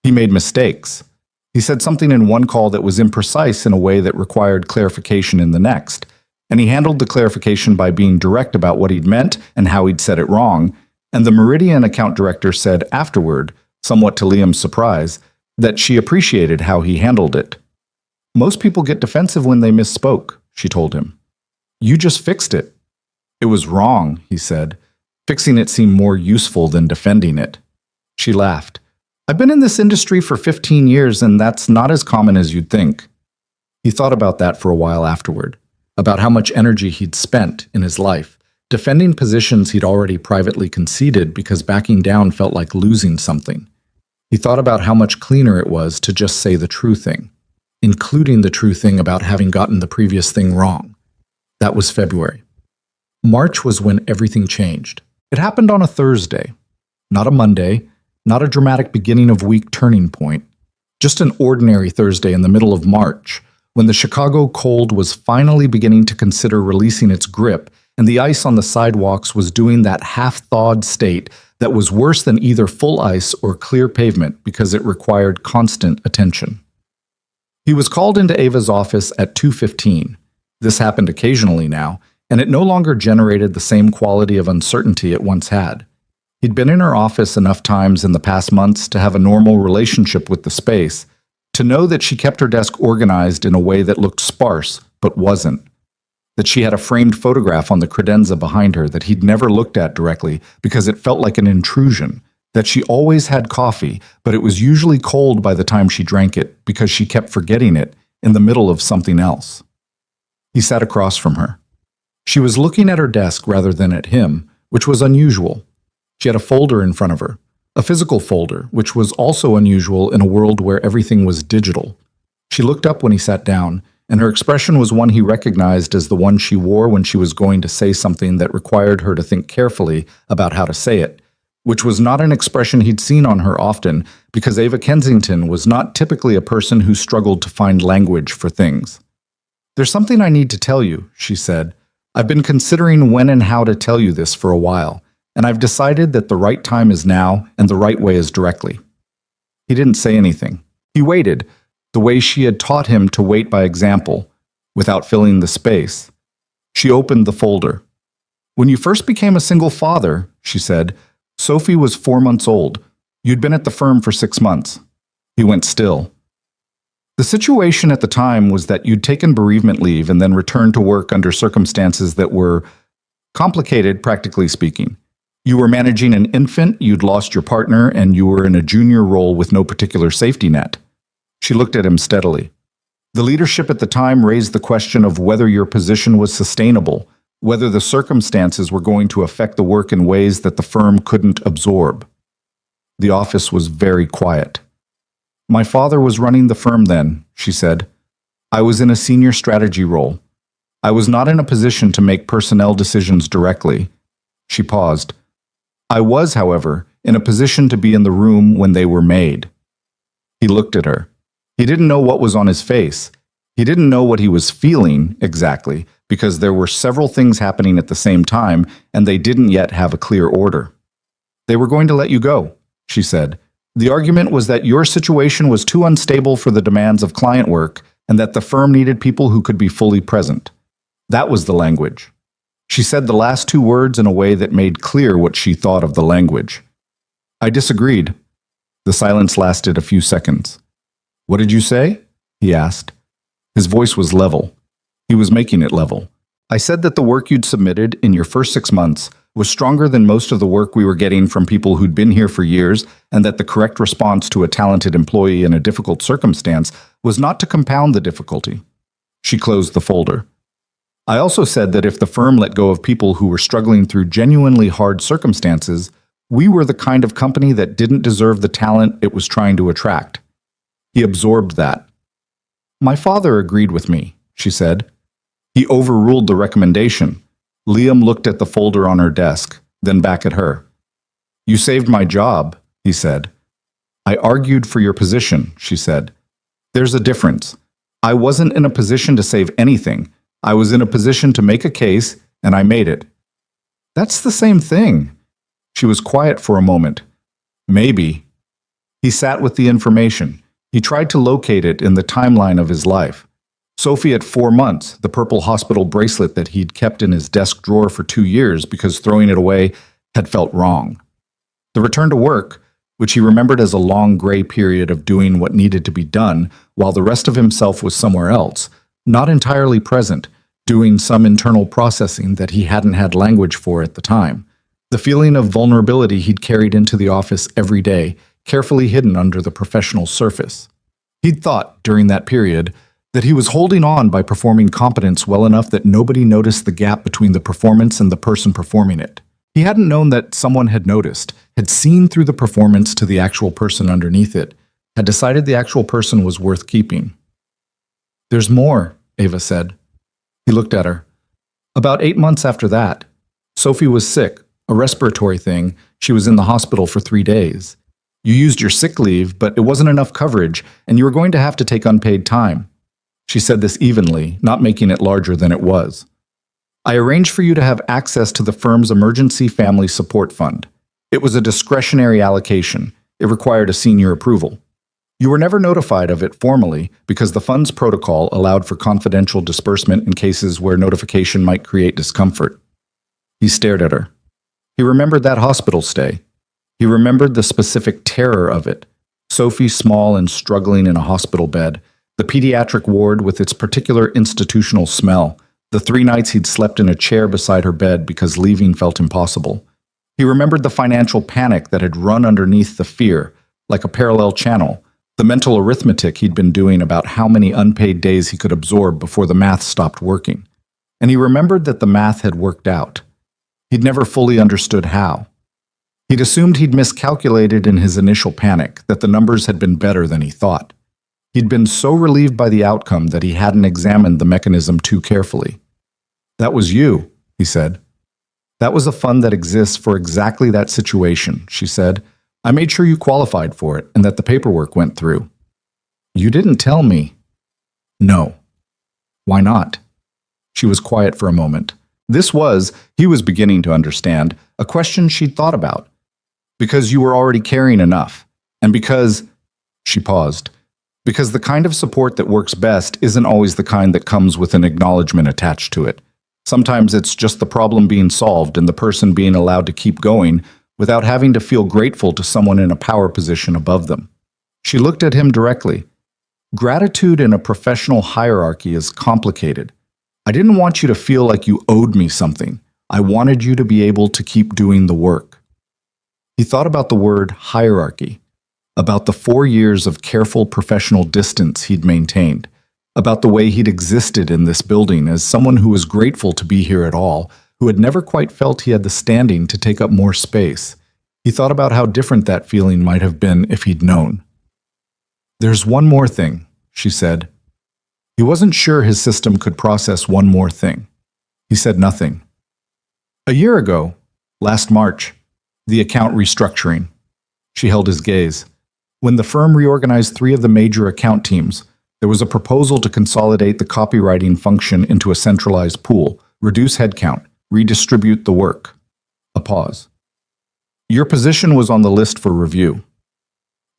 He made mistakes. He said something in one call that was imprecise in a way that required clarification in the next, and he handled the clarification by being direct about what he'd meant and how he'd said it wrong, and the Meridian account director said afterward, somewhat to Liam's surprise, that she appreciated how he handled it. "Most people get defensive when they misspoke," she told him. "You just fixed it." "It was wrong," he said. Fixing it seemed more useful than defending it. She laughed. "I've been in this industry for 15 years, and that's not as common as you'd think." He thought about that for a while afterward, about how much energy he'd spent in his life, defending positions he'd already privately conceded because backing down felt like losing something. He thought about how much cleaner it was to just say the true thing, including the true thing about having gotten the previous thing wrong. That was February. March was when everything changed. It happened on a Thursday, not a Monday, not a dramatic beginning of week turning point, just an ordinary Thursday in the middle of March, when the Chicago cold was finally beginning to consider releasing its grip, and the ice on the sidewalks was doing that half-thawed state that was worse than either full ice or clear pavement because it required constant attention. He was called into Ava's office at 2:15. This happened occasionally now, and it no longer generated the same quality of uncertainty it once had. He'd been in her office enough times in the past months to have a normal relationship with the space, to know that she kept her desk organized in a way that looked sparse but wasn't, that she had a framed photograph on the credenza behind her that he'd never looked at directly because it felt like an intrusion, that she always had coffee, but it was usually cold by the time she drank it because she kept forgetting it in the middle of something else. He sat across from her. She was looking at her desk rather than at him, which was unusual. She had a folder in front of her, a physical folder, which was also unusual in a world where everything was digital. She looked up when he sat down, and her expression was one he recognized as the one she wore when she was going to say something that required her to think carefully about how to say it, which was not an expression he'd seen on her often because Ava Kensington was not typically a person who struggled to find language for things. "There's something I need to tell you," she said. "I've been considering when and how to tell you this for a while, and I've decided that the right time is now and the right way is directly." He didn't say anything. He waited, the way she had taught him to wait by example, without filling the space. She opened the folder. "When you first became a single father," she said, "Sophie was 4 months old. You'd been at the firm for 6 months." He went still. "The situation at the time was that you'd taken bereavement leave and then returned to work under circumstances that were complicated, practically speaking. You were managing an infant, you'd lost your partner, and you were in a junior role with no particular safety net." She looked at him steadily. "The leadership at the time raised the question of whether your position was sustainable, whether the circumstances were going to affect the work in ways that the firm couldn't absorb." The office was very quiet. "My father was running the firm then," she said. "I was in a senior strategy role. I was not in a position to make personnel decisions directly." She paused. "I was, however, in a position to be in the room when they were made." He looked at her. He didn't know what was on his face. He didn't know what he was feeling exactly, because there were several things happening at the same time, and they didn't yet have a clear order. "They were going to let you go," she said. "The argument was that your situation was too unstable for the demands of client work, and that the firm needed people who could be fully present." That was the language. She said the last 2 words in a way that made clear what she thought of the language. "I disagreed." The silence lasted a few seconds. "What did you say?" he asked. His voice was level. He was making it level. "I said that the work you'd submitted in your first 6 months was stronger than most of the work we were getting from people who'd been here for years, and that the correct response to a talented employee in a difficult circumstance was not to compound the difficulty." She closed the folder. "I also said that if the firm let go of people who were struggling through genuinely hard circumstances, we were the kind of company that didn't deserve the talent it was trying to attract." He absorbed that. "My father agreed with me," she said. He overruled the recommendation. Liam looked at the folder on her desk, then back at her. "You saved my job," he said. "I argued for your position," she said. "There's a difference. I wasn't in a position to save anything. I was in a position to make a case, and I made it." "That's the same thing." She was quiet for a moment. "Maybe." He sat with the information. He tried to locate it in the timeline of his life. Sophie at 4 months, the purple hospital bracelet that he'd kept in his desk drawer for 2 years because throwing it away had felt wrong. The return to work, which he remembered as a long gray period of doing what needed to be done while the rest of himself was somewhere else, not entirely present, doing some internal processing that he hadn't had language for at the time. The feeling of vulnerability he'd carried into the office every day, carefully hidden under the professional surface. He'd thought, during that period, that he was holding on by performing competence well enough that nobody noticed the gap between the performance and the person performing it. He hadn't known that someone had noticed, had seen through the performance to the actual person underneath it, had decided the actual person was worth keeping. "There's more," Ava said. He looked at her. "About 8 months after that, Sophie was sick, a respiratory thing. She was in the hospital for 3 days. You used your sick leave, but it wasn't enough coverage, and you were going to have to take unpaid time." She said this evenly, not making it larger than it was. "I arranged for you to have access to the firm's Emergency Family Support Fund. It was a discretionary allocation. It required a senior approval. You were never notified of it formally because the fund's protocol allowed for confidential disbursement in cases where notification might create discomfort." He stared at her. He remembered that hospital stay. He remembered the specific terror of it. Sophie small and struggling in a hospital bed, the pediatric ward with its particular institutional smell, the 3 nights he'd slept in a chair beside her bed because leaving felt impossible. He remembered the financial panic that had run underneath the fear, like a parallel channel, the mental arithmetic he'd been doing about how many unpaid days he could absorb before the math stopped working. And he remembered that the math had worked out. He'd never fully understood how. He'd assumed he'd miscalculated in his initial panic, that the numbers had been better than he thought. He'd been so relieved by the outcome that he hadn't examined the mechanism too carefully. "That was you," he said. "That was a fund that exists for exactly that situation," she said. "I made sure you qualified for it and that the paperwork went through." "You didn't tell me." "No." "Why not?" She was quiet for a moment. This was, he was beginning to understand, a question she'd thought about. "Because you were already carrying enough. And because—" She paused. "Because the kind of support that works best isn't always the kind that comes with an acknowledgement attached to it. Sometimes it's just the problem being solved and the person being allowed to keep going without having to feel grateful to someone in a power position above them." She looked at him directly. "Gratitude in a professional hierarchy is complicated. I didn't want you to feel like you owed me something. I wanted you to be able to keep doing the work." He thought about the word hierarchy, about the 4 years of careful professional distance he'd maintained, about the way he'd existed in this building as someone who was grateful to be here at all, who had never quite felt he had the standing to take up more space. He thought about how different that feeling might have been if he'd known. "There's one more thing," she said. He wasn't sure his system could process one more thing. He said nothing. "A year ago, last March, the account restructuring." She held his gaze. "When the firm reorganized 3 of the major account teams, there was a proposal to consolidate the copywriting function into a centralized pool, reduce headcount, redistribute the work." A pause. "Your position was on the list for review."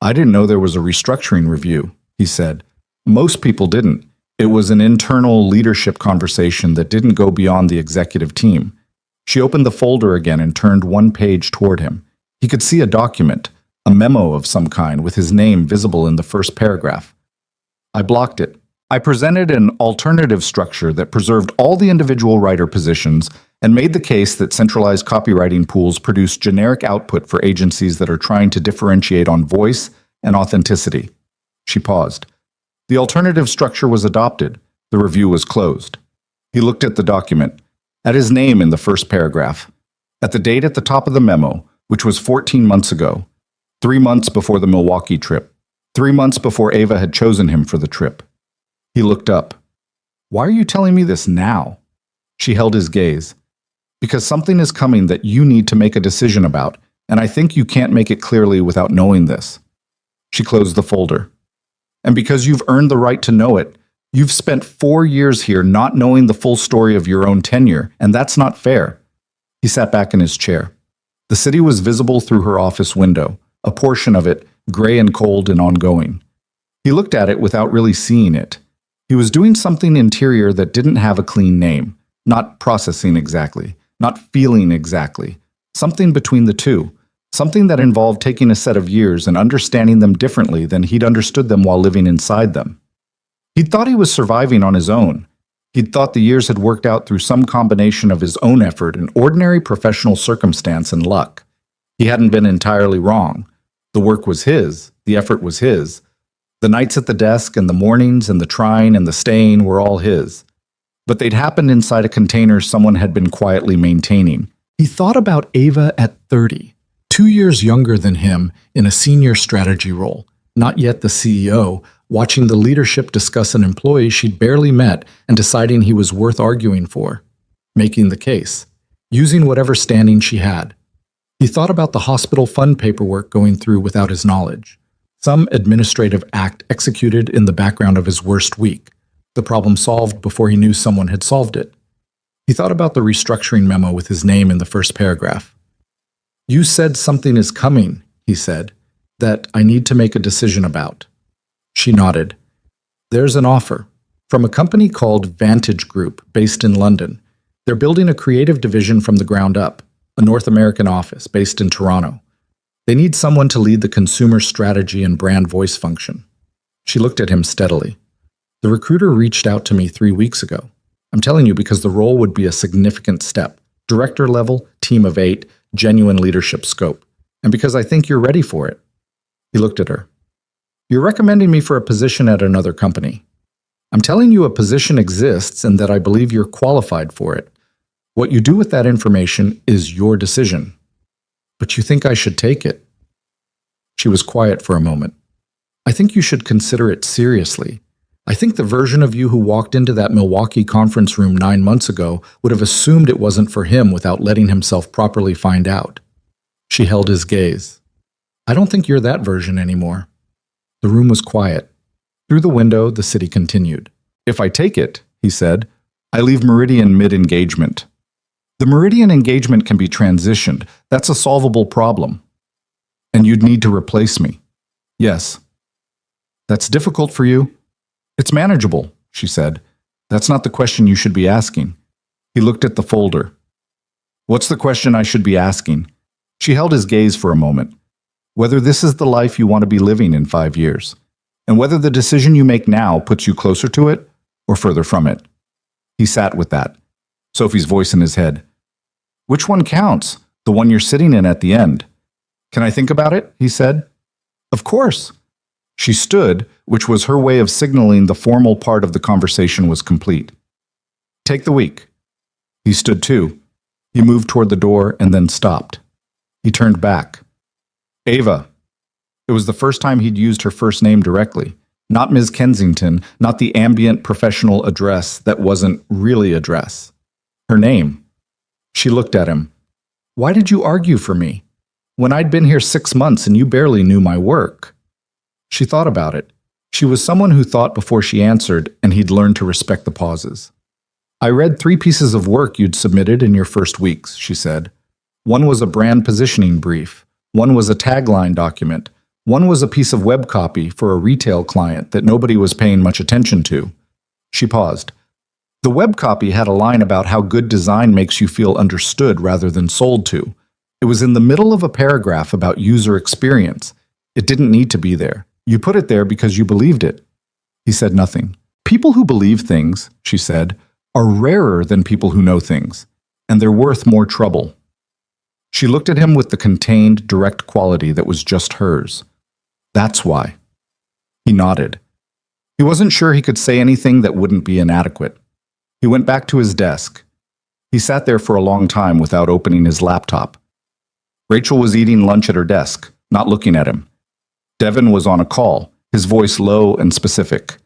"I didn't know there was a restructuring review," he said. "Most people didn't. It was an internal leadership conversation that didn't go beyond the executive team." She opened the folder again and turned 1 page toward him. He could see a document, a memo of some kind with his name visible in the first paragraph. "I blocked it. I presented an alternative structure that preserved all the individual writer positions and made the case that centralized copywriting pools produce generic output for agencies that are trying to differentiate on voice and authenticity." She paused. The alternative structure was adopted. The review was closed. He looked at the document, at his name in the first paragraph, at the date at the top of the memo, which was 14 months ago, 3 months before the Milwaukee trip, 3 months before Ava had chosen him for the trip. He looked up. Why are you telling me this now? She held his gaze. Because something is coming that you need to make a decision about, and I think you can't make it clearly without knowing this. She closed the folder. And because you've earned the right to know it, you've spent 4 years here not knowing the full story of your own tenure, and that's not fair. He sat back in his chair. The city was visible through her office window, a portion of it gray and cold and ongoing. He looked at it without really seeing it. He was doing something interior that didn't have a clean name, not processing exactly, not feeling exactly, something between the two, something that involved taking a set of years and understanding them differently than he'd understood them while living inside them. He'd thought he was surviving on his own. He'd thought the years had worked out through some combination of his own effort and ordinary professional circumstance and luck. He hadn't been entirely wrong. The work was his, the effort was his. The nights at the desk and the mornings and the trying and the staying were all his. But they'd happened inside a container someone had been quietly maintaining. He thought about Ava at 30, 2 years younger than him in a senior strategy role, not yet the CEO, watching the leadership discuss an employee she'd barely met and deciding he was worth arguing for, making the case, using whatever standing she had. He thought about the hospital fund paperwork going through without his knowledge, some administrative act executed in the background of his worst week, the problem solved before he knew someone had solved it. He thought about the restructuring memo with his name in the first paragraph. "You said something is coming," he said, "that I need to make a decision about." She nodded. "There's an offer from a company called Vantage Group based in London. They're building a creative division from the ground up, a North American office based in Toronto. They need someone to lead the consumer strategy and brand voice function." She looked at him steadily. "The recruiter reached out to me 3 weeks ago. I'm telling you because the role would be a significant step. Director level, team of 8, genuine leadership scope. And because I think you're ready for it." He looked at her. "You're recommending me for a position at another company. I'm telling you a position exists and that I believe you're qualified for it. What you do with that information is your decision. But you think I should take it?" She was quiet for a moment. "I think you should consider it seriously. I think the version of you who walked into that Milwaukee conference room 9 months ago would have assumed it wasn't for him without letting himself properly find out." She held his gaze. "I don't think you're that version anymore." The room was quiet. Through the window, the city continued. "If I take it," he said, "I leave Meridian mid-engagement. The Meridian engagement can be transitioned. That's a solvable problem. And you'd need to replace me." "Yes." "That's difficult for you?" "It's manageable," she said. "That's not the question you should be asking." He looked at the folder. "What's the question I should be asking?" She held his gaze for a moment. "Whether this is the life you want to be living in 5 years, and whether the decision you make now puts you closer to it or further from it." He sat with that, Sophie's voice in his head. "Which one counts? The one you're sitting in at the end." "Can I think about it?" he said. "Of course." She stood, which was her way of signaling the formal part of the conversation was complete. "Take the week." He stood too. He moved toward the door and then stopped. He turned back. "Ava." It was the first time he'd used her first name directly. Not Ms. Kensington, not the ambient professional address that wasn't really address. Her name. She looked at him. "Why did you argue for me? When I'd been here 6 months and you barely knew my work." She thought about it. She was someone who thought before she answered, and he'd learned to respect the pauses. "I read 3 pieces of work you'd submitted in your first weeks," she said. "One was a brand positioning brief. One was a tagline document. One was a piece of web copy for a retail client that nobody was paying much attention to." She paused. The web copy had a line about how good design makes you feel understood rather than sold to. It was in the middle of a paragraph about user experience. It didn't need to be there. You put it there because you believed it. He said nothing. "People who believe things," she said, "are rarer than people who know things, and they're worth more trouble." She looked at him with the contained, direct quality that was just hers. "That's why." He nodded. He wasn't sure he could say anything that wouldn't be inadequate. He went back to his desk. He sat there for a long time without opening his laptop. Rachel was eating lunch at her desk, not looking at him. Devin was on a call, his voice low and specific.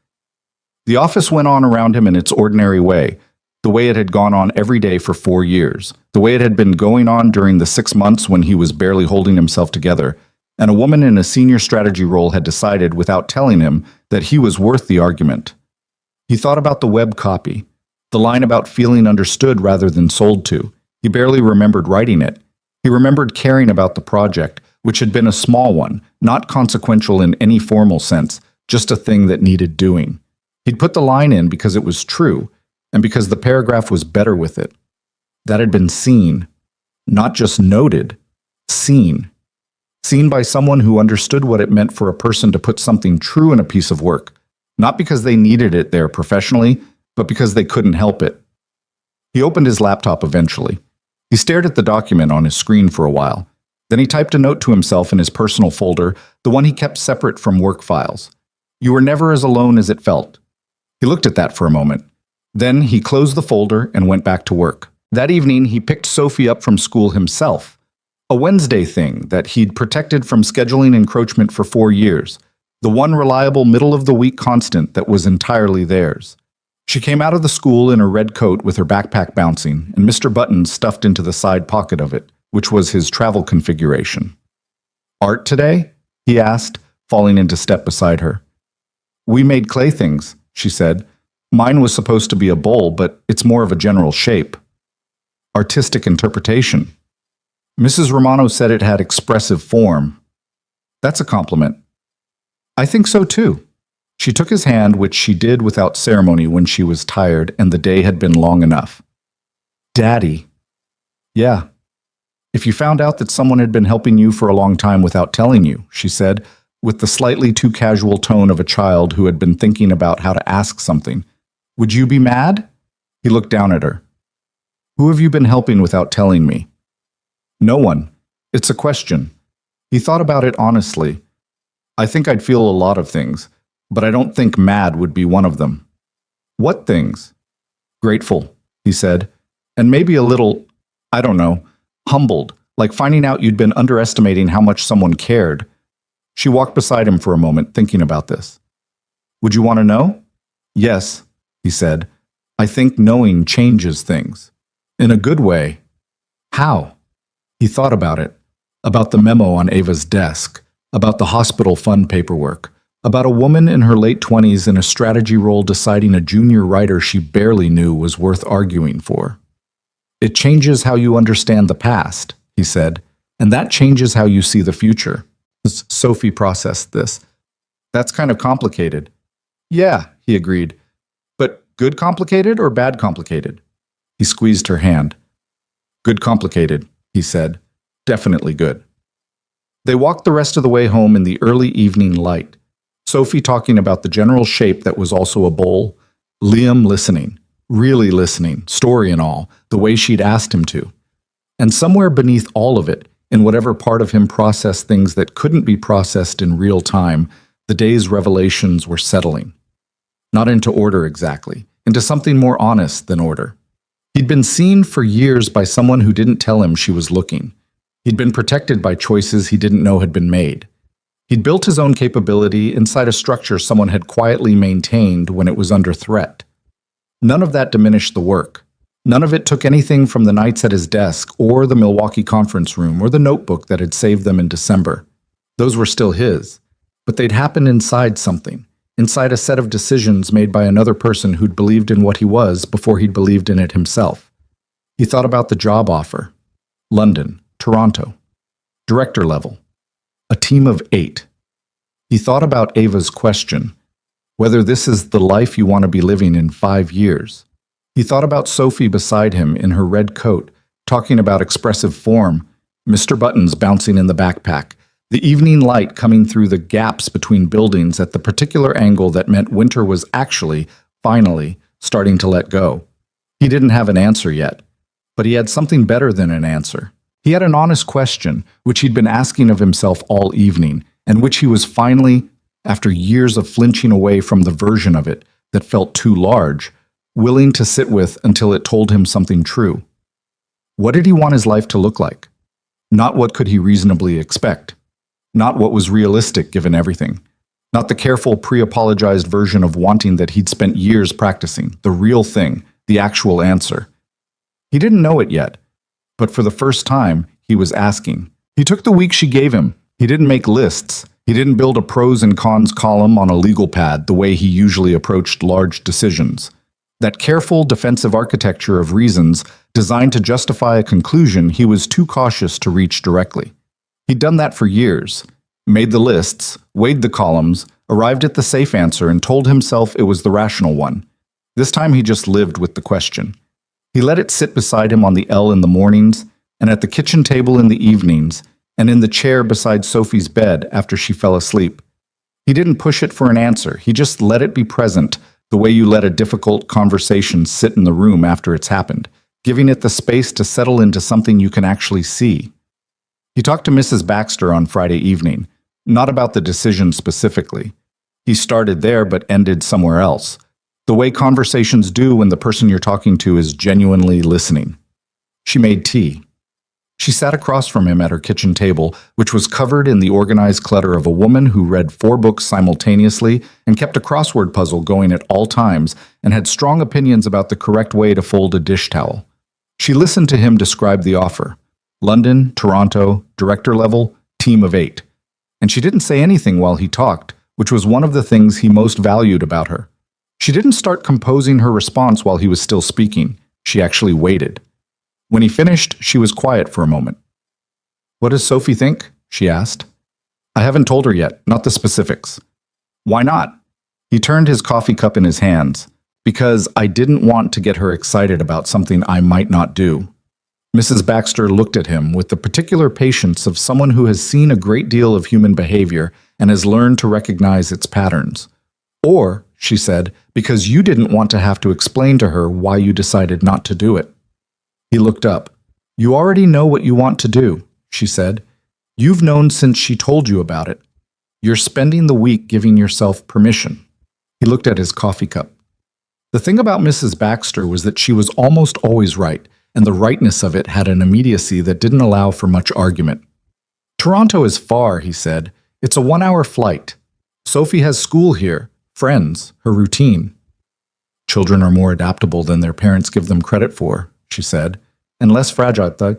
The office went on around him in its ordinary way, the way it had gone on every day for 4 years, the way it had been going on during the 6 months when he was barely holding himself together, and a woman in a senior strategy role had decided, without telling him, that he was worth the argument. He thought about the web copy, the line about feeling understood rather than sold to. He barely remembered writing it. He remembered caring about the project, which had been a small one, not consequential in any formal sense, just a thing that needed doing. He'd put the line in because it was true, and because the paragraph was better with it. That had been seen, not just noted, seen. Seen by someone who understood what it meant for a person to put something true in a piece of work, not because they needed it there professionally, but because they couldn't help it. He opened his laptop eventually. He stared at the document on his screen for a while. Then he typed a note to himself in his personal folder, the one he kept separate from work files. You were never as alone as it felt. He looked at that for a moment. Then he closed the folder and went back to work. That evening, he picked Sophie up from school himself. A Wednesday thing that he'd protected from scheduling encroachment for 4 years. The one reliable middle-of-the-week constant that was entirely theirs. She came out of the school in her red coat with her backpack bouncing, and Mr. Button stuffed into the side pocket of it, which was his travel configuration. Art today? He asked, falling into step beside her. We made clay things, she said. Mine was supposed to be a bowl, but it's more of a general shape. Artistic interpretation. Mrs. Romano said it had expressive form. That's a compliment. I think so too. She took his hand, which she did without ceremony when she was tired and the day had been long enough. Daddy. Yeah. If you found out that someone had been helping you for a long time without telling you, she said, with the slightly too casual tone of a child who had been thinking about how to ask something, would you be mad? He looked down at her. Who have you been helping without telling me? No one. It's a question. He thought about it honestly. I think I'd feel a lot of things, but I don't think mad would be one of them. What things? Grateful, he said, and maybe a little, I don't know, humbled, like finding out you'd been underestimating how much someone cared. She walked beside him for a moment, thinking about this. Would you want to know? Yes, he said. I think knowing changes things. In a good way. How? He thought about it. About the memo on Ava's desk. About the hospital fund paperwork. About a woman in her late 20s in a strategy role deciding a junior writer she barely knew was worth arguing for. It changes how you understand the past, he said, and that changes how you see the future. Sophie processed this. That's kind of complicated. Yeah, he agreed. But good complicated or bad complicated? He squeezed her hand. Good complicated, he said. Definitely good. They walked the rest of the way home in the early evening light. Sophie talking about the general shape that was also a bowl. Liam listening, really listening, story and all, the way she'd asked him to. And somewhere beneath all of it, in whatever part of him processed things that couldn't be processed in real time, the day's revelations were settling. Not into order exactly, into something more honest than order. He'd been seen for years by someone who didn't tell him she was looking. He'd been protected by choices he didn't know had been made. He'd built his own capability inside a structure someone had quietly maintained when it was under threat. None of that diminished the work. None of it took anything from the nights at his desk or the Milwaukee conference room or the notebook that had saved them in December. Those were still his, but they'd happened inside something, inside a set of decisions made by another person who'd believed in what he was before he'd believed in it himself. He thought about the job offer. London, Toronto, director level, a team of 8. He thought about Ava's question, whether this is the life you want to be living in 5 years. He thought about Sophie beside him in her red coat, talking about expressive form, Mr. Buttons bouncing in the backpack, the evening light coming through the gaps between buildings at the particular angle that meant winter was actually, finally, starting to let go. He didn't have an answer yet, but he had something better than an answer. He had an honest question, which he'd been asking of himself all evening, and which he was finally, after years of flinching away from the version of it that felt too large, willing to sit with until it told him something true. What did he want his life to look like? Not what could he reasonably expect. Not what was realistic given everything. Not the careful, pre-apologized version of wanting that he'd spent years practicing, the real thing, the actual answer. He didn't know it yet, but for the first time, he was asking. He took the week she gave him. He didn't make lists. He didn't build a pros and cons column on a legal pad the way he usually approached large decisions. That careful, defensive architecture of reasons designed to justify a conclusion he was too cautious to reach directly. He'd done that for years. Made the lists, weighed the columns, arrived at the safe answer, and told himself it was the rational one. This time he just lived with the question. He let it sit beside him on the L in the mornings, and at the kitchen table in the evenings, and in the chair beside Sophie's bed after she fell asleep. He didn't push it for an answer, he just let it be present, the way you let a difficult conversation sit in the room after it's happened, giving it the space to settle into something you can actually see. He talked to Mrs. Baxter on Friday evening, not about the decision specifically. He started there but ended somewhere else, the way conversations do when the person you're talking to is genuinely listening. She made tea. She sat across from him at her kitchen table, which was covered in the organized clutter of a woman who read 4 books simultaneously and kept a crossword puzzle going at all times and had strong opinions about the correct way to fold a dish towel. She listened to him describe the offer. London, Toronto, director level, team of 8. And she didn't say anything while he talked, which was one of the things he most valued about her. She didn't start composing her response while he was still speaking. She actually waited. When he finished, she was quiet for a moment. "What does Sophie think?" she asked. "I haven't told her yet, not the specifics." "Why not?" He turned his coffee cup in his hands. "Because I didn't want to get her excited about something I might not do." Mrs. Baxter looked at him with the particular patience of someone who has seen a great deal of human behavior and has learned to recognize its patterns. "Or," she said, "because you didn't want to have to explain to her why you decided not to do it." He looked up. "You already know what you want to do," she said. "You've known since she told you about it. You're spending the week giving yourself permission." He looked at his coffee cup. The thing about Mrs. Baxter was that she was almost always right, and the rightness of it had an immediacy that didn't allow for much argument. "Toronto is far," he said. "It's a 1-hour flight. Sophie has school here, friends, her routine." "Children are more adaptable than their parents give them credit for," she said, "and less fragile."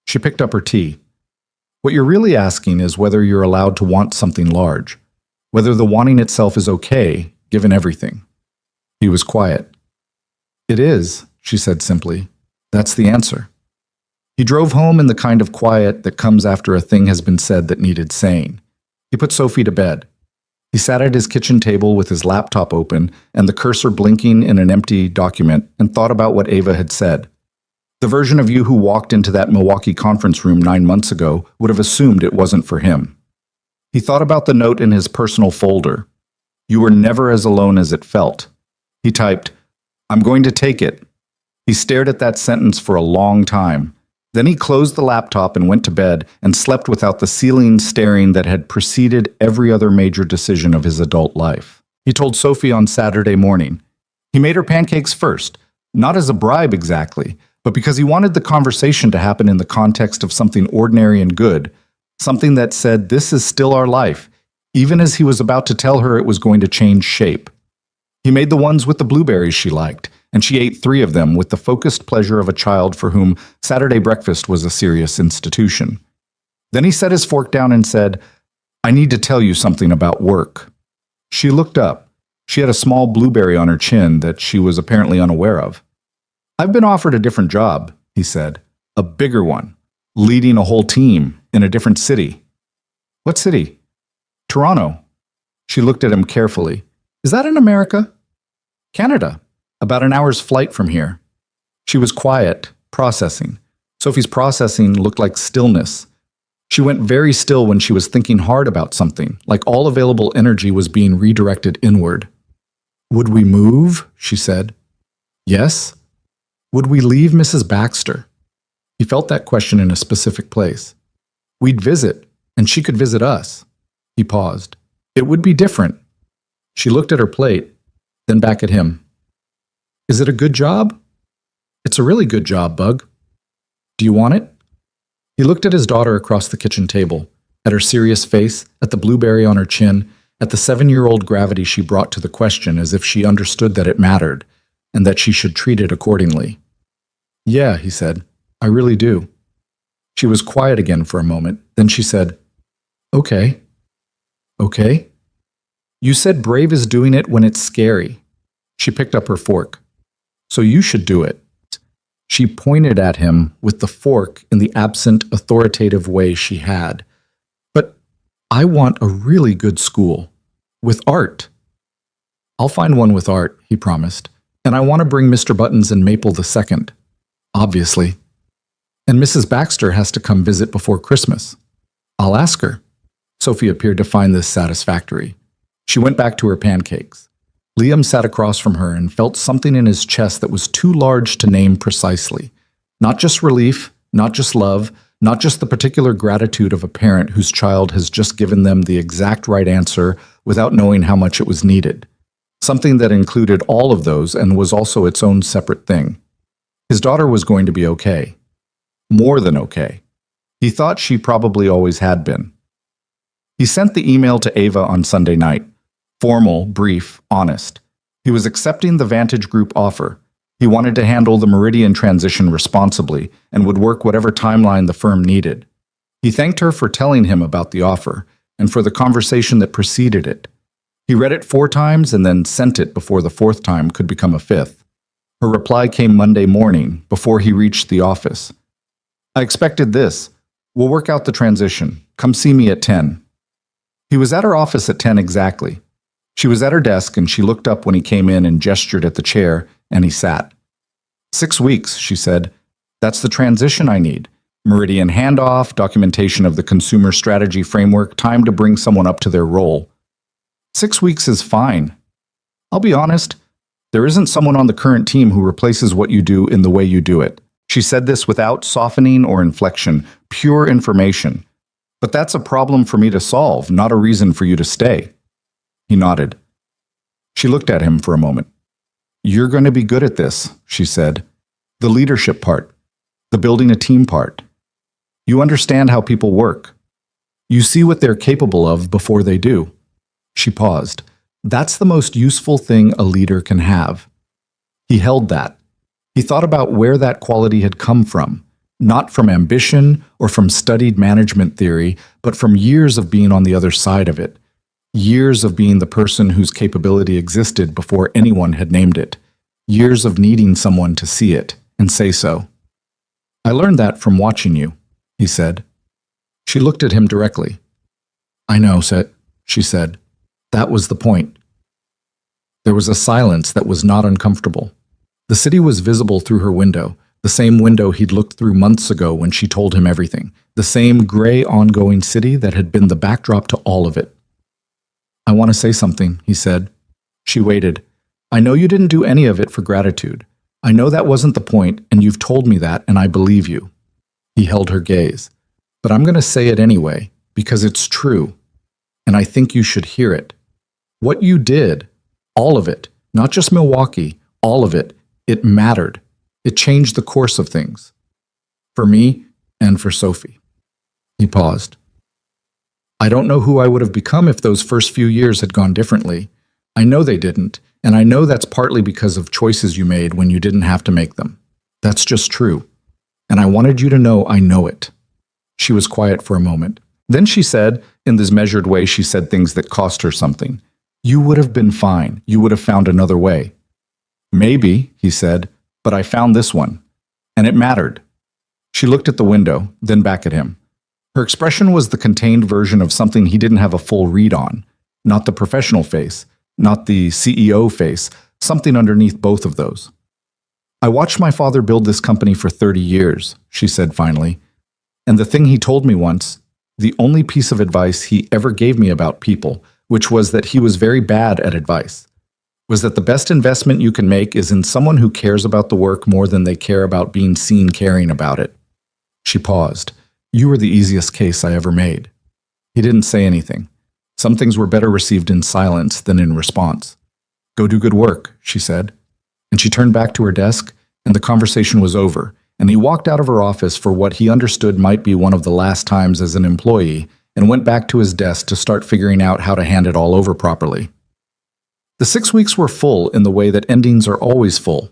She picked up her tea. "What you're really asking is whether you're allowed to want something large, whether the wanting itself is okay, given everything." He was quiet. "It is," she said simply. "That's the answer." He drove home in the kind of quiet that comes after a thing has been said that needed saying. He put Sophie to bed. He sat at his kitchen table with his laptop open and the cursor blinking in an empty document and thought about what Ava had said. The version of you who walked into that Milwaukee conference room 9 months ago would have assumed it wasn't for him. He thought about the note in his personal folder. "You were never as alone as it felt." He typed, "I'm going to take it." He stared at that sentence for a long time. Then he closed the laptop and went to bed and slept without the ceiling staring that had preceded every other major decision of his adult life. He told Sophie on Saturday morning. He made her pancakes first, not as a bribe exactly, but because he wanted the conversation to happen in the context of something ordinary and good, something that said this is still our life, even as he was about to tell her it was going to change shape. He made the ones with the blueberries she liked, and she ate 3 of them with the focused pleasure of a child for whom Saturday breakfast was a serious institution. Then he set his fork down and said, "I need to tell you something about work." She looked up. She had a small blueberry on her chin that she was apparently unaware of. "I've been offered a different job," he said. "A bigger one. Leading a whole team in a different city." "What city?" "Toronto." She looked at him carefully. "Is that in America?" "Canada. About an hour's flight from here." She was quiet, processing. Sophie's processing looked like stillness. She went very still when she was thinking hard about something, like all available energy was being redirected inward. "Would we move?" she said. "Yes." "Would we leave Mrs. Baxter?" He felt that question in a specific place. "We'd visit, and she could visit us." He paused. "It would be different." She looked at her plate, then back at him. "Is it a good job?" "It's a really good job, Bug." "Do you want it?" He looked at his daughter across the kitchen table, at her serious face, at the blueberry on her chin, at the 7-year-old gravity she brought to the question as if she understood that it mattered, and that she should treat it accordingly. "Yeah," he said, "I really do." She was quiet again for a moment, then she said, "Okay." "Okay?" "You said brave is doing it when it's scary." She picked up her fork. "So you should do it." She pointed at him with the fork in the absent, authoritative way she had. "But I want a really good school. With art." "I'll find one with art," he promised. "And I want to bring Mr. Buttons and Maple II. Obviously. And Mrs. Baxter has to come visit before Christmas. I'll ask her." Sophie appeared to find this satisfactory. She went back to her pancakes. Liam sat across from her and felt something in his chest that was too large to name precisely. Not just relief, not just love, not just the particular gratitude of a parent whose child has just given them the exact right answer without knowing how much it was needed. Something that included all of those and was also its own separate thing. His daughter was going to be okay. More than okay. He thought she probably always had been. He sent the email to Ava on Sunday night. Formal, brief, honest. He was accepting the Vantage Group offer. He wanted to handle the Meridian transition responsibly and would work whatever timeline the firm needed. He thanked her for telling him about the offer and for the conversation that preceded it. He read it 4 times and then sent it before the 4th time could become a 5th. Her reply came Monday morning before he reached the office. "I expected this. We'll work out the transition. Come see me at 10. He was at her office at 10 exactly. She was at her desk and she looked up when he came in and gestured at the chair, and he sat. 6 weeks, she said. That's the transition I need. Meridian handoff, documentation of the consumer strategy framework, time to bring someone up to their role. 6 weeks is fine. I'll be honest, there isn't someone on the current team who replaces what you do in the way you do it. She said this without softening or inflection, pure information. But that's a problem for me to solve, not a reason for you to stay. He nodded. She looked at him for a moment. You're going to be good at this, she said. The leadership part, the building a team part. You understand how people work. You see what they're capable of before they do. She paused. That's the most useful thing a leader can have. He held that. He thought about where that quality had come from, not from ambition or from studied management theory, but from years of being on the other side of it. Years of being the person whose capability existed before anyone had named it. Years of needing someone to see it and say so. I learned that from watching you, he said. She looked at him directly. I know, she said. That was the point. There was a silence that was not uncomfortable. The city was visible through her window, the same window he'd looked through months ago when she told him everything, the same gray ongoing city that had been the backdrop to all of it. I want to say something, he said. She waited. I know you didn't do any of it for gratitude. I know that wasn't the point, and you've told me that, and I believe you. He held her gaze. But I'm going to say it anyway, because it's true, and I think you should hear it. What you did, all of it, not just Milwaukee, all of it, it mattered. It changed the course of things. For me and for Sophie. He paused. I don't know who I would have become if those first few years had gone differently. I know they didn't, and I know that's partly because of choices you made when you didn't have to make them. That's just true. And I wanted you to know I know it. She was quiet for a moment. Then she said, in this measured way she said things that cost her something. You would have been fine. You would have found another way. Maybe, he said, but I found this one. And it mattered. She looked at the window, then back at him. Her expression was the contained version of something he didn't have a full read on. Not the professional face, not the CEO face, something underneath both of those. I watched my father build this company for 30 years, she said finally. And the thing he told me once, the only piece of advice he ever gave me about people, which was that he was very bad at advice, was that the best investment you can make is in someone who cares about the work more than they care about being seen caring about it. She paused. You were the easiest case I ever made. He didn't say anything. Some things were better received in silence than in response. Go do good work, she said. And she turned back to her desk, and the conversation was over, and he walked out of her office for what he understood might be one of the last times as an employee, and went back to his desk to start figuring out how to hand it all over properly. The 6 weeks were full in the way that endings are always full,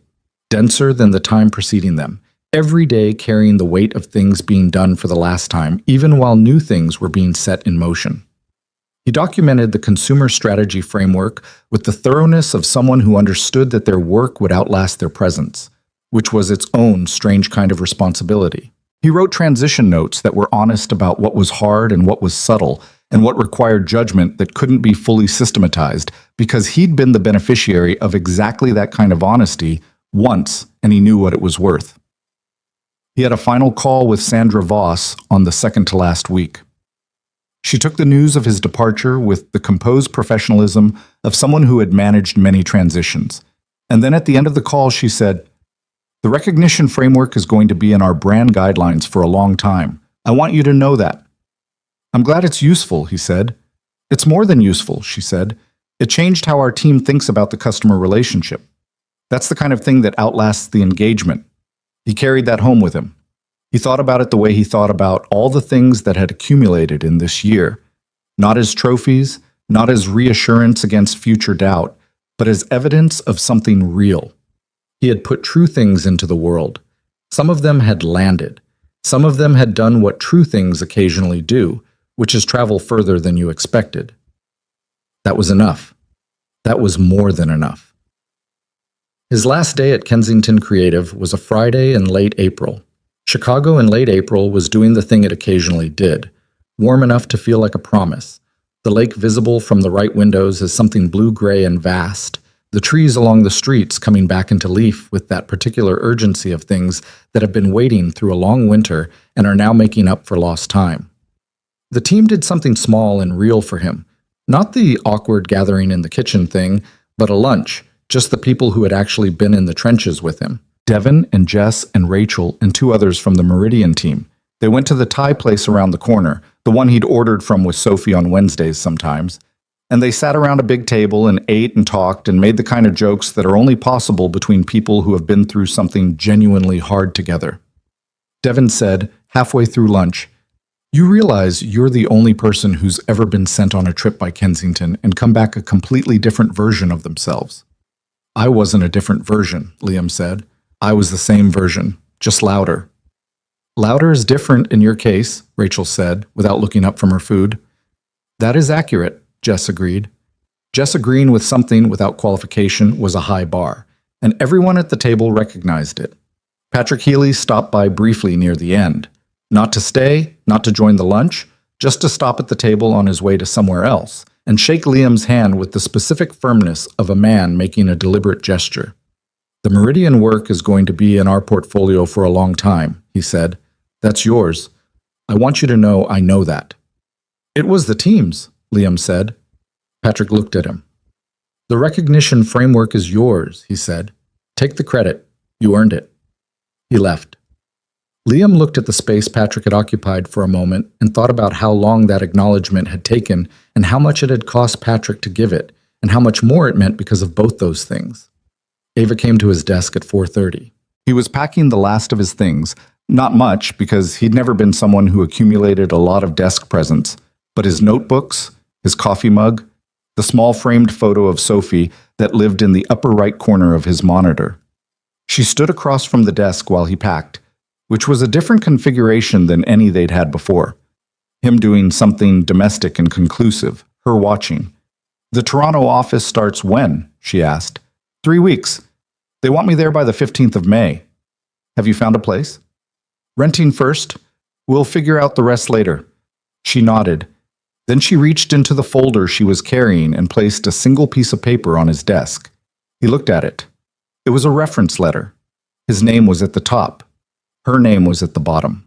denser than the time preceding them, every day carrying the weight of things being done for the last time, even while new things were being set in motion. He documented the consumer strategy framework with the thoroughness of someone who understood that their work would outlast their presence, which was its own strange kind of responsibility. He wrote transition notes that were honest about what was hard and what was subtle, and what required judgment that couldn't be fully systematized, because he'd been the beneficiary of exactly that kind of honesty once, and he knew what it was worth. He had a final call with Sandra Voss on the second-to-last week. She took the news of his departure with the composed professionalism of someone who had managed many transitions. And then at the end of the call, she said, "The recognition framework is going to be in our brand guidelines for a long time. I want you to know that." "I'm glad it's useful," he said. "It's more than useful," she said. "It changed how our team thinks about the customer relationship. That's the kind of thing that outlasts the engagement." He carried that home with him. He thought about it the way he thought about all the things that had accumulated in this year, not as trophies, not as reassurance against future doubt, but as evidence of something real. He had put true things into the world. Some of them had landed. Some of them had done what true things occasionally do, which is travel further than you expected. That was enough. That was more than enough. His last day at Kensington Creative was a Friday in late April. Chicago in late April was doing the thing it occasionally did, warm enough to feel like a promise. The lake visible from the right windows as something blue-gray and vast, the trees along the streets coming back into leaf with that particular urgency of things that have been waiting through a long winter and are now making up for lost time. The team did something small and real for him, not the awkward gathering in the kitchen thing, but a lunch, just the people who had actually been in the trenches with him. Devin and Jess and Rachel and 2 others from the Meridian team. They went to the Thai place around the corner, the one he'd ordered from with Sophie on Wednesdays sometimes, and they sat around a big table and ate and talked and made the kind of jokes that are only possible between people who have been through something genuinely hard together. Devin said, halfway through lunch, "You realize you're the only person who's ever been sent on a trip by Kensington and come back a completely different version of themselves." "I wasn't a different version," Liam said. "I was the same version, just louder." "Louder is different in your case," Rachel said, without looking up from her food. "That is accurate," Jess agreed. Jess agreeing with something without qualification was a high bar, and everyone at the table recognized it. Patrick Healy stopped by briefly near the end. Not to stay, not to join the lunch, just to stop at the table on his way to somewhere else, and shake Liam's hand with the specific firmness of a man making a deliberate gesture. "The Meridian work is going to be in our portfolio for a long time," he said. "That's yours. I want you to know I know that." "It was the team's," Liam said. Patrick looked at him. "The recognition framework is yours," he said. "Take the credit. You earned it." He left. Liam looked at the space Patrick had occupied for a moment and thought about how long that acknowledgement had taken and how much it had cost Patrick to give it, and how much more it meant because of both those things. Ava came to his desk at 4:30. He was packing the last of his things, not much because he'd never been someone who accumulated a lot of desk presence, but his notebooks, his coffee mug, the small framed photo of Sophie that lived in the upper right corner of his monitor. She stood across from the desk while he packed, which was a different configuration than any they'd had before. Him doing something domestic and conclusive, her watching. "The Toronto office starts when?" she asked. 3 weeks. They want me there by the 15th of May. Have you found a place?" "Renting first. We'll figure out the rest later." She nodded. Then she reached into the folder she was carrying and placed a single piece of paper on his desk. He looked at it. It was a reference letter. His name was at the top. Her name was at the bottom.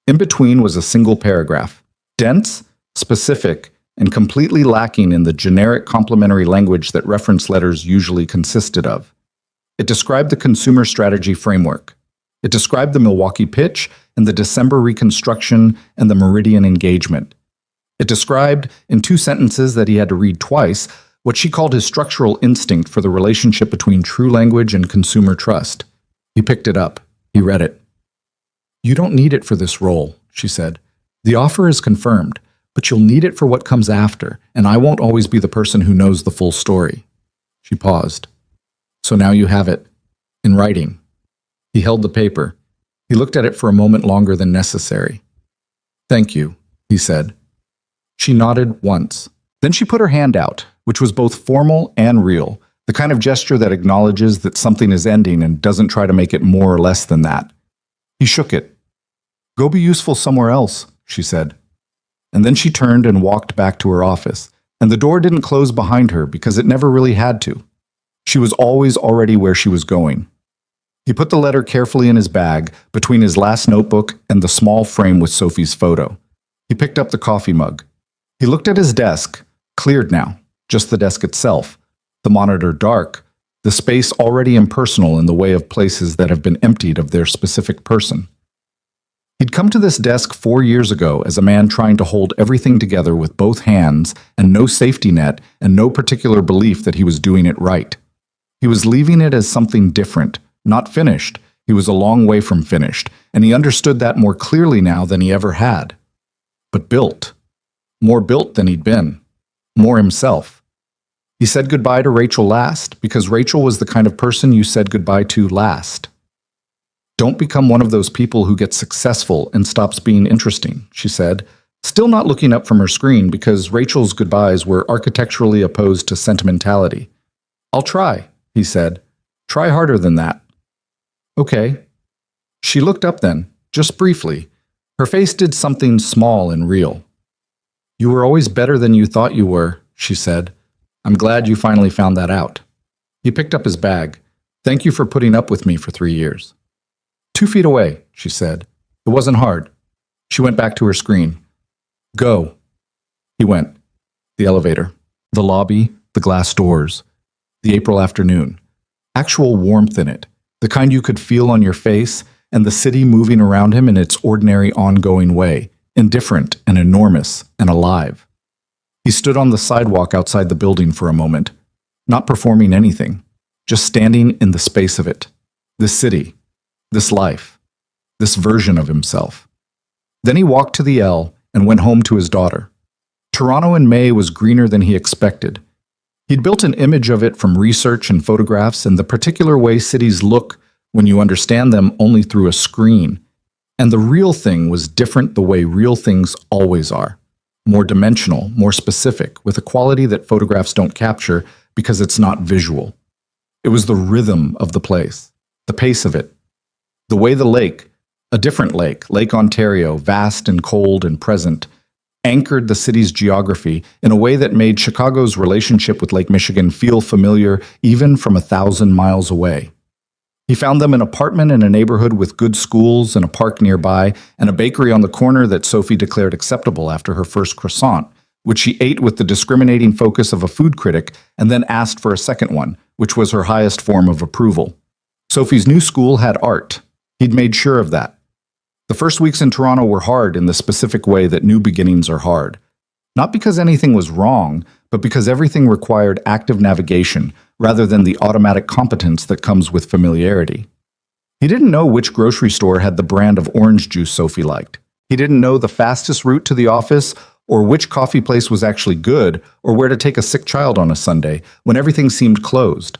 In between was a single paragraph. Dense, specific, and completely lacking in the generic complimentary language that reference letters usually consisted of. It described the consumer strategy framework. It described the Milwaukee pitch and the December reconstruction and the Meridian engagement. It described, in 2 sentences that he had to read twice, what she called his structural instinct for the relationship between true language and consumer trust. He picked it up. He read it. "You don't need it for this role," she said. "The offer is confirmed. But you'll need it for what comes after, and I won't always be the person who knows the full story." She paused. "So now you have it. In writing." He held the paper. He looked at it for a moment longer than necessary. "Thank you," he said. She nodded once. Then she put her hand out, which was both formal and real, the kind of gesture that acknowledges that something is ending and doesn't try to make it more or less than that. He shook it. "Go be useful somewhere else," she said. And then she turned and walked back to her office, and the door didn't close behind her because it never really had to. She was always already where she was going. He put the letter carefully in his bag, between his last notebook and the small frame with Sophie's photo. He picked up the coffee mug. He looked at his desk, cleared now, just the desk itself, the monitor dark, the space already impersonal in the way of places that have been emptied of their specific person. He'd come to this desk 4 years ago as a man trying to hold everything together with both hands and no safety net and no particular belief that he was doing it right. He was leaving it as something different, not finished. He was a long way from finished, and he understood that more clearly now than he ever had. But built. More built than he'd been. More himself. He said goodbye to Rachel last because Rachel was the kind of person you said goodbye to last. "Don't become one of those people who gets successful and stops being interesting," she said, still not looking up from her screen because Rachel's goodbyes were architecturally opposed to sentimentality. "I'll try," he said. "Try harder than that." "Okay." She looked up then, just briefly. Her face did something small and real. "You were always better than you thought you were," she said. "I'm glad you finally found that out." He picked up his bag. "Thank you for putting up with me for 3 years." 2 feet away, she said. It wasn't hard. She went back to her screen. "Go." He went. The elevator. The lobby. The glass doors. The April afternoon. Actual warmth in it. The kind you could feel on your face, and the city moving around him in its ordinary ongoing way, indifferent and enormous and alive. He stood on the sidewalk outside the building for a moment, not performing anything, just standing in the space of it. This city. This life. This version of himself. Then he walked to the L and went home to his daughter. Toronto in May was greener than he expected. He'd built an image of it from research and photographs and the particular way cities look when you understand them only through a screen. And the real thing was different the way real things always are. More dimensional, more specific, with a quality that photographs don't capture because it's not visual. It was the rhythm of the place, the pace of it. The way the lake, a different lake, Lake Ontario, vast and cold and present, anchored the city's geography in a way that made Chicago's relationship with Lake Michigan feel familiar even from 1,000 miles away. He found them an apartment in a neighborhood with good schools and a park nearby and a bakery on the corner that Sophie declared acceptable after her first croissant, which she ate with the discriminating focus of a food critic and then asked for a second one, which was her highest form of approval. Sophie's new school had art. He'd made sure of that. The first weeks in Toronto were hard in the specific way that new beginnings are hard. Not because anything was wrong, but because everything required active navigation rather than the automatic competence that comes with familiarity. He didn't know which grocery store had the brand of orange juice Sophie liked. He didn't know the fastest route to the office or which coffee place was actually good or where to take a sick child on a Sunday when everything seemed closed.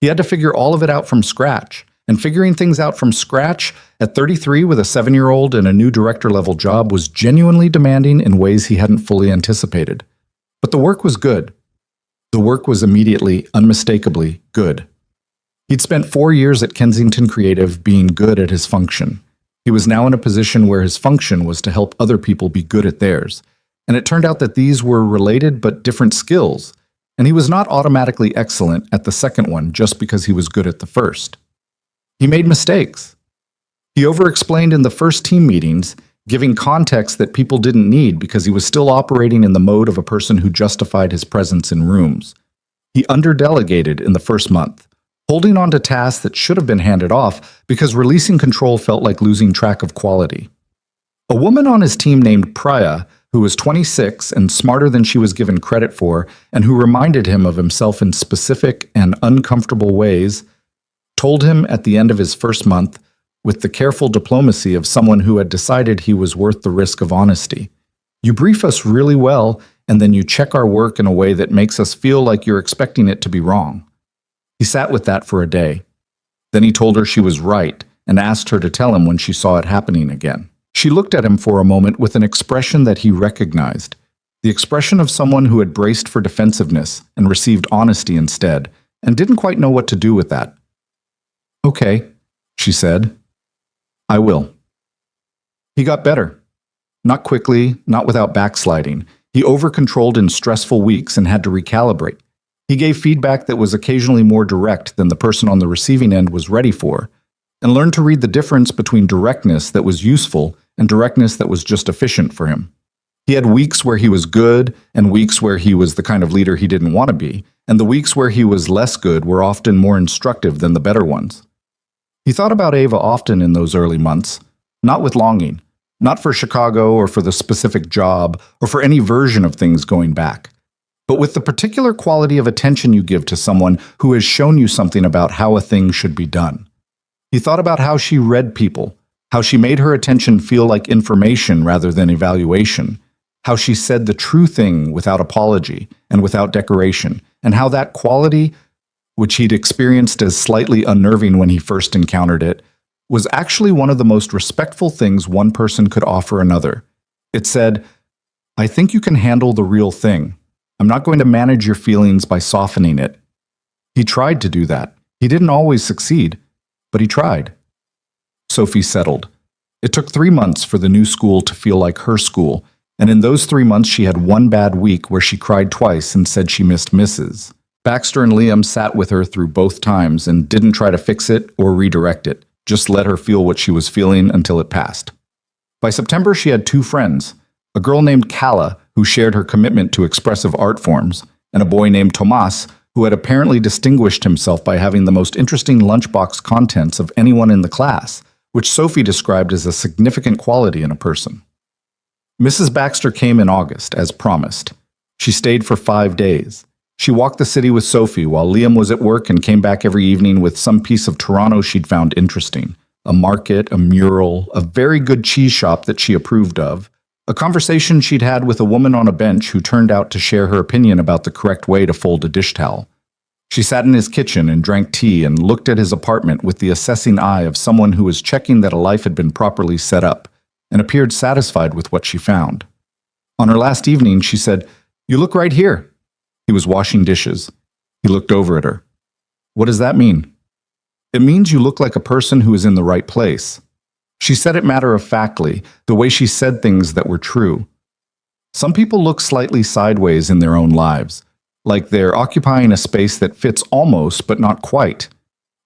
He had to figure all of it out from scratch. And figuring things out from scratch at 33 with a 7-year-old and a new director-level job was genuinely demanding in ways he hadn't fully anticipated. But the work was good. The work was immediately, unmistakably good. He'd spent 4 years at Kensington Creative being good at his function. He was now in a position where his function was to help other people be good at theirs. And it turned out that these were related but different skills. And he was not automatically excellent at the second one just because he was good at the first. He made mistakes. He over-explained in the first team meetings, giving context that people didn't need because he was still operating in the mode of a person who justified his presence in rooms. He under-delegated in the first month, holding on to tasks that should have been handed off because releasing control felt like losing track of quality. A woman on his team named Priya, who was 26 and smarter than she was given credit for, and who reminded him of himself in specific and uncomfortable ways, told him at the end of his first month, with the careful diplomacy of someone who had decided he was worth the risk of honesty, You brief us really well, and then you check our work in a way that makes us feel like you're expecting it to be wrong. He sat with that for a day. Then he told her she was right and asked her to tell him when she saw it happening again. She looked at him for a moment with an expression that he recognized, the expression of someone who had braced for defensiveness and received honesty instead, and didn't quite know what to do with that. "Okay," she said. "I will." He got better. Not quickly, not without backsliding. He over-controlled in stressful weeks and had to recalibrate. He gave feedback that was occasionally more direct than the person on the receiving end was ready for, and learned to read the difference between directness that was useful and directness that was just efficient for him. He had weeks where he was good and weeks where he was the kind of leader he didn't want to be, and the weeks where he was less good were often more instructive than the better ones. He thought about Ava often in those early months, not with longing, not for Chicago or for the specific job or for any version of things going back, but with the particular quality of attention you give to someone who has shown you something about how a thing should be done. He thought about how she read people, how she made her attention feel like information rather than evaluation, how she said the true thing without apology and without decoration, and how that quality, which he'd experienced as slightly unnerving when he first encountered it, was actually one of the most respectful things one person could offer another. It said, "I think you can handle the real thing. I'm not going to manage your feelings by softening it." He tried to do that. He didn't always succeed, but he tried. Sophie settled. It took 3 months for the new school to feel like her school, and in those 3 months she had one bad week where she cried twice and said she missed Mrs. Baxter and Liam sat with her through both times and didn't try to fix it or redirect it, just let her feel what she was feeling until it passed. By September she had 2 friends, a girl named Kala, who shared her commitment to expressive art forms, and a boy named Tomas, who had apparently distinguished himself by having the most interesting lunchbox contents of anyone in the class, which Sophie described as a significant quality in a person. Mrs. Baxter came in August, as promised. She stayed for 5 days. She walked the city with Sophie while Liam was at work and came back every evening with some piece of Toronto she'd found interesting. A market, a mural, a very good cheese shop that she approved of, a conversation she'd had with a woman on a bench who turned out to share her opinion about the correct way to fold a dish towel. She sat in his kitchen and drank tea and looked at his apartment with the assessing eye of someone who was checking that a life had been properly set up, and appeared satisfied with what she found. On her last evening, she said, "You look right here." He was washing dishes. He looked over at her. "What does that mean?" "It means you look like a person who is in the right place." She said it matter-of-factly, the way she said things that were true. Some people look slightly sideways in their own lives, like they're occupying a space that fits almost but not quite.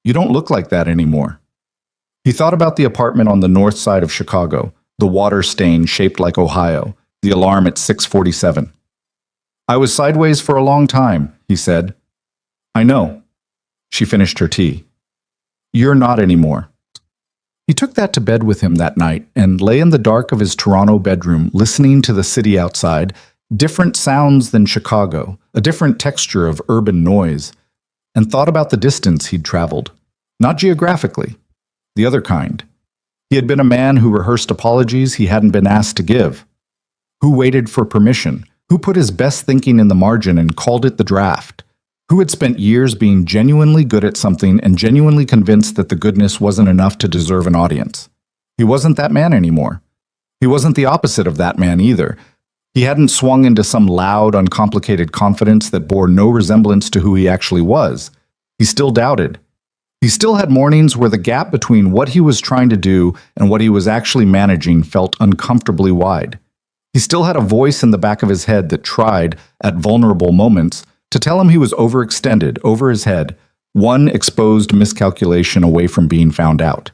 You don't look like that anymore. He thought about the apartment on the north side of Chicago, the water stain shaped like Ohio, the alarm at 6:47. "I was sideways for a long time," he said. "I know." She finished her tea. "You're not anymore." He took that to bed with him that night and lay in the dark of his Toronto bedroom listening to the city outside, different sounds than Chicago, a different texture of urban noise, and thought about the distance he'd traveled. Not geographically, the other kind. He had been a man who rehearsed apologies he hadn't been asked to give, who waited for permission, who put his best thinking in the margin and called it the draft, who had spent years being genuinely good at something and genuinely convinced that the goodness wasn't enough to deserve an audience. He wasn't that man anymore. He wasn't the opposite of that man either. He hadn't swung into some loud, uncomplicated confidence that bore no resemblance to who he actually was. He still doubted. He still had mornings where the gap between what he was trying to do and what he was actually managing felt uncomfortably wide. He still had a voice in the back of his head that tried, at vulnerable moments, to tell him he was overextended, over his head, one exposed miscalculation away from being found out.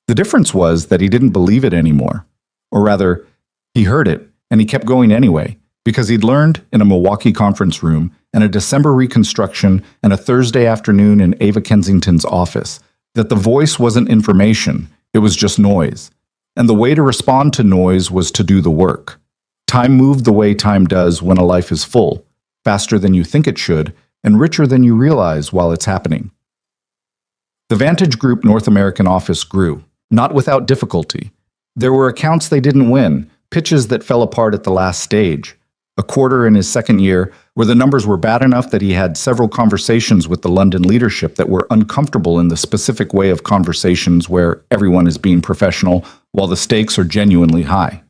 The difference was that he didn't believe it anymore. Or rather, he heard it, and he kept going anyway, because he'd learned in a Milwaukee conference room and a December reconstruction and a Thursday afternoon in Ava Kensington's office that the voice wasn't information, it was just noise. And the way to respond to noise was to do the work. Time moved the way time does when a life is full, faster than you think it should, and richer than you realize while it's happening. The Vantage Group North American office grew, not without difficulty. There were accounts they didn't win, pitches that fell apart at the last stage, a quarter in his second year where the numbers were bad enough that he had several conversations with the London leadership that were uncomfortable in the specific way of conversations where everyone is being professional while the stakes are genuinely high.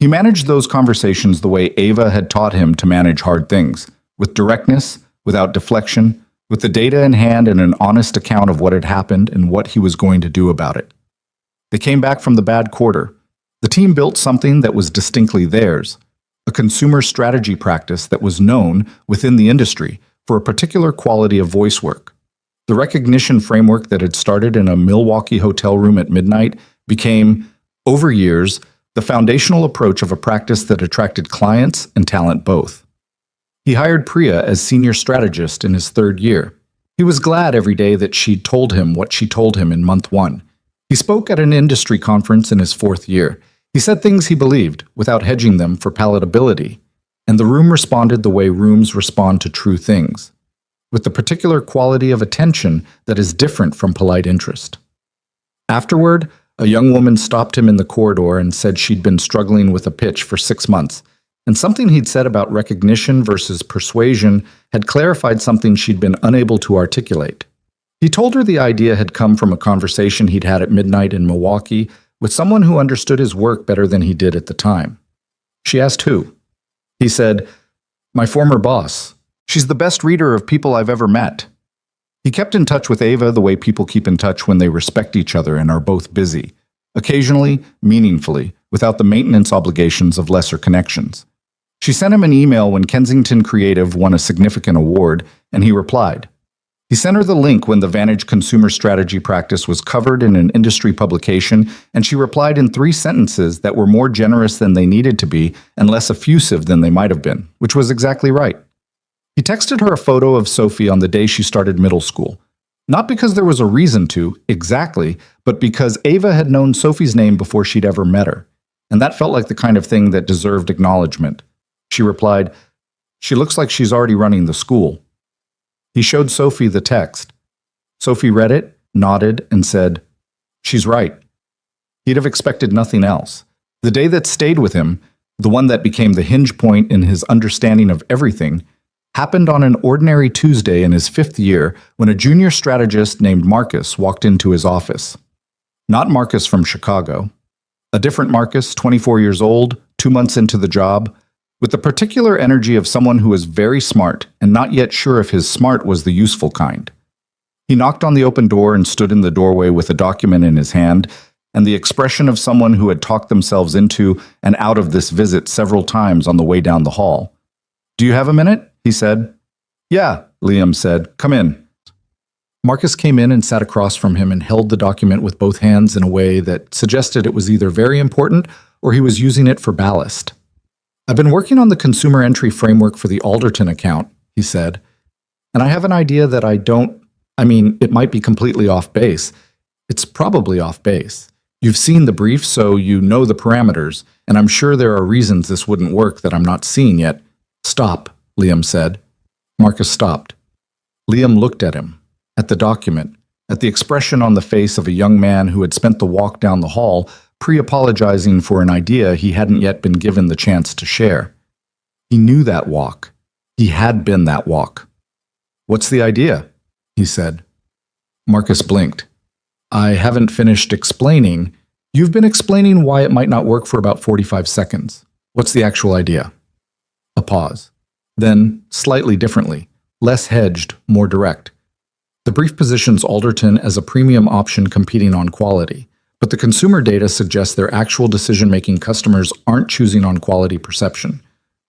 He managed those conversations the way Ava had taught him to manage hard things, with directness, without deflection, with the data in hand and an honest account of what had happened and what he was going to do about it. They came back from the bad quarter. The team built something that was distinctly theirs, a consumer strategy practice that was known within the industry for a particular quality of voice work. The recognition framework that had started in a Milwaukee hotel room at midnight became, over years, the foundational approach of a practice that attracted clients and talent both. He hired Priya as senior strategist in his third year. He was glad every day that she'd told him what she told him in month one. He spoke at an industry conference in his fourth year. He said things he believed, without hedging them for palatability, and the room responded the way rooms respond to true things, with the particular quality of attention that is different from polite interest. Afterward, a young woman stopped him in the corridor and said she'd been struggling with a pitch for 6 months, and something he'd said about recognition versus persuasion had clarified something she'd been unable to articulate. He told her the idea had come from a conversation he'd had at midnight in Milwaukee with someone who understood his work better than he did at the time. She asked who. He said, "My former boss. She's the best reader of people I've ever met." He kept in touch with Ava the way people keep in touch when they respect each other and are both busy, occasionally, meaningfully, without the maintenance obligations of lesser connections. She sent him an email when Kensington Creative won a significant award, and he replied. He sent her the link when the Vantage consumer strategy practice was covered in an industry publication, and she replied in 3 sentences that were more generous than they needed to be and less effusive than they might have been, which was exactly right. He texted her a photo of Sophie on the day she started middle school. Not because there was a reason to, exactly, but because Ava had known Sophie's name before she'd ever met her, and that felt like the kind of thing that deserved acknowledgement. She replied, "She looks like she's already running the school." He showed Sophie the text. Sophie read it, nodded, and said, "She's right." He'd have expected nothing else. The day that stayed with him, the one that became the hinge point in his understanding of everything, happened on an ordinary Tuesday in his 5th year when a junior strategist named Marcus walked into his office. Not Marcus from Chicago. A different Marcus, 24 years old, 2 months into the job, with the particular energy of someone who was very smart and not yet sure if his smart was the useful kind. He knocked on the open door and stood in the doorway with a document in his hand, and the expression of someone who had talked themselves into and out of this visit several times on the way down the hall. "Do you have a minute?" he said. "Yeah," Liam said. "Come in." Marcus came in and sat across from him and held the document with both hands in a way that suggested it was either very important or he was using it for ballast. "I've been working on the consumer entry framework for the Alderton account," he said, "and I have an idea that it might be completely off base. It's probably off base. You've seen the brief, so you know the parameters, and I'm sure there are reasons this wouldn't work that I'm not seeing yet." "Stop," Liam said. Marcus stopped. Liam looked at him, at the document, at the expression on the face of a young man who had spent the walk down the hall pre-apologizing for an idea he hadn't yet been given the chance to share. He knew that walk. He had been that walk. "What's the idea?" he said. Marcus blinked. "I haven't finished explaining. You've been explaining why it might not work for about 45 seconds. What's the actual idea?" A pause. Then, slightly differently, less hedged, more direct. The brief positions Alderton as a premium option competing on quality, but the consumer data suggests their actual decision-making customers aren't choosing on quality perception.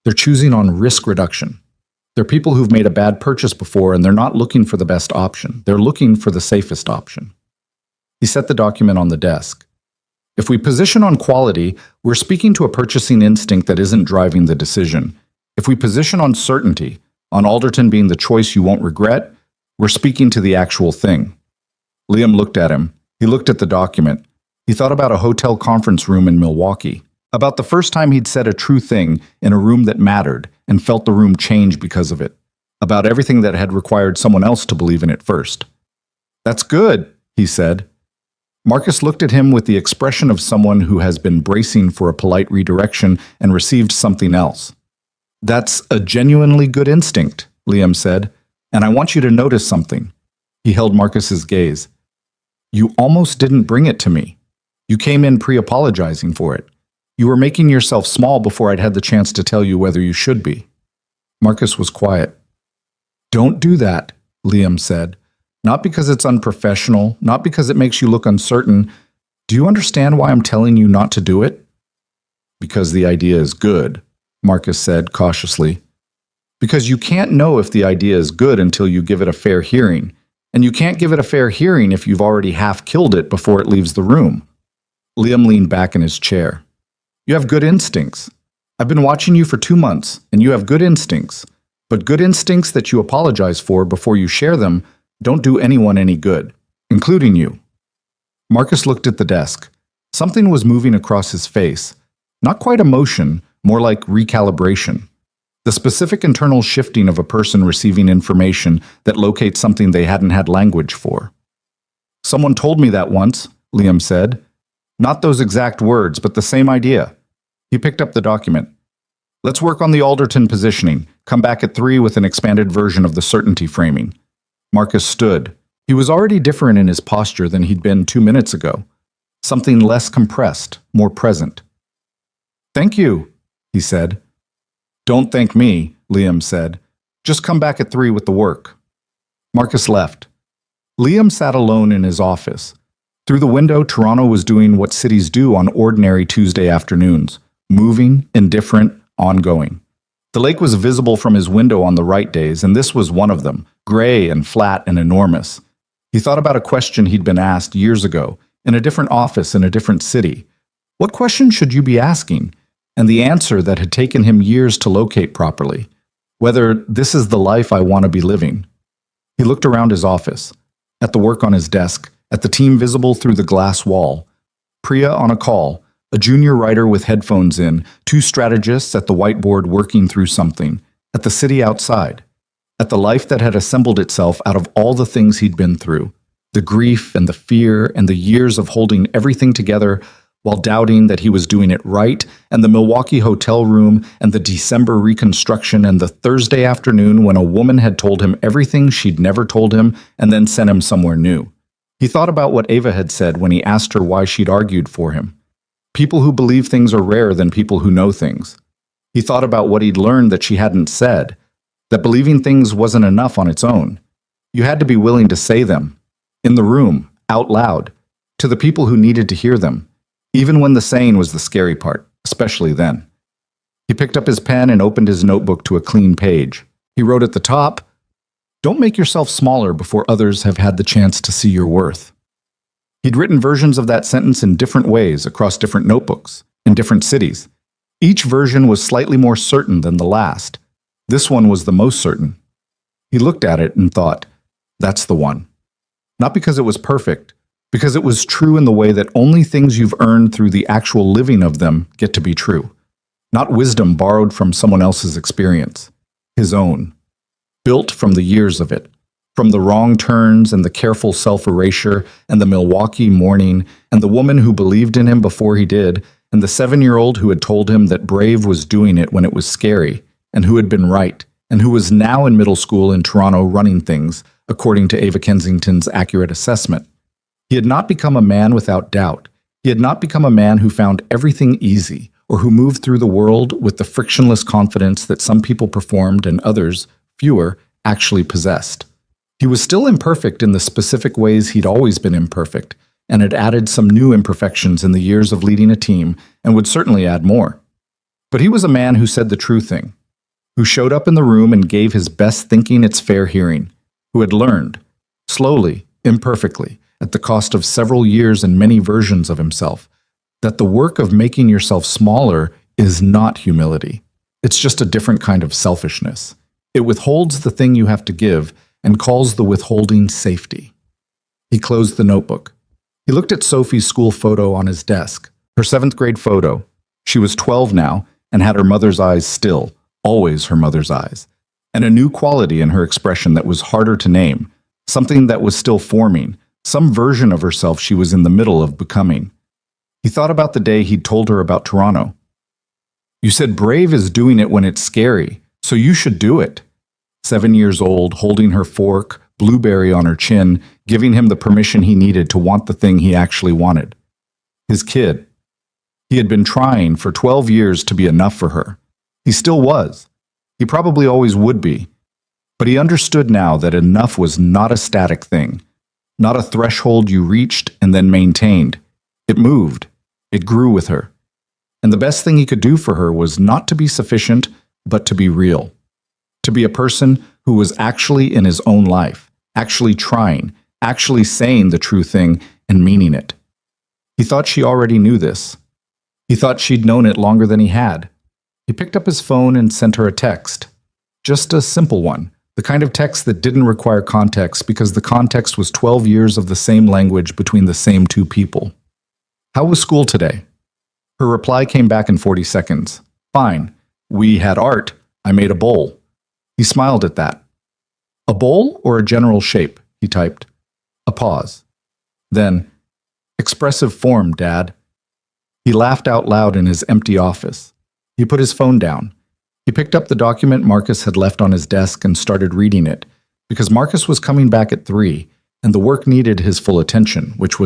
They're choosing on risk reduction. They're people who've made a bad purchase before and they're not looking for the best option. They're looking for the safest option. He set the document on the desk. If we position on quality, we're speaking to a purchasing instinct that isn't driving the decision. If we position on certainty, on Alderton being the choice you won't regret, we're speaking to the actual thing. Liam looked at him. He looked at the document. He thought about a hotel conference room in Milwaukee, about the first time he'd said a true thing in a room that mattered and felt the room change because of it, about everything that had required someone else to believe in it first. "That's good," he said. Marcus looked at him with the expression of someone who has been bracing for a polite redirection and received something else. "That's a genuinely good instinct," Liam said, "and I want you to notice something." He held Marcus's gaze. "You almost didn't bring it to me. You came in pre-apologizing for it. You were making yourself small before I'd had the chance to tell you whether you should be." Marcus was quiet. "Don't do that," Liam said. "Not because it's unprofessional, not because it makes you look uncertain. Do you understand why I'm telling you not to do it?" "Because the idea is good," Marcus said cautiously. "Because you can't know if the idea is good until you give it a fair hearing, and you can't give it a fair hearing if you've already half killed it before it leaves the room." Liam leaned back in his chair. "You have good instincts. I've been watching you for 2 months, and you have good instincts. But good instincts that you apologize for before you share them don't do anyone any good, including you." Marcus looked at the desk. Something was moving across his face. Not quite emotion, more like recalibration. The specific internal shifting of a person receiving information that locates something they hadn't had language for. "Someone told me that once," Liam said. "Not those exact words, but the same idea." He picked up the document. "Let's work on the Alderton positioning. Come back at 3 with an expanded version of the certainty framing." Marcus stood. He was already different in his posture than he'd been 2 minutes ago. Something less compressed, more present. "Thank you," he said. "Don't thank me," Liam said. "Just come back at 3 with the work." Marcus left. Liam sat alone in his office. Through the window, Toronto was doing what cities do on ordinary Tuesday afternoons. Moving, indifferent, ongoing. The lake was visible from his window on the right days, and this was one of them, gray and flat and enormous. He thought about a question he'd been asked years ago, in a different office in a different city. What question should you be asking? And the answer that had taken him years to locate properly. Whether this is the life I want to be living. He looked around his office, at the work on his desk, at the team visible through the glass wall. Priya on a call, a junior writer with headphones in, 2 strategists at the whiteboard working through something, at the city outside, at the life that had assembled itself out of all the things he'd been through, the grief and the fear and the years of holding everything together while doubting that he was doing it right, and the Milwaukee hotel room and the December reconstruction and the Thursday afternoon when a woman had told him everything she'd never told him and then sent him somewhere new. He thought about what Ava had said when he asked her why she'd argued for him. People who believe things are rarer than people who know things. He thought about what he'd learned that she hadn't said, that believing things wasn't enough on its own. You had to be willing to say them, in the room, out loud, to the people who needed to hear them, even when the saying was the scary part, especially then. He picked up his pen and opened his notebook to a clean page. He wrote at the top, "Don't make yourself smaller before others have had the chance to see your worth." He'd written versions of that sentence in different ways across different notebooks, in different cities. Each version was slightly more certain than the last. This one was the most certain. He looked at it and thought, that's the one. Not because it was perfect, because it was true in the way that only things you've earned through the actual living of them get to be true. Not wisdom borrowed from someone else's experience, his own. Built from the years of it. From the wrong turns and the careful self-erasure and the Milwaukee morning and the woman who believed in him before he did and the 7-year-old who had told him that Brave was doing it when it was scary and who had been right and who was now in middle school in Toronto running things, according to Ava Kensington's accurate assessment. He had not become a man without doubt. He had not become a man who found everything easy or who moved through the world with the frictionless confidence that some people performed and others, fewer, actually possessed. He was still imperfect in the specific ways he'd always been imperfect, and had added some new imperfections in the years of leading a team, and would certainly add more. But he was a man who said the true thing, who showed up in the room and gave his best thinking its fair hearing, who had learned, slowly, imperfectly, at the cost of several years and many versions of himself, that the work of making yourself smaller is not humility. It's just a different kind of selfishness. It withholds the thing you have to give and calls the withholding safety. He closed the notebook. He looked at Sophie's school photo on his desk, her 7th grade photo. She was 12 now and had her mother's eyes still, always her mother's eyes, and a new quality in her expression that was harder to name, something that was still forming, some version of herself she was in the middle of becoming. He thought about the day he'd told her about Toronto. "You said brave is doing it when it's scary, so you should do it." 7 years old, holding her fork, blueberry on her chin, giving him the permission he needed to want the thing he actually wanted. His kid. He had been trying for 12 years to be enough for her. He still was. He probably always would be. But he understood now that enough was not a static thing, not a threshold you reached and then maintained. It moved. It grew with her. And the best thing he could do for her was not to be sufficient, but to be real. To be a person who was actually in his own life, actually trying, actually saying the true thing and meaning it. He thought she already knew this. He thought she'd known it longer than he had. He picked up his phone and sent her a text. Just a simple one, the kind of text that didn't require context because the context was 12 years of the same language between the same two people. "How was school today?" Her reply came back in 40 seconds. "Fine. We had art. I made a bowl." He smiled at that. "A bowl or a general shape?" he typed. A pause. Then, "Expressive form, Dad." He laughed out loud in his empty office. He put his phone down. He picked up the document Marcus had left on his desk and started reading it, because Marcus was coming back at 3, and the work needed his full attention, which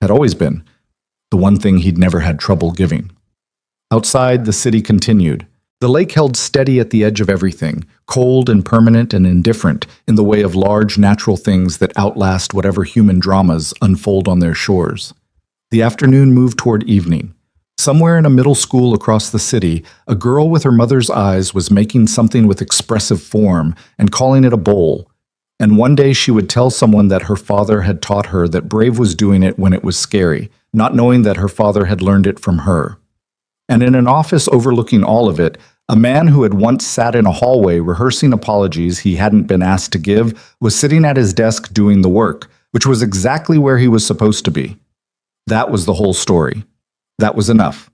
had always been, the one thing he'd never had trouble giving. Outside, the city continued. The lake held steady at the edge of everything, cold and permanent and indifferent in the way of large natural things that outlast whatever human dramas unfold on their shores. The afternoon moved toward evening. Somewhere in a middle school across the city, a girl with her mother's eyes was making something with expressive form and calling it a bowl. And one day she would tell someone that her father had taught her that brave was doing it when it was scary, not knowing that her father had learned it from her. And in an office overlooking all of it, a man who had once sat in a hallway rehearsing apologies he hadn't been asked to give was sitting at his desk doing the work, which was exactly where he was supposed to be. That was the whole story. That was enough.